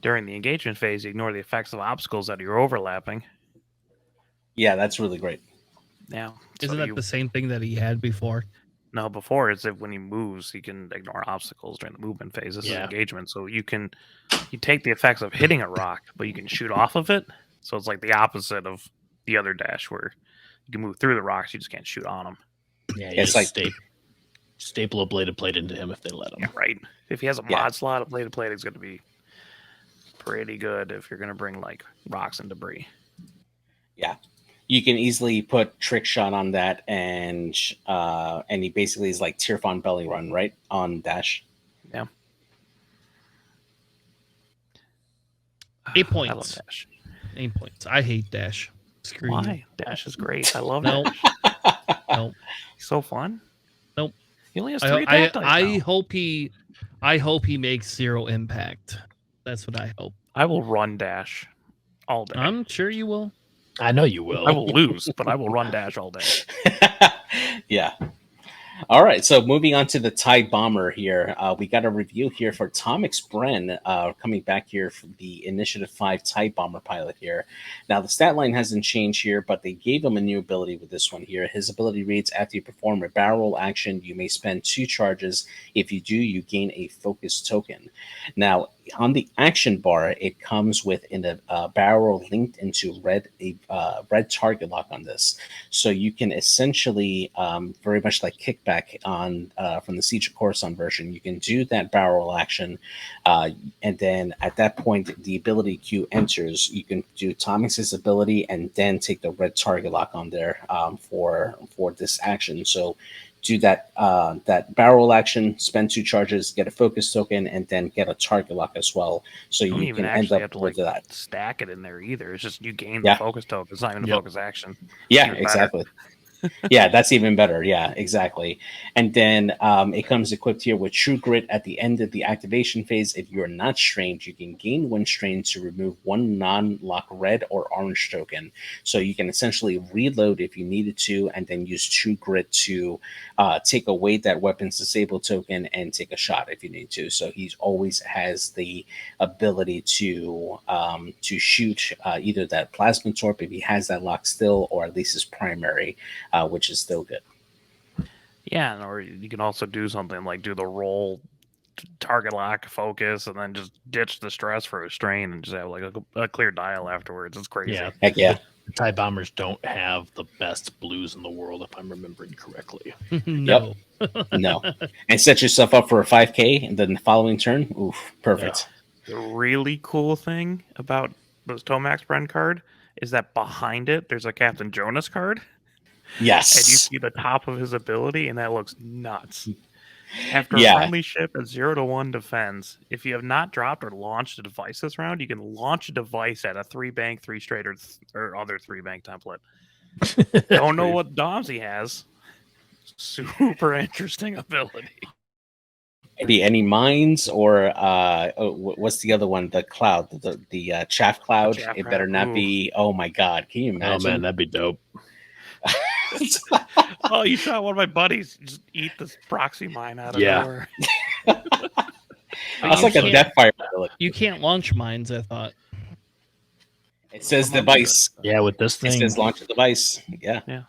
During the engagement phase, you ignore the effects of obstacles that you're overlapping. Yeah, that's really great. Yeah. Isn't that the same thing that he had before? No, before it's if when he moves, he can ignore obstacles during the movement phase. This is engagement. So you take the effects of hitting a rock, but you can shoot off of it. So it's like the opposite of the other dash where you can move through the rocks, you just can't shoot on them. Yeah, it's like staple a bladed plate into him if they let him. Yeah, right. If he has a mod slot, a bladed plate is going to be pretty good if you're going to bring like rocks and debris. Yeah. You can easily put trick shot on that, and he basically is like Tirfon belly run, right? On dash. Yeah. 8 points. I love dash. 8 points. I hate dash. Screw Why? you. Dash is great. I love Nope. dash. Nope. So fun. Nope. He only has 3 attack dice I hope he makes 0 impact. That's what I hope. I will run dash all day. I'm sure you will. I know you will. I will lose, but I will run dash all day. Yeah. All right, so moving on to the TIE Bomber here. We got a review here for Tomix Bren coming back here for the Initiative 5 TIE Bomber pilot here. Now, the stat line hasn't changed here, but they gave him a new ability with this one here. His ability reads, after you perform a barrel roll action, you may spend 2 charges. If you do, you gain a focus token. Now, on the action bar, it comes with a barrel linked into red target lock on this. So you can essentially, very much like Kickback on from the Siege of Coruscant version, you can do that barrel action, and then at that point, the ability queue enters. You can do Tomix's ability and then take the red target lock on there for this action. So do that barrel action, spend 2 charges, get a focus token, and then get a target lock as well. So you can end up with that. Stack it in there either. It's just you gain the focus token. It's not even a focus action. Yeah, exactly. Yeah, that's even better. Yeah, exactly. And then it comes equipped here with True Grit. At the end of the activation phase, if you're not strained, you can gain 1 strain to remove 1 non-lock red or orange token. So you can essentially reload if you needed to, and then use True Grit to take away that weapon's disable token and take a shot if you need to. So he always has the ability to shoot either that plasma torp if he has that lock still, or at least his primary. Which is still good. Yeah, or you can also do something like do the roll target lock, focus, and then just ditch the stress for a strain and just have like a clear dial afterwards. It's crazy. Yeah, Heck yeah. The TIE bombers don't have the best blues in the world, if I'm remembering correctly. No. No. And set yourself up for a 5K, and then the following turn, oof, perfect. The really cool thing about this Tomax Bren card is that behind it, there's a Captain Jonas card. Yes. And you see the top of his ability, and that looks nuts. After a friendly ship at 0-1 defense, if you have not dropped or launched a device this round, you can launch a device at a 3-bank, 3-straight, or other 3-bank template. Don't know what DOMs he has. Super interesting ability. Any mines or what's the other one? The cloud, the chaff cloud. It better not be. Oh my god! Can you imagine? Oh man, that'd be dope. Oh, you saw one of my buddies just eat this proxy mine out of nowhere. It's like a death fire. You can't launch mines, I thought. It says device. Yeah, with this thing. It says launch a device. Yeah.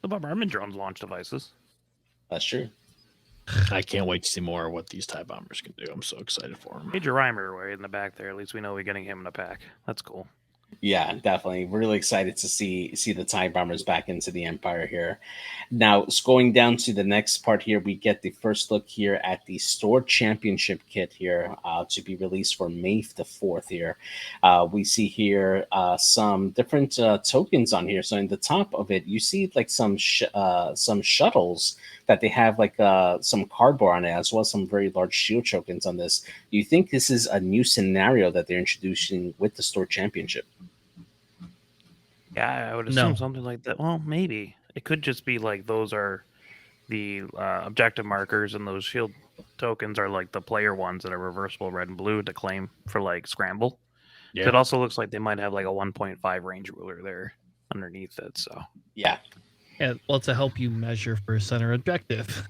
The bombardment drones launch devices. That's true. I can't wait to see more of what these TIE bombers can do. I'm so excited for them. Major Reimer way in the back there. At least we know we're getting him in a pack. That's cool. Yeah, definitely. Really excited to see the TIE bombers back into the Empire here. Now, going down to the next part here, we get the first look here at the Store Championship kit here to be released for May the 4th here. We see here some different tokens on here. So in the top of it, you see like some shuttles that they have like some cardboard on it, as well as some very large shield tokens on this. Do you think this is a new scenario that they're introducing with the Store Championship? Yeah, I would assume something like that. Well, maybe. It could just be like those are the objective markers, and those shield tokens are like the player ones that are reversible red and blue to claim for like scramble. Yeah. It also looks like they might have like a 1.5 range ruler there underneath it. So yeah. Yeah, well, to help you measure for center objective,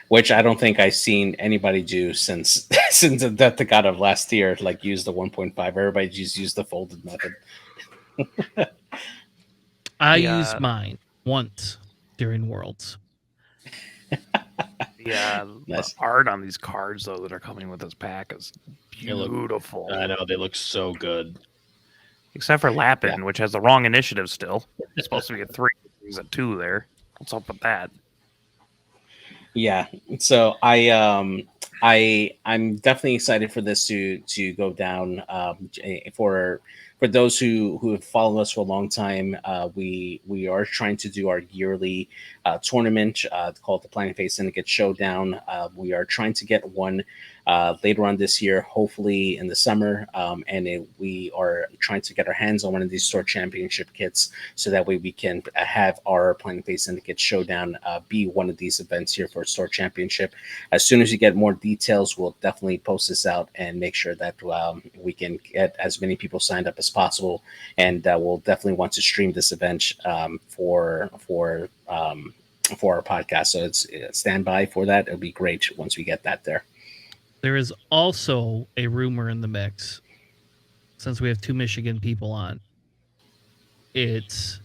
which I don't think I've seen anybody do since the Death to God of last year. Like use the 1.5. Everybody just used the folded method. I used mine once during Worlds. Yeah, nice. The art on these cards though that are coming with this pack is beautiful. I know they look so good. Except for Lapin, which has the wrong initiative still. It's supposed to be a 3, he's a 2 there. What's up with that? Yeah. So I'm definitely excited for this to go down. For those who have followed us for a long time, we are trying to do our yearly tournament called the Planet Face Syndicate Showdown. We are trying to get one later on this year, hopefully in the summer, and we are trying to get our hands on one of these Store Championship kits, so that way we can have our Planet Face Syndicate Showdown be one of these events here for Store Championship. As soon as we get more details, we'll definitely post this out and make sure that we can get as many people signed up as possible, and we'll definitely want to stream this event for our podcast. So it's stand by for that. It'll be great once we get that there. There is also a rumor in the mix, since we have 2 Michigan people on. It's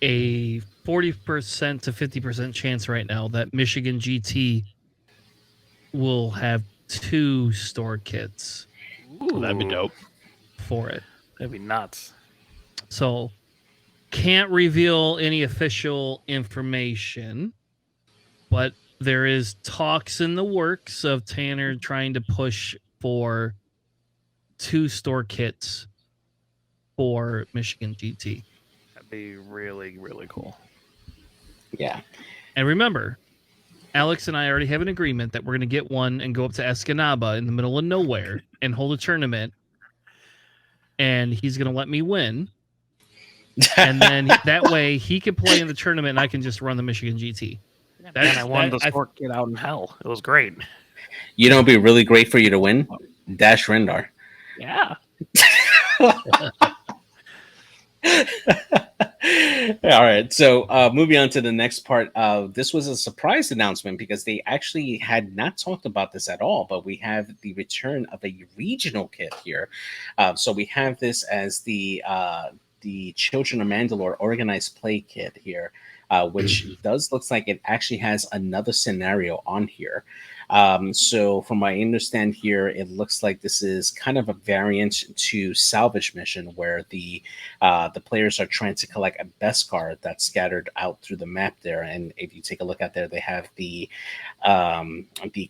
a 40% to 50% chance right now that Michigan GT will have 2 store kits. Ooh, that'd be dope for it. That'd be nuts. So can't reveal any official information, but there is talks in the works of Tanner trying to push for 2 store kits for Michigan GT. That'd be really, really cool. Yeah. And remember, Alex and I already have an agreement that we're going to get one and go up to Escanaba in the middle of nowhere and hold a tournament. And he's going to let me win. And then that way he can play in the tournament and I can just run the Michigan GT. I won the sport kit out in hell. It was great. You know, it'd be really great for you to win? Dash Rendar. Yeah. All right. So moving on to the next part. This was a surprise announcement because they actually had not talked about this at all, but we have the return of a regional kit here. So we have this as the Children of Mandalore organized play kit here, which does looks like it actually has another scenario on here. So from what I understand here, it looks like this is kind of a variant to Salvage Mission, where the players are trying to collect a best card that's scattered out through the map there. And if you take a look at there, they have the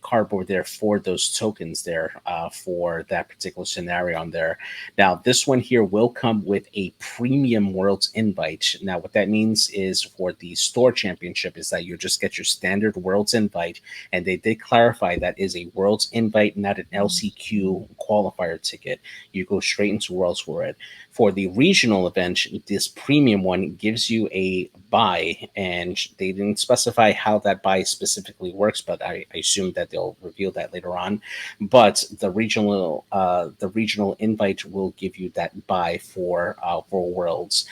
cardboard there for those tokens there for that particular scenario on there. Now, this one here will come with a premium Worlds invite. Now, what that means is for the store championship is that you just get your standard Worlds invite, and they did clarify that is a Worlds invite, not an LCQ qualifier ticket. You go straight into Worlds for it. For the regional event, this premium one gives you a buy, and they didn't specify how that buy specifically works, but I assume that they'll reveal that later on. But the regional invite will give you that buy for Worlds.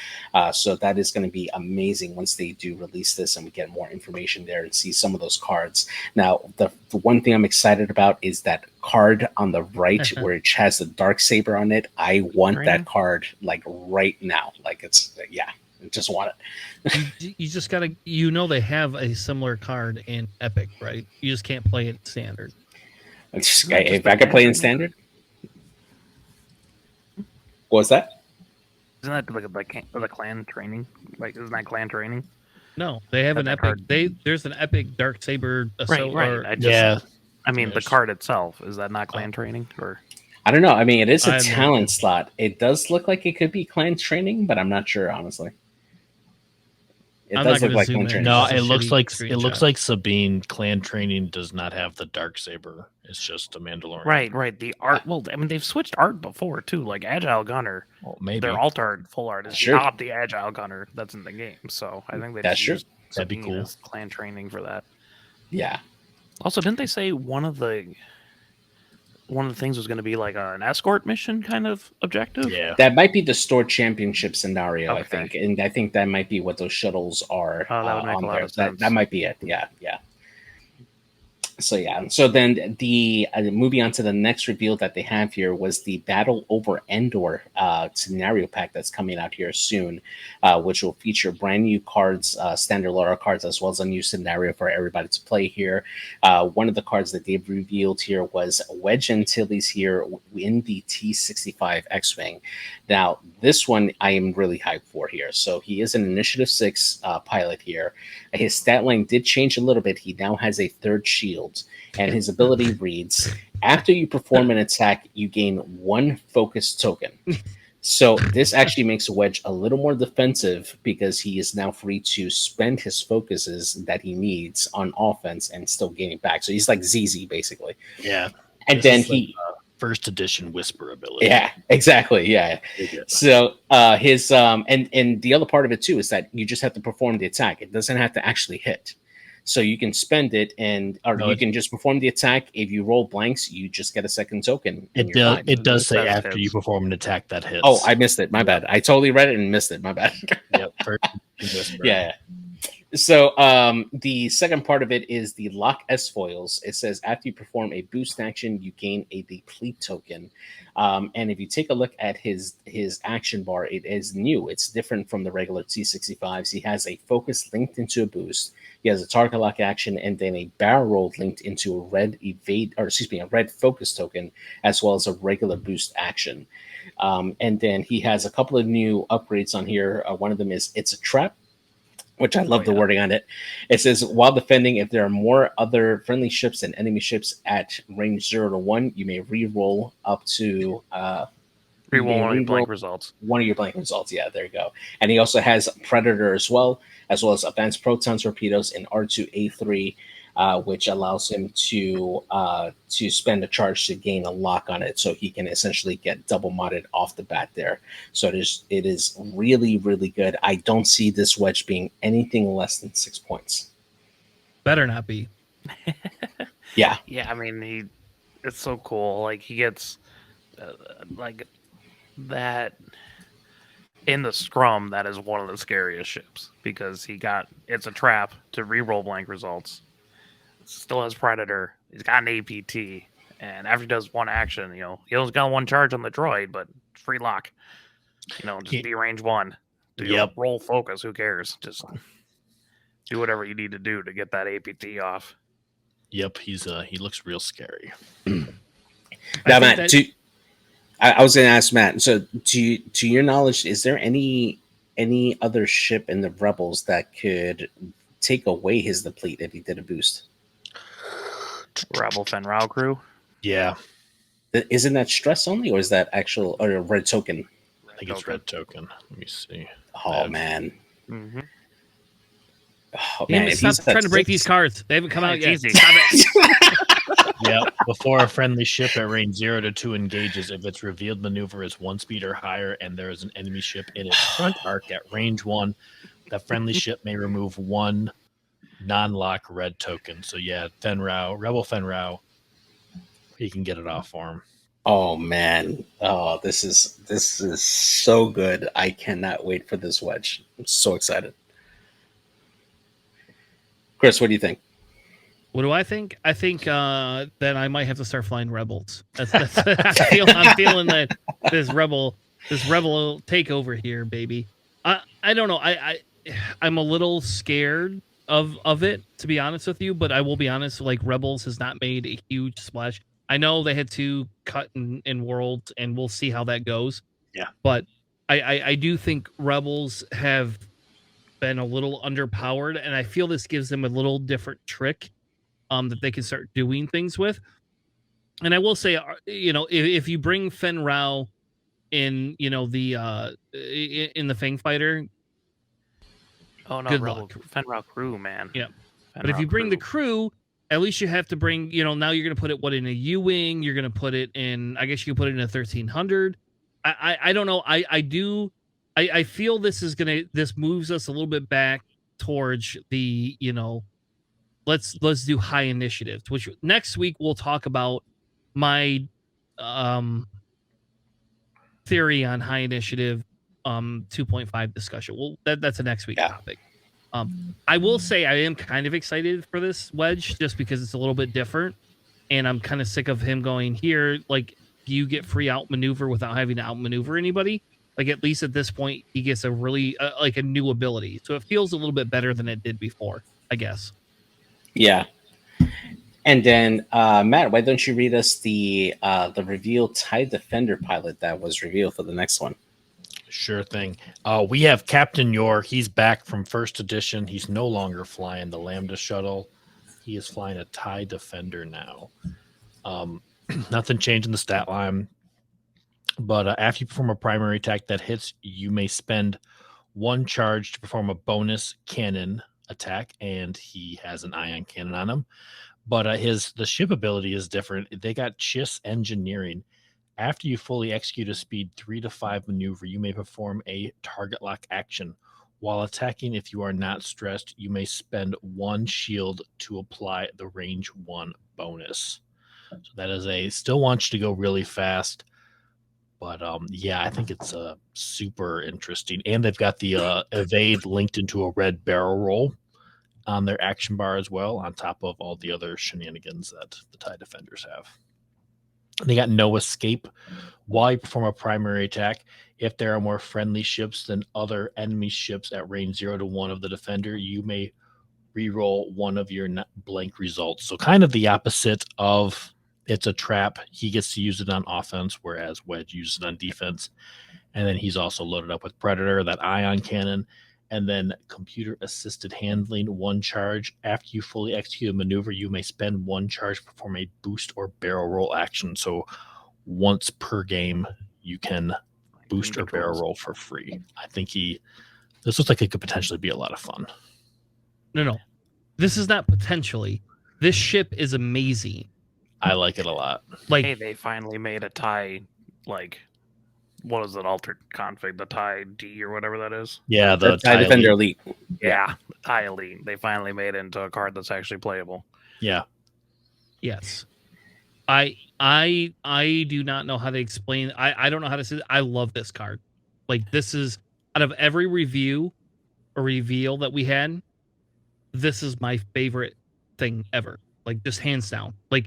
So that is going to be amazing once they do release this and we get more information there and see some of those cards. Now, the one thing I'm excited about is that card on the right where it has the Darksaber on it. I want that card like right now. Like it's I just want it. You just gotta, they have a similar card in Epic, right? You just can't play it standard. If I could play in standard, what was that? Isn't that the clan training? Like, isn't that clan training? No, they have an Epic. There's an Epic Darksaber. Right. I mean, the card itself, is that not clan training? Or I don't know. I mean, it is a talent slot. It does look like it could be clan training, but I'm not sure, honestly. It does look like clan training. No, it looks like Sabine clan training does not have the Darksaber. It's just a Mandalorian. Right. The art. Well, I mean, they've switched art before too. Like Agile Gunner. Well, maybe their alt art, full art is not the Agile Gunner that's in the game. So I think that's true. That'd be cool. Clan training for that. Yeah. Also, didn't they say one of the things was going to be like an escort mission kind of objective? Yeah, that might be the store championship scenario. I think, and I think that might be what those shuttles are. That would make a lot of sense. That might be it. Yeah. So then the moving on to the next reveal that they have here was the Battle Over Endor scenario pack that's coming out here soon, which will feature brand new cards, standard Laura cards, as well as a new scenario for everybody to play here. One of the cards that they've revealed here was Wedge Antilles here in the T-65 X-Wing. Now, this one I am really hyped for here. So he is an Initiative 6 pilot here. His stat line did change a little bit. He now has a third shield, and his ability reads, after you perform an attack, you gain 1 focus token. So this actually makes Wedge a little more defensive because he is now free to spend his focuses that he needs on offense and still gaining back. So he's like ZZ, basically. Yeah. And then he... first edition whisper ability. Yeah, exactly. Yeah. So his and the other part of it too is that you just have to perform the attack. It doesn't have to actually hit. So you can spend it you can just perform the attack. If you roll blanks, you just get a second token. It does say after you perform an attack that hits. Oh, I missed it. My bad. I totally read it and missed it. My bad. Yep. Yeah. So the second part of it is the Lock S foils. It says after you perform a boost action, you gain a deplete token. And if you take a look at his action bar, it is new. It's different from the regular T-65s. He has a focus linked into a boost. He has a target lock action and then a barrel roll linked into a red focus token, as well as a regular boost action. And then he has a couple of new upgrades on here. One of them is It's a Trap, which I love the wording on it. It says, while defending, if there are more other friendly ships than enemy ships at range 0 to 1, you may re-roll up to... re-roll one of your blank results. One of your blank results, yeah, there you go. And he also has Predator as well as Advanced Proton Torpedoes and R2A3, which allows him to spend a charge to gain a lock on it, so he can essentially get double modded off the bat there. So it is really, really good. I don't see this Wedge being anything less than 6 points. Better not be. Yeah. I mean, it's so cool. Like he gets like that in the scrum. That is one of the scariest ships because It's a Trap to re-roll blank results. Still has Predator. He's got an APT, and after he does one action, he only got one charge on the droid, but free lock. Just be range 1. Roll focus. Who cares? Just do whatever you need to do to get that APT off. Yep, he looks real scary. Now, Matt, I was going to ask Matt. So, to your knowledge, is there any other ship in the Rebels that could take away his deplete if he did a boost? Rebel Fenrau crew. Yeah. Isn't that stress only, or is that actual or a red token? I think it's red token. Let me see. Oh man. Mm-hmm. Oh man! Stop trying to break these cards. They haven't come out yet. Stop it. Yeah. Before a friendly ship at range 0 to 2 engages, if its revealed maneuver is 1 speed or higher, and there is an enemy ship in its front arc at range 1, the friendly ship may remove 1 non-lock red token. So yeah, Rebel Fenrau, he can get it off for him. Oh man! Oh, this is so good. I cannot wait for this wedge. I'm so excited. Chris, what do you think? What do I think? I think that I might have to start flying Rebels. That's I'm feeling that this rebel takeover here, baby. I don't know. I'm a little scared of it, to be honest with you, but I will be honest, like Rebels has not made a huge splash. I know they had to cut in Worlds, and we'll see how that goes. Yeah. But I do think Rebels have been a little underpowered, and I feel this gives them a little different trick that they can start doing things with. And I will say, if you bring Fenrau in, in the Fang Fighter. Oh no, Fenrau crew, man. Yeah. But if you bring the crew, at least you have to bring, now you're going to put it in a U-Wing, you're going to put it in, I guess you can put it in a 1300. I don't know. I feel this moves us a little bit back towards the, let's do high initiatives, which next week we'll talk about my theory on high initiative 2.5 discussion. Well, that's a next week topic. I will say I am kind of excited for this wedge just because it's a little bit different, and I'm kind of sick of him going here. Like, you get free outmaneuver without having to outmaneuver anybody. Like, at least at this point, he gets a really like a new ability, so it feels a little bit better than it did before, I guess. Yeah. And then Matt, why don't you read us the revealed TIE Defender pilot that was revealed for the next one? Sure thing. We have Captain Yor. He's back from first edition. He's no longer flying the Lambda shuttle. He is flying a TIE Defender now. Nothing changed in the stat line. But after you perform a primary attack that hits, you may spend 1 charge to perform a bonus cannon attack, and he has an ion cannon on him. But the ship ability is different. They got Chiss Engineering. After you fully execute a speed 3 to 5 maneuver, you may perform a target lock action. While attacking, if you are not stressed, you may spend 1 shield to apply the range 1 bonus. So that is still wants you to go really fast. But yeah, I think it's super interesting. And they've got the evade linked into a red barrel roll on their action bar as well, on top of all the other shenanigans that the TIE Defenders have. They got no escape while you perform a primary attack. If there are more friendly ships than other enemy ships at range 0 to 1 of the Defender, you may re-roll one of your blank results. So kind of the opposite of it's a trap. He gets to use it on offense, whereas Wedge uses it on defense. And then he's also loaded up with Predator, that ion cannon, and then computer-assisted handling, 1 charge. After you fully execute a maneuver, you may spend 1 charge to perform a boost or barrel roll action. So once per game, you can boost or barrel roll for free. I think this looks like it could potentially be a lot of fun. No. This is not potentially. This ship is amazing. I like it a lot. Like, hey, they finally made a TIE, like, what is it, altered config, the TIE D or whatever that is? Yeah, the TIE Defender Elite. Yeah, the TIE Elite. They finally made it into a card that's actually playable. Yeah. Yes. I do not know how to explain. I don't know how to say it. I love this card. Like, this is, out of every review or reveal that we had, this is my favorite thing ever. Like, just hands down. Like,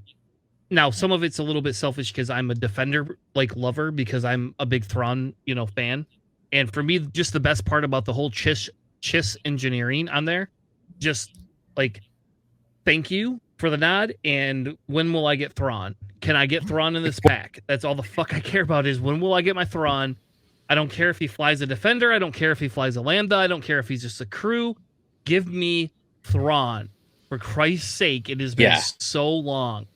now some of it's a little bit selfish because I'm a Defender lover, because I'm a big Thrawn fan, and for me, just the best part about the whole Chiss engineering on there, just like, thank you for the nod, and when will I get Thrawn? Can I get Thrawn in this pack? That's all the fuck I care about is when will I get my Thrawn? I don't care if he flies a Defender. I don't care if he flies a Lambda. I don't care if he's just a crew. Give me Thrawn. For Christ's sake, it has been so long.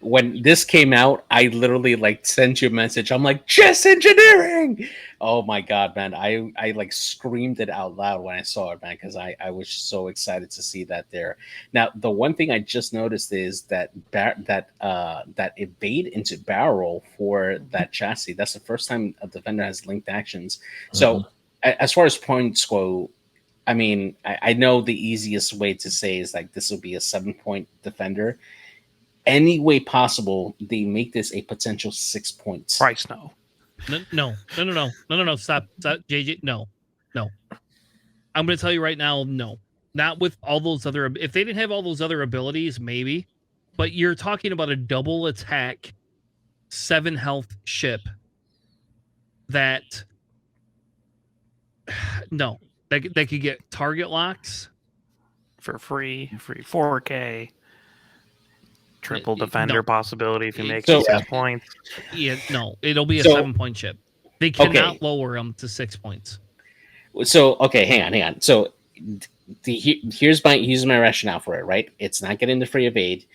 When this came out, I literally like sent you a message. I'm like, chess engineering. Oh my god, man. I like screamed it out loud when I saw it, man, because I was so excited to see that there. Now, the one thing I just noticed is that evade into barrel for that chassis. That's the first time a Defender has linked actions. So as far as points go, I mean, I know the easiest way to say is like this will be a 7-point Defender. Any way possible, they make this a potential 6 points. Price no. No. Stop, JJ. No. I'm going to tell you right now, no. Not with all those other. If they didn't have all those other abilities, maybe. But you're talking about a double attack, 7 health ship. That no, they could get target locks for free 4K. Triple Defender possibility if you make 6 points. Yeah, no, it'll be a 7-point chip. They cannot lower them to 6 points. So okay, hang on. So here's my rationale for it. Right, it's not getting the free evade.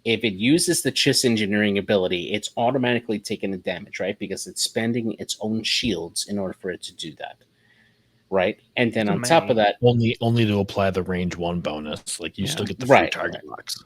If it uses the Chiss engineering ability, it's automatically taking the damage, right? Because it's spending its own shields in order for it to do that. Right, and then on top of that, only to apply the range 1 bonus. Like you still get the free target locks.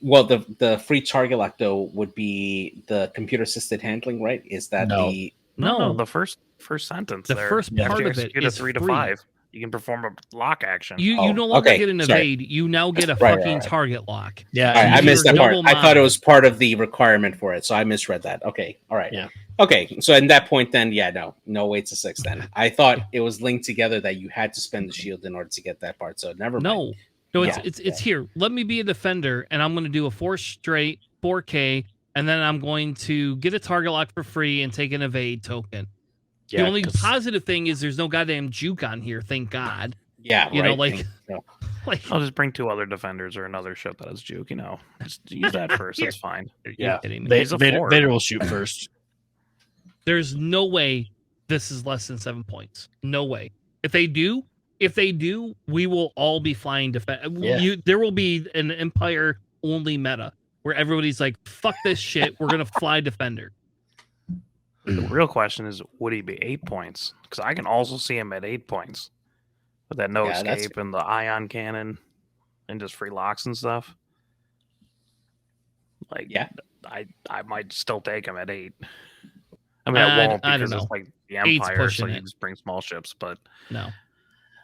Well, the free target lock though would be the computer assisted handling, right? Is that no? The first sentence. The first part of it is 3 to 5. You can perform a lock action. You no longer get an evade. You now get a fucking target lock. Yeah, I missed that part. I thought it was part of the requirement for it, so I misread that. Okay, all right. Yeah. Okay, so at that point, then no way to 6. Then I thought it was linked together that you had to spend the shield in order to get that part. So never mind. No, it's here. Let me be a Defender, and I'm going to do a 4 straight 4K, and then I'm going to get a target lock for free and take an evade token. Yeah, the only positive thing is there's no goddamn juke on here, thank God. Yeah, you know, like I'll just bring 2 other Defenders or another ship that has juke. You know, just use that first. It's fine. Yeah, Vader will shoot first. There's no way this is less than 7 points. No way. If they do, we will all be flying there will be an Empire only meta where everybody's like, fuck this shit, we're gonna fly Defender. The real question is, would he be 8 points? Because I can also see him at 8 points with that no escape and the ion cannon and just free locks and stuff. Like, I might still take him at 8. I mean, I won't because it's like the Empire, so you just bring small ships. But no.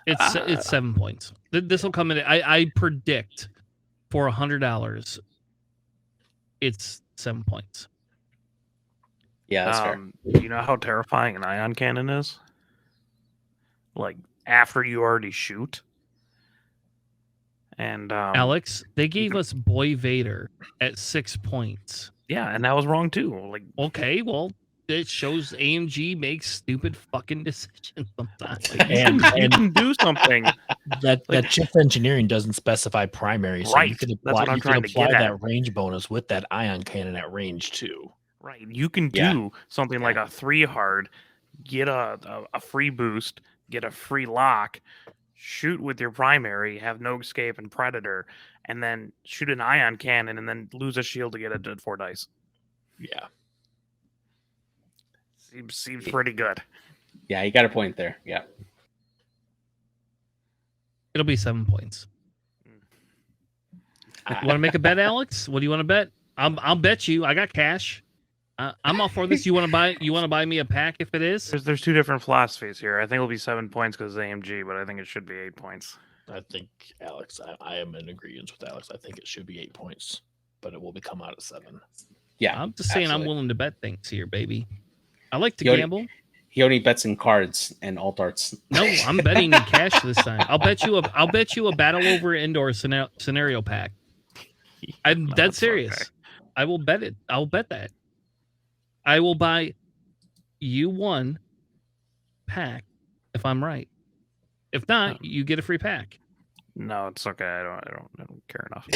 It's 7 points. This will come in. I predict for $100, it's 7 points. Yeah, that's fair. You know how terrifying an ion cannon is? Like after you already shoot. And Alex, they gave us Boy Vader at 6 points. Yeah, and that was wrong too. Like, okay, well, it shows AMG makes stupid fucking decisions sometimes. And you can do something. That chip engineering doesn't specify primary, so right. you can apply that range bonus with that ion cannon at range 2. Right. You can do something like a 3 hard, get a free boost, get a free lock, shoot with your primary, have no escape and predator, and then shoot an ion cannon and then lose a shield to get a 4 dice. Yeah. Seems pretty good. Yeah, you got a point there. Yeah. It'll be 7 points. Want to make a bet, Alex? What do you want to bet? I'll bet you. I got cash. I'm all for this. You want to buy me a pack if it is? There's 2 different philosophies here. I think it'll be 7 points because it's AMG, but I think it should be 8 points. I think Alex. I am in agreement with Alex. I think it should be 8 points, but it will come out at 7. Yeah, I'm just saying I'm willing to bet things here, baby. I like to gamble. He only bets in cards and alt arts. No, I'm betting in cash this time. I'll bet you a battle over indoor scenario pack. I'm dead serious. Okay. I will bet it. I'll bet that. I will buy you 1 pack if I'm right. If not, you get a free pack. No, it's okay. I don't care enough.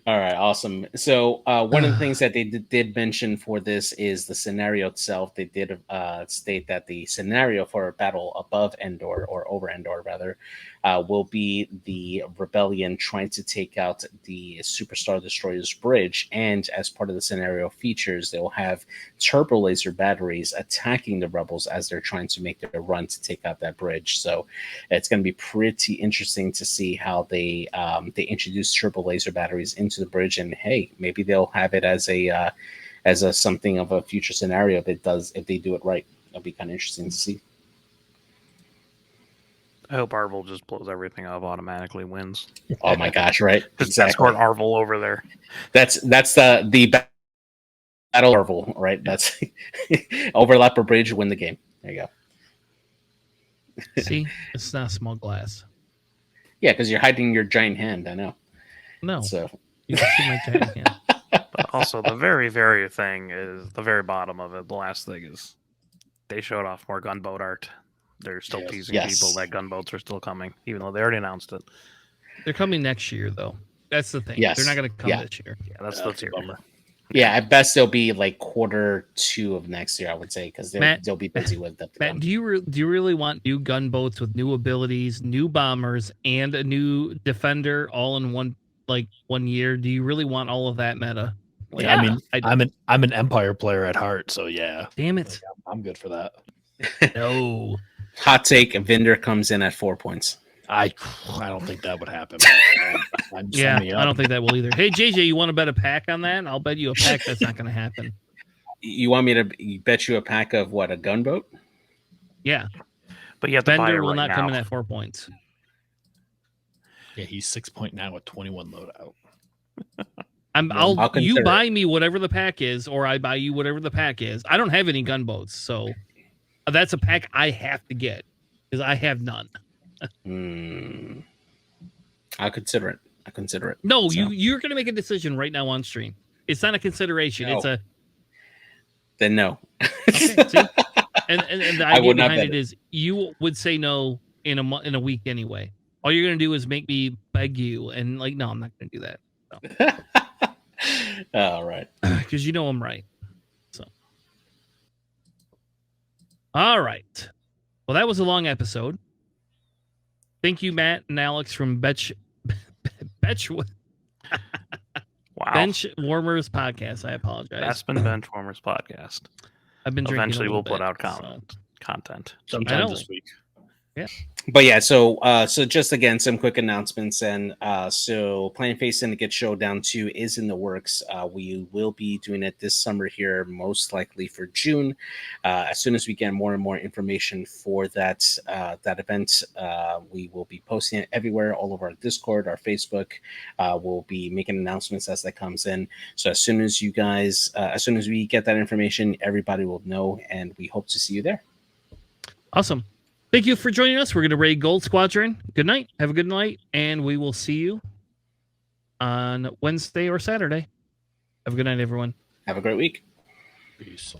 All right, awesome. So one of the things that they did mention for this is the scenario itself. They did state that the scenario for a battle above Endor, or over Endor rather, will be the rebellion trying to take out the Superstar Destroyer's bridge, and as part of the scenario features, they will have turbo laser batteries attacking the rebels as they're trying to make their run to take out that bridge. So it's going to be pretty interesting to see how they introduce turbo laser batteries into the bridge, and hey, maybe they'll have it as a something of a future scenario if they do it right. That'll be kind of interesting to see. I hope Arvel just blows everything up, automatically wins. Oh my gosh, right? Just Exactly. escort Arvel over there. That's the battle Arvel, right? That's overlap a bridge, win the game. There you go. See, it's not small glass. Yeah, because you're hiding your giant hand. I know. No, So you can see my giant hand. But also, the very, very thing is the very bottom of it. The last thing is they showed off more gunboat art. They're still teasing people that gunboats are still coming, even though they already announced it. They're coming next year, though. That's the thing. Yes. They're not going to come this year. Yeah, that's the theory. bummer. Yeah, at best they'll be like Q2 of next year, I would say, because they'll be busy with that. Matt, do you really want new gunboats with new abilities, new bombers, and a new defender all in one year? Do you really want all of that meta? Like, yeah. I mean, I'm an Empire player at heart, so yeah. Damn it, I'm good for that. No. Hot take: Vinder comes in at 4 points. I don't think that would happen. I don't think that will either. Hey, JJ, you want to bet a pack on that? I'll bet you a pack that's not going to happen. You want me to bet you a pack of what, a gunboat? Yeah, but you have to buy it will right not now. come in at 4 points. Yeah, he's 6.9 with 21 You loadout. you buy me whatever the pack is, or I buy you whatever the pack is. I don't have any gunboats, so that's a pack I have to get because I have none. I'll consider it. No, so. You're going to make a decision right now on stream. It's not a consideration. No. It's a. Then no. Okay, see? And the idea behind it is you would say no in a week anyway. All you're going to do is make me beg you, and no, I'm not going to do that. No. All right, because you know I'm right. So, all right. Well, that was a long episode. Thank you, Matt and Alex from Bench Warmers Podcast. I apologize. Aspen Bench Warmers Podcast. I've been drinking. Eventually, we'll put out content sometime this week. Yeah. But yeah, so just again, some quick announcements, and so Planet Face Syndicate Showdown 2 is in the works. We will be doing it this summer here, most likely for June. As soon as we get more and more information for that event, we will be posting it everywhere, all over our Discord, our Facebook. We'll be making announcements as that comes in. So as soon as we get that information, everybody will know, and we hope to see you there. Awesome. Thank you for joining us. We're going to raid Gold Squadron. Good night. Have a good night. And we will see you on Wednesday or Saturday. Have a good night, everyone. Have a great week. Peace.